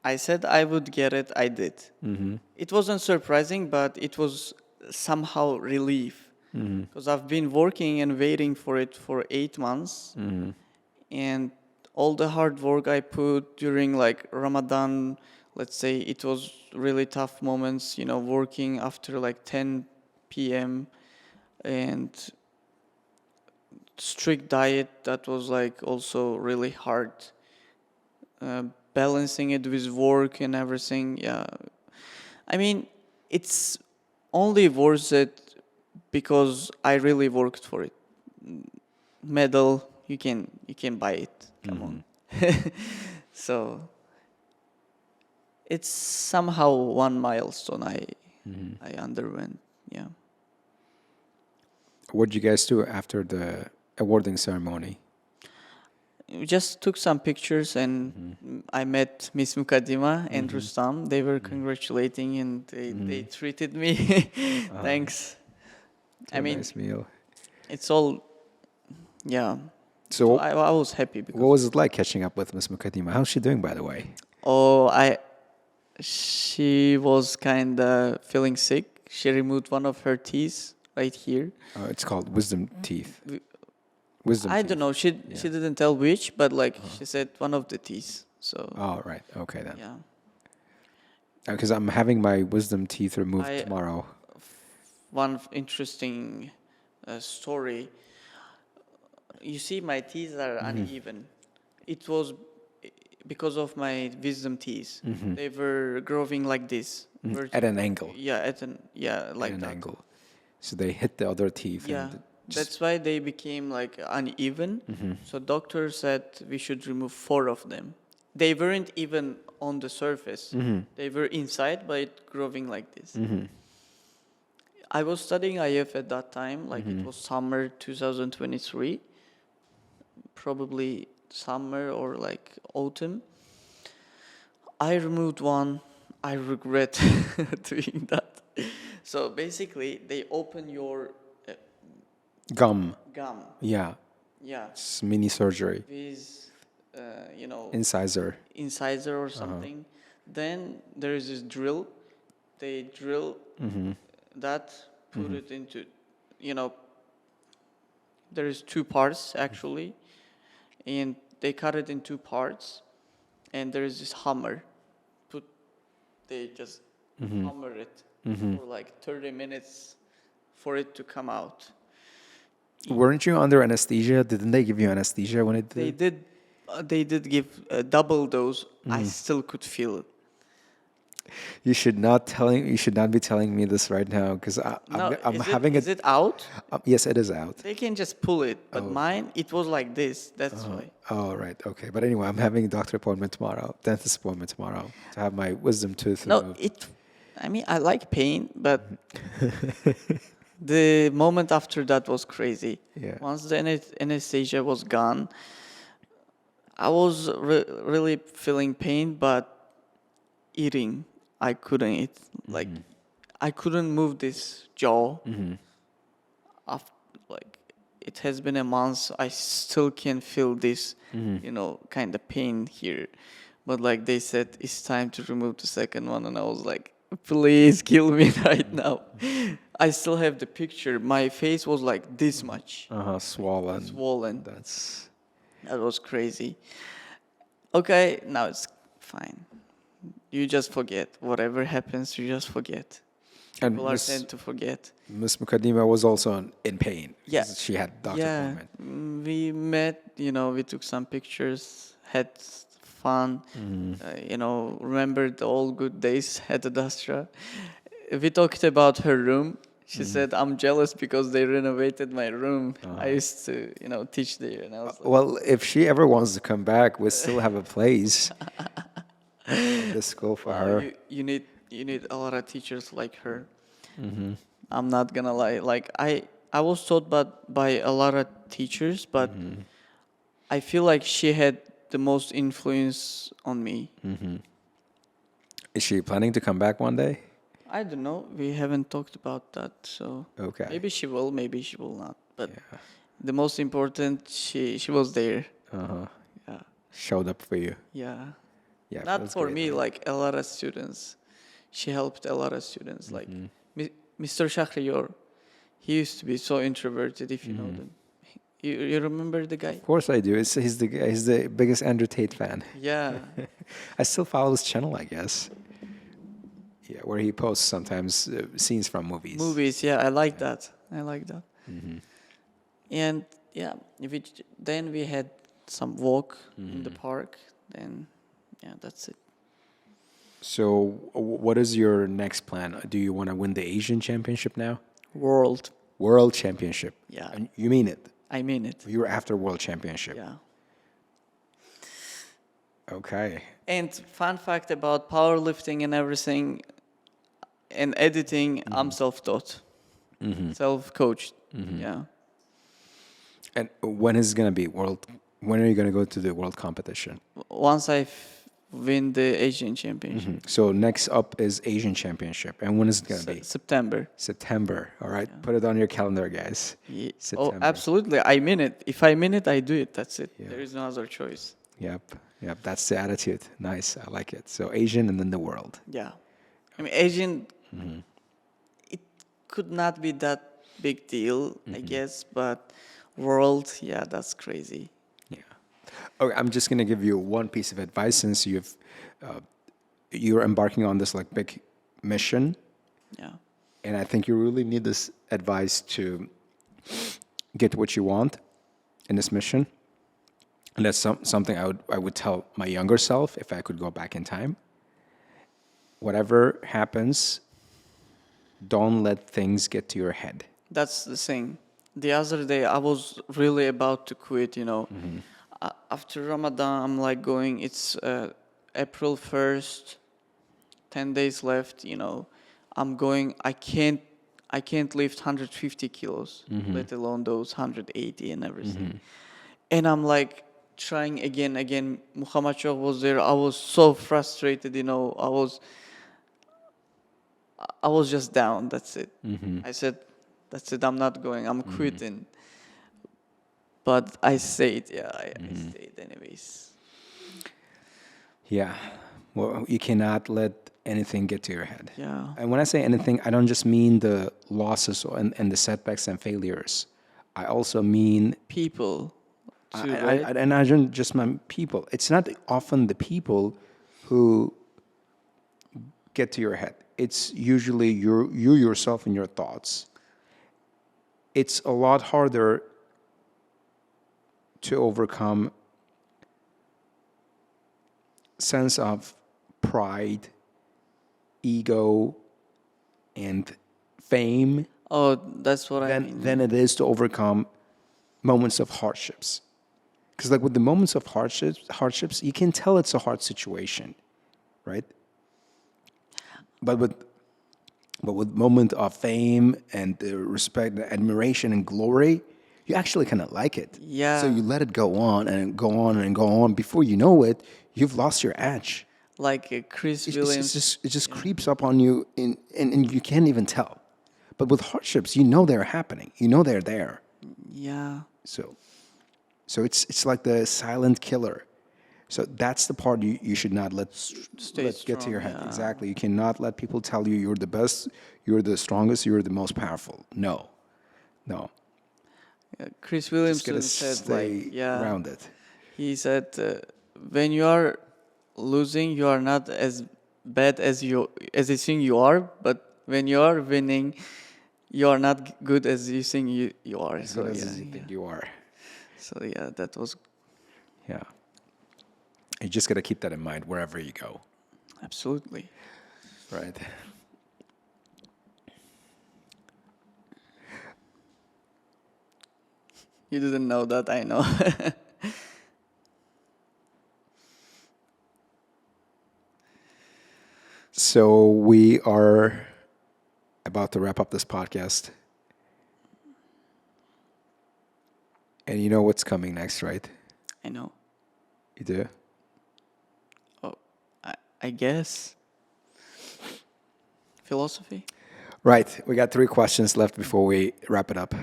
I said I would get it. I did. Mm-hmm. It wasn't surprising, but it was somehow relief Mm-hmm. because I've been working and waiting for it for 8 months, Mm-hmm. and all the hard work I put during like Ramadan, let's say it was really tough moments, working after like 10 p.m. and strict diet that was like also really hard. Uh, Balancing it with work and everything, yeah. I mean, it's only worth it because I really worked for it. Medal, you can buy it. Come on. So it's somehow one milestone I underwent. Yeah. What did you guys do after the awarding ceremony? We just took some pictures and I met Miss Mukaddima and Rustam. They were congratulating and they treated me. Thanks. I mean, Nice meal. it's all, yeah. So, I was happy because. what was it like catching up with Miss Mukaddima? How's she doing, by the way? Oh, she was kind of feeling sick. She removed one of her teeth right here. It's called wisdom teeth. W- Wisdom I teeth. don't know. She didn't tell which, but like she said one of the teeth. So Oh, right. Okay, then. yeah. Because I'm having my wisdom teeth removed I- tomorrow. One interesting story. You see, my teeth are uneven. It was because of my wisdom teeth. They were growing like this. At an angle. Yeah, like At an that. angle. So they hit the other teeth. Yeah, And just, that's why they became like uneven. So doctor said we should remove 4 of them. They weren't even on the surface. They were inside, but growing like this. I was studying IF at that time, like it was summer 2023, probably summer or like autumn. I removed one. I regret doing that. So basically, they open your gum. gum. Yeah. Yeah, It's mini surgery. with Incisor. incisor or something. Then there is this drill. They drill that, put it into, there is 2 parts actually, and they cut it in 2 parts, and there is this hammer. They just hammer it for like 30 minutes for it to come out. Weren't you under anesthesia? Didn't they give you anesthesia when it They did? did give a double dose. I still could feel it. You should not be telling me this right now because I'm having is it out? Yes, it is out. They can just pull it, but mine, it was like this. That's why. Oh, right. Okay. But anyway, I'm having a doctor appointment tomorrow, dentist appointment tomorrow to have my wisdom tooth No, removed. I like pain, but the moment after that was crazy. Yeah. Once the anesthesia was gone, I was really feeling pain, but eating, I couldn't eat. Like, I couldn't move this jaw. After, like, it has been a month. I still can feel this, kind of pain here. But like they said, it's time to remove the second one, and I was like, please kill me right now. I still have the picture. My face was like this much, Swollen. swollen. That was crazy. Okay, now it's fine. You just forget. Whatever happens, you just forget. And People are tend to forget. Miss Mukaddima was also in pain. Yeah. She had doctor appointment. We met, we took some pictures, had fun, remembered all good days at Ad Astra. We talked about her room. She said, I'm jealous because they renovated my room. I used to, teach there. And I was like, Well, if she ever wants to come back, we still have a place at the school for her. You need a lot of teachers like her. I'm not gonna lie. Like I was taught by a lot of teachers, but I feel like she had the most influence on me. Is she planning to come back one day? I don't know. We haven't talked about that, so Okay. maybe she will, maybe she will not. But Yeah. the most important, she was there. Uh-huh. Yeah, Showed up for you. yeah. Yeah, Not feels for great, me, man. like a lot of students. She helped a lot of students. Like Mm-hmm. Mr. Shahriyor, he used to be so introverted. If you know them, you remember the guy? Of course I do. He's the biggest Andrew Tate fan. Yeah, I still follow his channel, I guess. Yeah, where he posts sometimes scenes from movies. movies. Yeah, I like that. I like that. Mm-hmm. And yeah, then we had some walk in the park. Then yeah, that's it. So, what is your next plan? Do you want to win the Asian Championship now? World. World Championship. Yeah. And you mean it? I mean it. You're after World Championship. Yeah. Okay. And fun fact about powerlifting and everything and editing, I'm self-taught, self-coached. Yeah. And when is it going to be world? When are you going to go to the world competition? Once I win the Asian Championship, So next up is Asian Championship. And when is it going to be? September. September. All right. Put it on your calendar, guys. Oh, September. absolutely. I mean it. If I mean it, I do it. That's it. There is no other choice. Yep. Yep. That's the attitude. Nice. I like it. So Asian and then the world. Yeah. I mean, Asian, it could not be that big deal, I guess, but world, yeah, that's crazy. Yeah. Okay, I'm just gonna give you one piece of advice since you're embarking on this like big mission, Yeah. and I think you really need this advice to get what you want in this mission. And that's something I would tell my younger self if I could go back in time. Whatever happens, don't let things get to your head. That's the thing. The other day, I was really about to quit, After Ramadan, I'm like going, it's April 1st, 10 days left, I'm going, I can't lift 150 kilos, let alone those 180 and everything. And I'm like trying again. Muhammad Shah was there. I was so frustrated, I was just down. That's it. I said, that's it. I'm not going. I'm quitting. But I stayed. Yeah, I stayed anyways. Yeah. Well, you cannot let anything get to your head. Yeah. And when I say anything, I don't just mean the losses and the setbacks and failures. I also mean People. Too, right? and I don't just mean people. It's not often the people who get to your head. It's usually you yourself and your thoughts. It's a lot harder to overcome sense of pride, ego, and fame Oh, that's what I mean. than it is to overcome moments of hardships. Because like with the moments of hardships, you can tell it's a hard situation, right? But with moment of fame and respect, admiration, and glory, you actually kind of like it. Yeah. So you let it go on and go on and go on. Before you know it, you've lost your edge. Like Chris It Williams. just creeps up on you, and you can't even tell. But with hardships, you know they're happening. You know they're there. Yeah. So it's like the silent killer. So that's the part you should not let get to your head. yeah. Exactly. You cannot let people tell you you're the best, you're the strongest, you're the most powerful. No. Yeah, Chris Just Williamson gotta said, stay around it. he said, when you are losing, you are not as bad as you think you are, but when you are winning, you are not good as you think you are. As good as you think you are. So yeah, that was Yeah. You just gotta keep that in mind wherever you go. absolutely. Right. You didn't know that, I know. So we are about to wrap up this podcast. And you know what's coming next, right? I know. You do? Oh, I guess. philosophy. Right. We got 3 questions left before we wrap it up.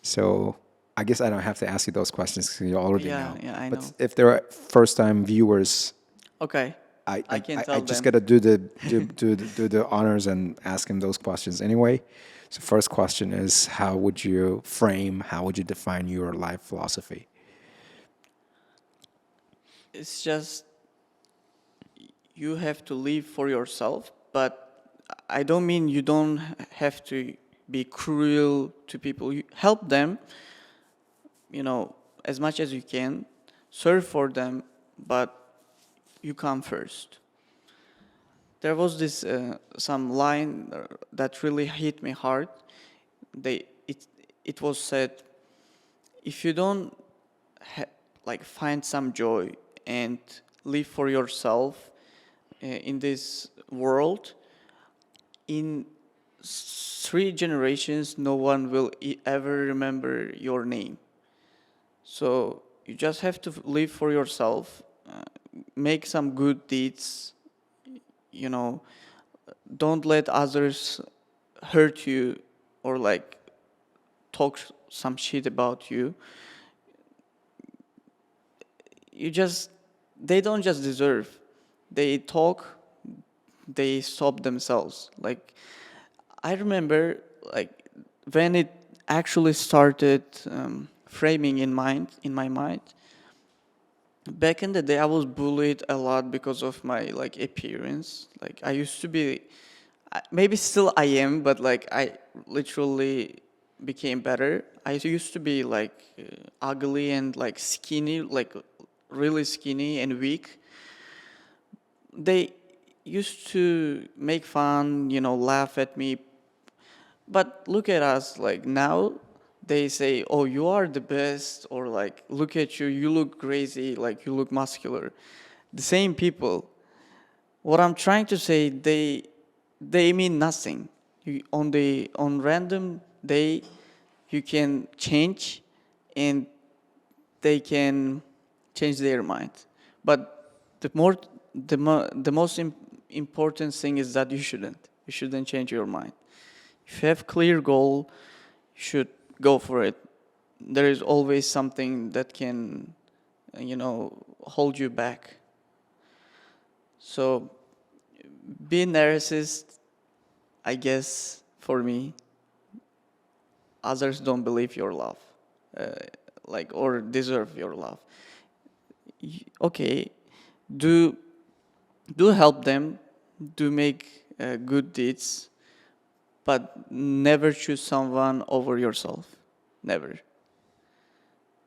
So I guess I don't have to ask you those questions because you already know. Yeah, I But know. if there are first-time viewers, Okay, I can tell I just them. gotta do the honors and ask him those questions anyway. So first question is, how would you define your life philosophy? It's just you have to live for yourself, but I don't mean you don't have to be cruel to people. You help them, as much as you can, serve for them, but you come first. There was this some line that really hit me hard. It was said, if you don't find some joy and live for yourself in this world, in 3 generations, no one will ever remember your name. So you just have to live for yourself, make some good deeds, don't let others hurt you or talk some shit about you. They don't just deserve. They talk, they stop themselves. I remember when it actually started framing in my mind. Back in the day, I was bullied a lot because of my appearance. I used to be, maybe still I am, but I literally became better. I used to be ugly and skinny, really skinny and weak. They used to make fun, laugh at me. But look at us, now they say, oh, you are the best, or look at you, you look crazy, you look muscular. The same people. What I'm trying to say, they mean nothing. On random day, you can change, and they can change their mind. But the most important thing is that you shouldn't change your mind. If you have clear goal, you should go for it. There is always something that can, hold you back. So, be a narcissist, I guess, for me, others don't believe your love, or deserve your love. Okay, do help them, do make good deeds, but never choose someone over yourself. Never.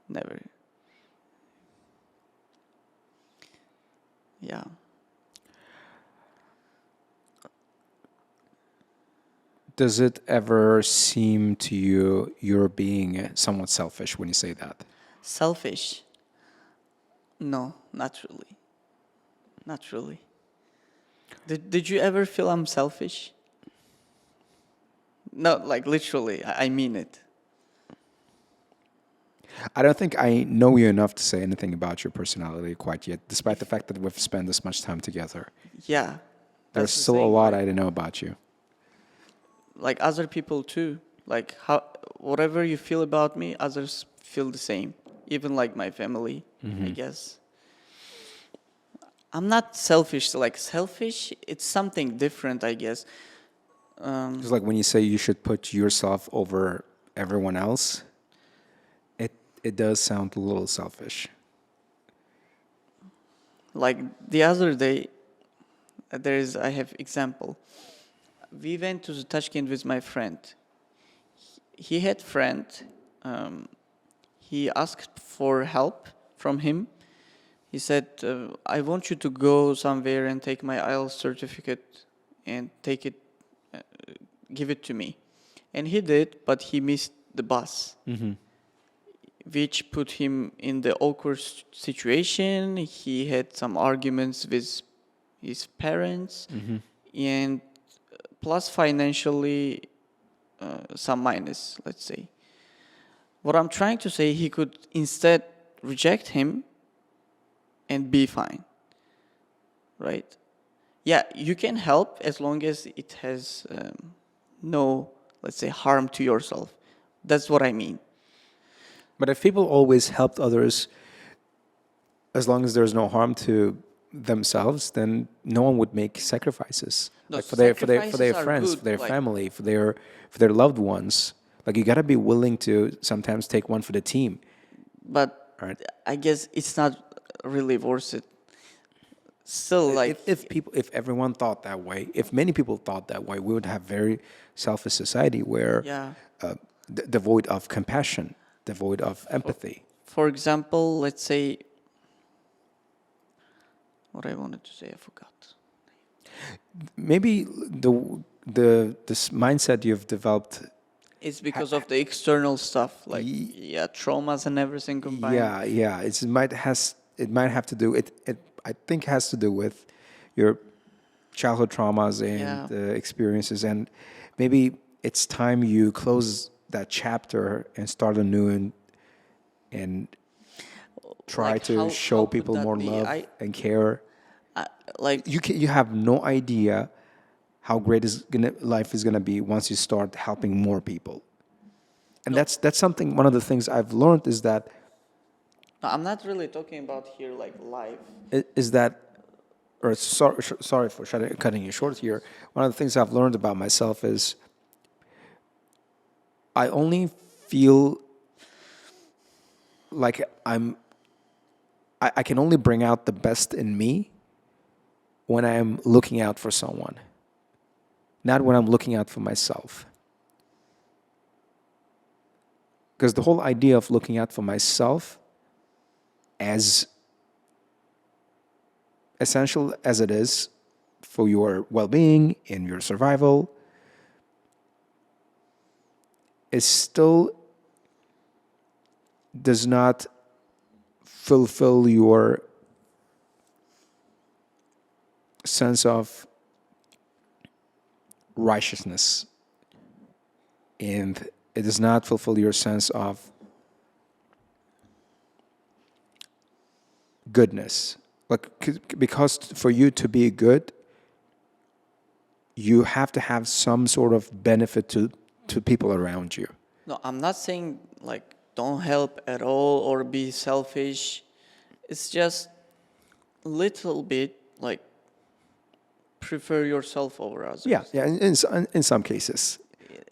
Never. Yeah. Does it ever seem to you you're being somewhat selfish when you say that? Selfish? No, not really. Not really. Did you ever feel I'm selfish? No, literally, I mean it. I don't think I know you enough to say anything about your personality quite yet, despite the fact that we've spent this much time together. Yeah. There's still a lot I don't know about you. Other people too. Whatever you feel about me, others feel the same. Even my family, I guess. I'm not selfish. Selfish, it's something different, I guess. It's like when you say you should put yourself over everyone else, it does sound a little selfish. The other day, I have example. We went to the Tashkent with my friend. He had friend. He asked for help from him. He said, I want you to go somewhere and take my IELTS certificate and give it to me. And he did, but he missed the bus, which put him in the awkward situation. He had some arguments with his parents, and plus financially some minus, let's say. What I'm trying to say, he could instead reject him and be fine, right? yeah, you can help as long as it has no, let's say, harm to yourself. That's what I mean. But if people always helped others, as long as there's no harm to themselves, then no one would make sacrifices. No, Like for their sacrifices are friends, good, for their like- family, for their loved ones. Like you gotta be willing to sometimes take one for the team. But Right. I guess it's not really worth it. Still, like, If everyone thought that way, if many people thought that way, we would have very selfish society where yeah. devoid of compassion, devoid of empathy. For example, let's say, what I wanted to say, I forgot. Maybe this mindset you've developed. It's because of the external stuff, like traumas and everything combined. Yeah. It might have to do. I think has to do with your childhood traumas and experiences, and maybe it's time you close that chapter and start anew and try Like, to how show could people that more be? love and care. Like, You have no idea how great life is gonna be once you start helping more people. And that's something. One of the things I've learned is that no, I'm not really talking about here like life. is that, or sorry for cutting you short here. One of the things I've learned about myself is I only feel like I can only bring out the best in me when I'm looking out for someone, not when I'm looking out for myself. Because the whole idea of looking out for myself, as essential as it is for your well-being and your survival, is still does not fulfill your sense of righteousness, and it does not fulfill your sense of goodness. Like, because for you to be good, you have to have some sort of benefit to people around you. No, I'm not saying like don't help at all or be selfish. It's just a little bit like prefer yourself over others. Yeah. In some cases,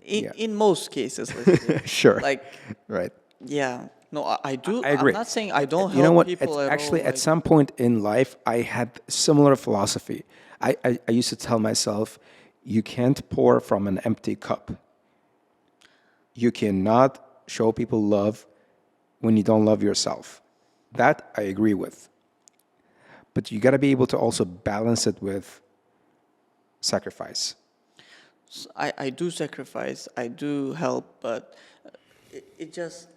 In most cases, let's say. sure. Like, Right. yeah. No, I do. I agree. I'm not saying I don't help You know what? people at Actually, all. at some point in life, I had similar philosophy. I used to tell myself, you can't pour from an empty cup. You cannot show people love when you don't love yourself. That I agree with. But you got to be able to also balance it with sacrifice. I do sacrifice, I do help, but it just...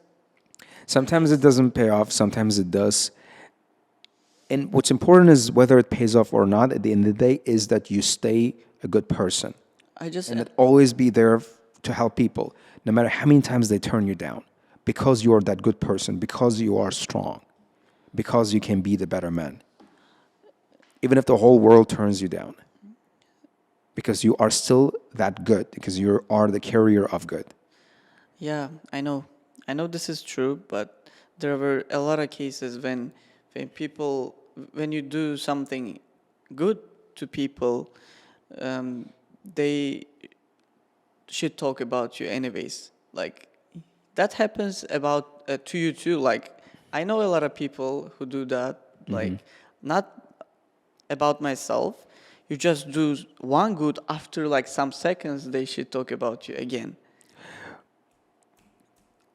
Sometimes it doesn't pay off, sometimes it does. And what's important is whether it pays off or not at the end of the day is that you stay a good person. And that always be there to help people, no matter how many times they turn you down, because you are that good person, because you are strong, because you can be the better man. Even if the whole world turns you down, because you are still that good, because you are the carrier of good. Yeah, I know. I know this is true, but there were a lot of cases when people, when you do something good to people, they should talk about you anyways. Like, that happens about to you too. Like, I know a lot of people who do that. Like, not about myself. You just do one good, after like some seconds, they should talk about you again.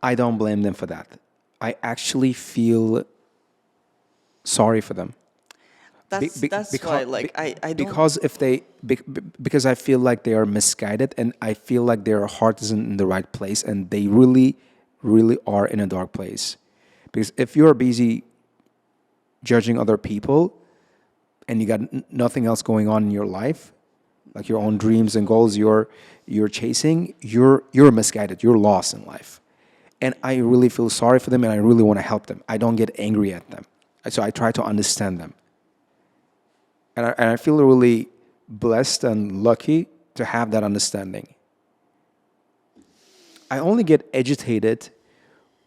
I don't blame them for that. I actually feel sorry for them. That's why, like, I don't... Because if they, because I feel like they are misguided, and I feel like their heart isn't in the right place, and they really, really are in a dark place. Because if you're busy judging other people, and you got nothing else going on in your life, like your own dreams and goals you're chasing, you're misguided. You're lost in life. And I really feel sorry for them, and I really want to help them. I don't get angry at them. So I try to understand them. And I feel really blessed and lucky to have that understanding. I only get agitated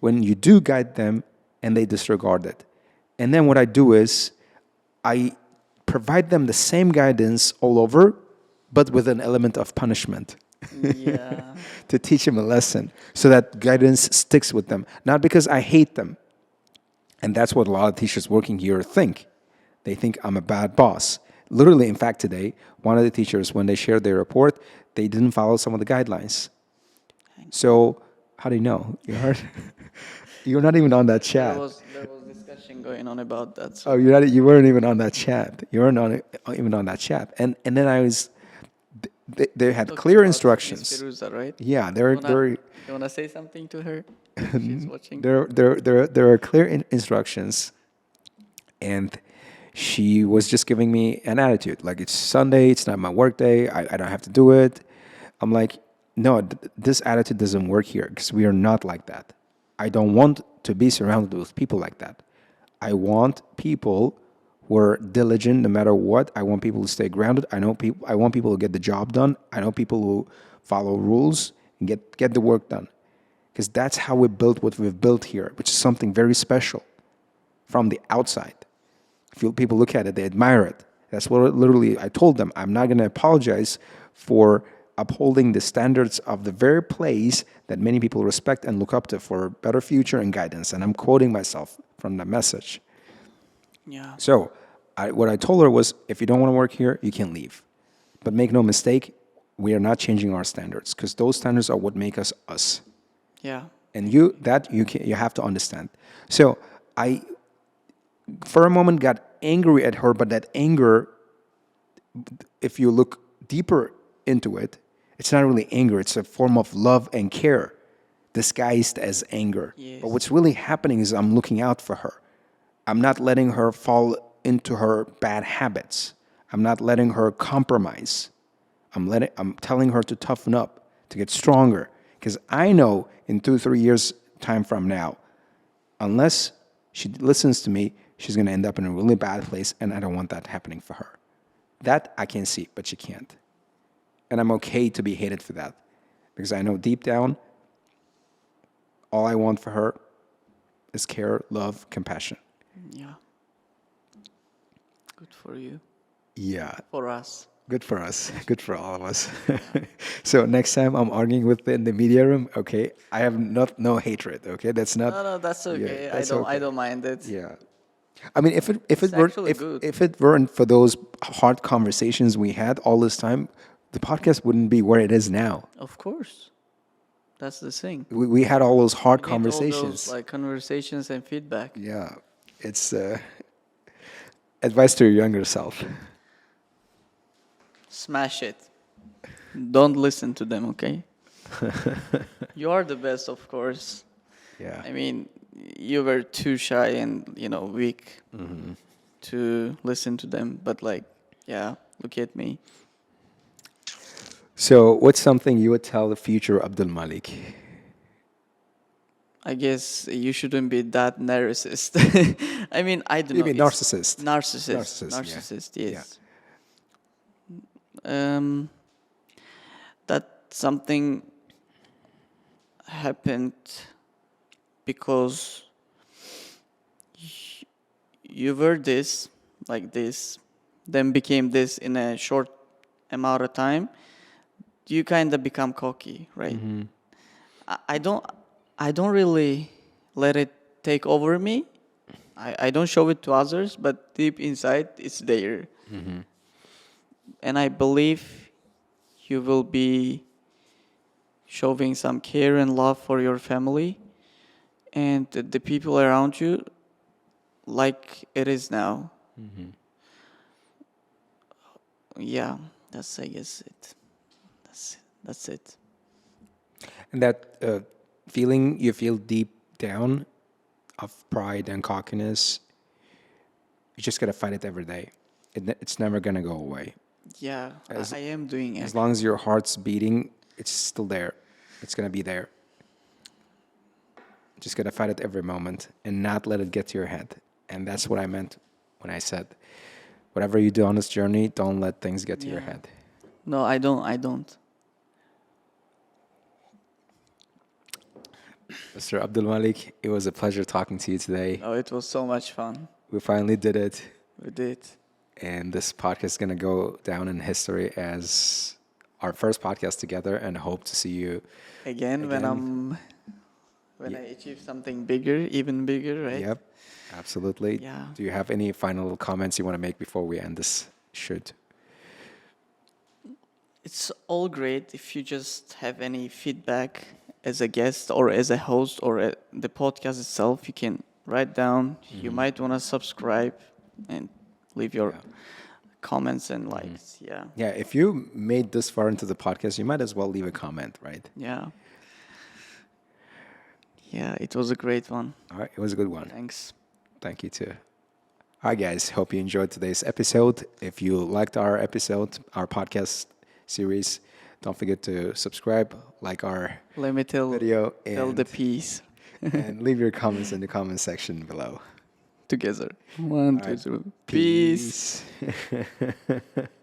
when you do guide them and they disregard it. And then what I do is I provide them the same guidance all over, but with an element of punishment. Yeah. To teach them a lesson so that guidance sticks with them. Not because I hate them. And that's what a lot of teachers working here think. They think I'm a bad boss. Literally, in fact, today, one of the teachers, when they shared their report, they didn't follow some of the guidelines. So, how do you know? You heard? You're not even on that chat. There was discussion going on about that. Oh, you weren't even on that chat. You weren't even on that chat. And then I was... They had clear instructions. Miss Firuza, right? Yeah, You wanna say something to her? She's watching. There are clear instructions, and she was just giving me an attitude like it's Sunday, it's not my work day, I don't have to do it. I'm like, no, this attitude doesn't work here because we are not like that. I don't want to be surrounded with people like that. I want people who are diligent no matter what. I want people to stay grounded. I want people to get the job done. I know people who follow rules and get the work done. Because that's how we built what we've built here, which is something very special from the outside. If people look at it, they admire it. That's what literally I told them. I'm not going to apologize for upholding the standards of the very place that many people respect and look up to for better future and guidance. And I'm quoting myself from the message. Yeah. So what I told her was, if you don't want to work here, you can leave. But make no mistake, we are not changing our standards because those standards are what make us us. Yeah. And you have to understand. So I, for a moment, got angry at her, but that anger, if you look deeper into it, it's not really anger. It's a form of love and care disguised as anger. Yes. But what's really happening is I'm looking out for her. I'm not letting her fall into her bad habits. I'm not letting her compromise. I'm telling her to toughen up, to get stronger. Because I know in 2-3 years' time from now, unless she listens to me, she's going to end up in a really bad place, and I don't want that happening for her. That I can see, but she can't. And I'm okay to be hated for that. Because I know deep down, all I want for her is care, love, compassion. Yeah. Good for you. Yeah. For us. Good for us. Good for all of us. So next time I'm arguing with in the media room, okay, I have no hatred. Okay, that's not. No, that's okay. Yeah, that's I don't mind it. Yeah. I mean, if it weren't for those hard conversations we had all this time, the podcast wouldn't be where it is now. Of course. That's the thing. We had all those hard We need conversations. all those, like, conversations and feedback. Yeah, it's advice to your younger self. Smash it. Don't listen to them, okay? You are the best, of course. Yeah. I mean, you were too shy and, weak to listen to them. But, yeah, look at me. So, what's something you would tell the future Abdulmalik? I guess you shouldn't be that narcissist. I mean, I don't know. You mean narcissist? Narcissist, yeah. yes. That something happened because you were this, like this, then became this in a short amount of time. You kind of become cocky, right? Mm-hmm. I don't really let it take over me. I don't show it to others, but deep inside, it's there. Mm-hmm. And I believe you will be showing some care and love for your family and the people around you like it is now. Mm-hmm. Yeah, that's, I guess, it. That's it. And that feeling you feel deep down of pride and cockiness, you just gotta fight it every day. It's never gonna go away. Yeah, I am doing it. As long as your heart's beating, it's still there. It's gonna be there. Just gotta fight it every moment and not let it get to your head. And that's what I meant when I said, whatever you do on this journey, don't let things get to your Yeah. head. No, I don't. Mr. Abdulmalik, it was a pleasure talking to you today. No, it was so much fun. We finally did it. We did. And this podcast is going to go down in history as our first podcast together, and hope to see you Again. When I achieve something bigger, even bigger, right? Yep, absolutely. Yeah. Do you have any final comments you want to make before we end this shoot? It's all great if you just have any feedback as a guest or as a host or the podcast itself. You can write down. You might want to subscribe and leave your comments and likes. Yeah. Yeah, if you made this far into the podcast, you might as well leave a comment, right? Yeah. Yeah, it was a great one. All right, it was a good one. Thanks. Thank you too. All right, guys, hope you enjoyed today's episode. If you liked our episode, our podcast series, don't forget to subscribe, like our Let me tell video, the and, piece and leave your comments in the comment section below. together. One, All right. two, three. Peace. Peace.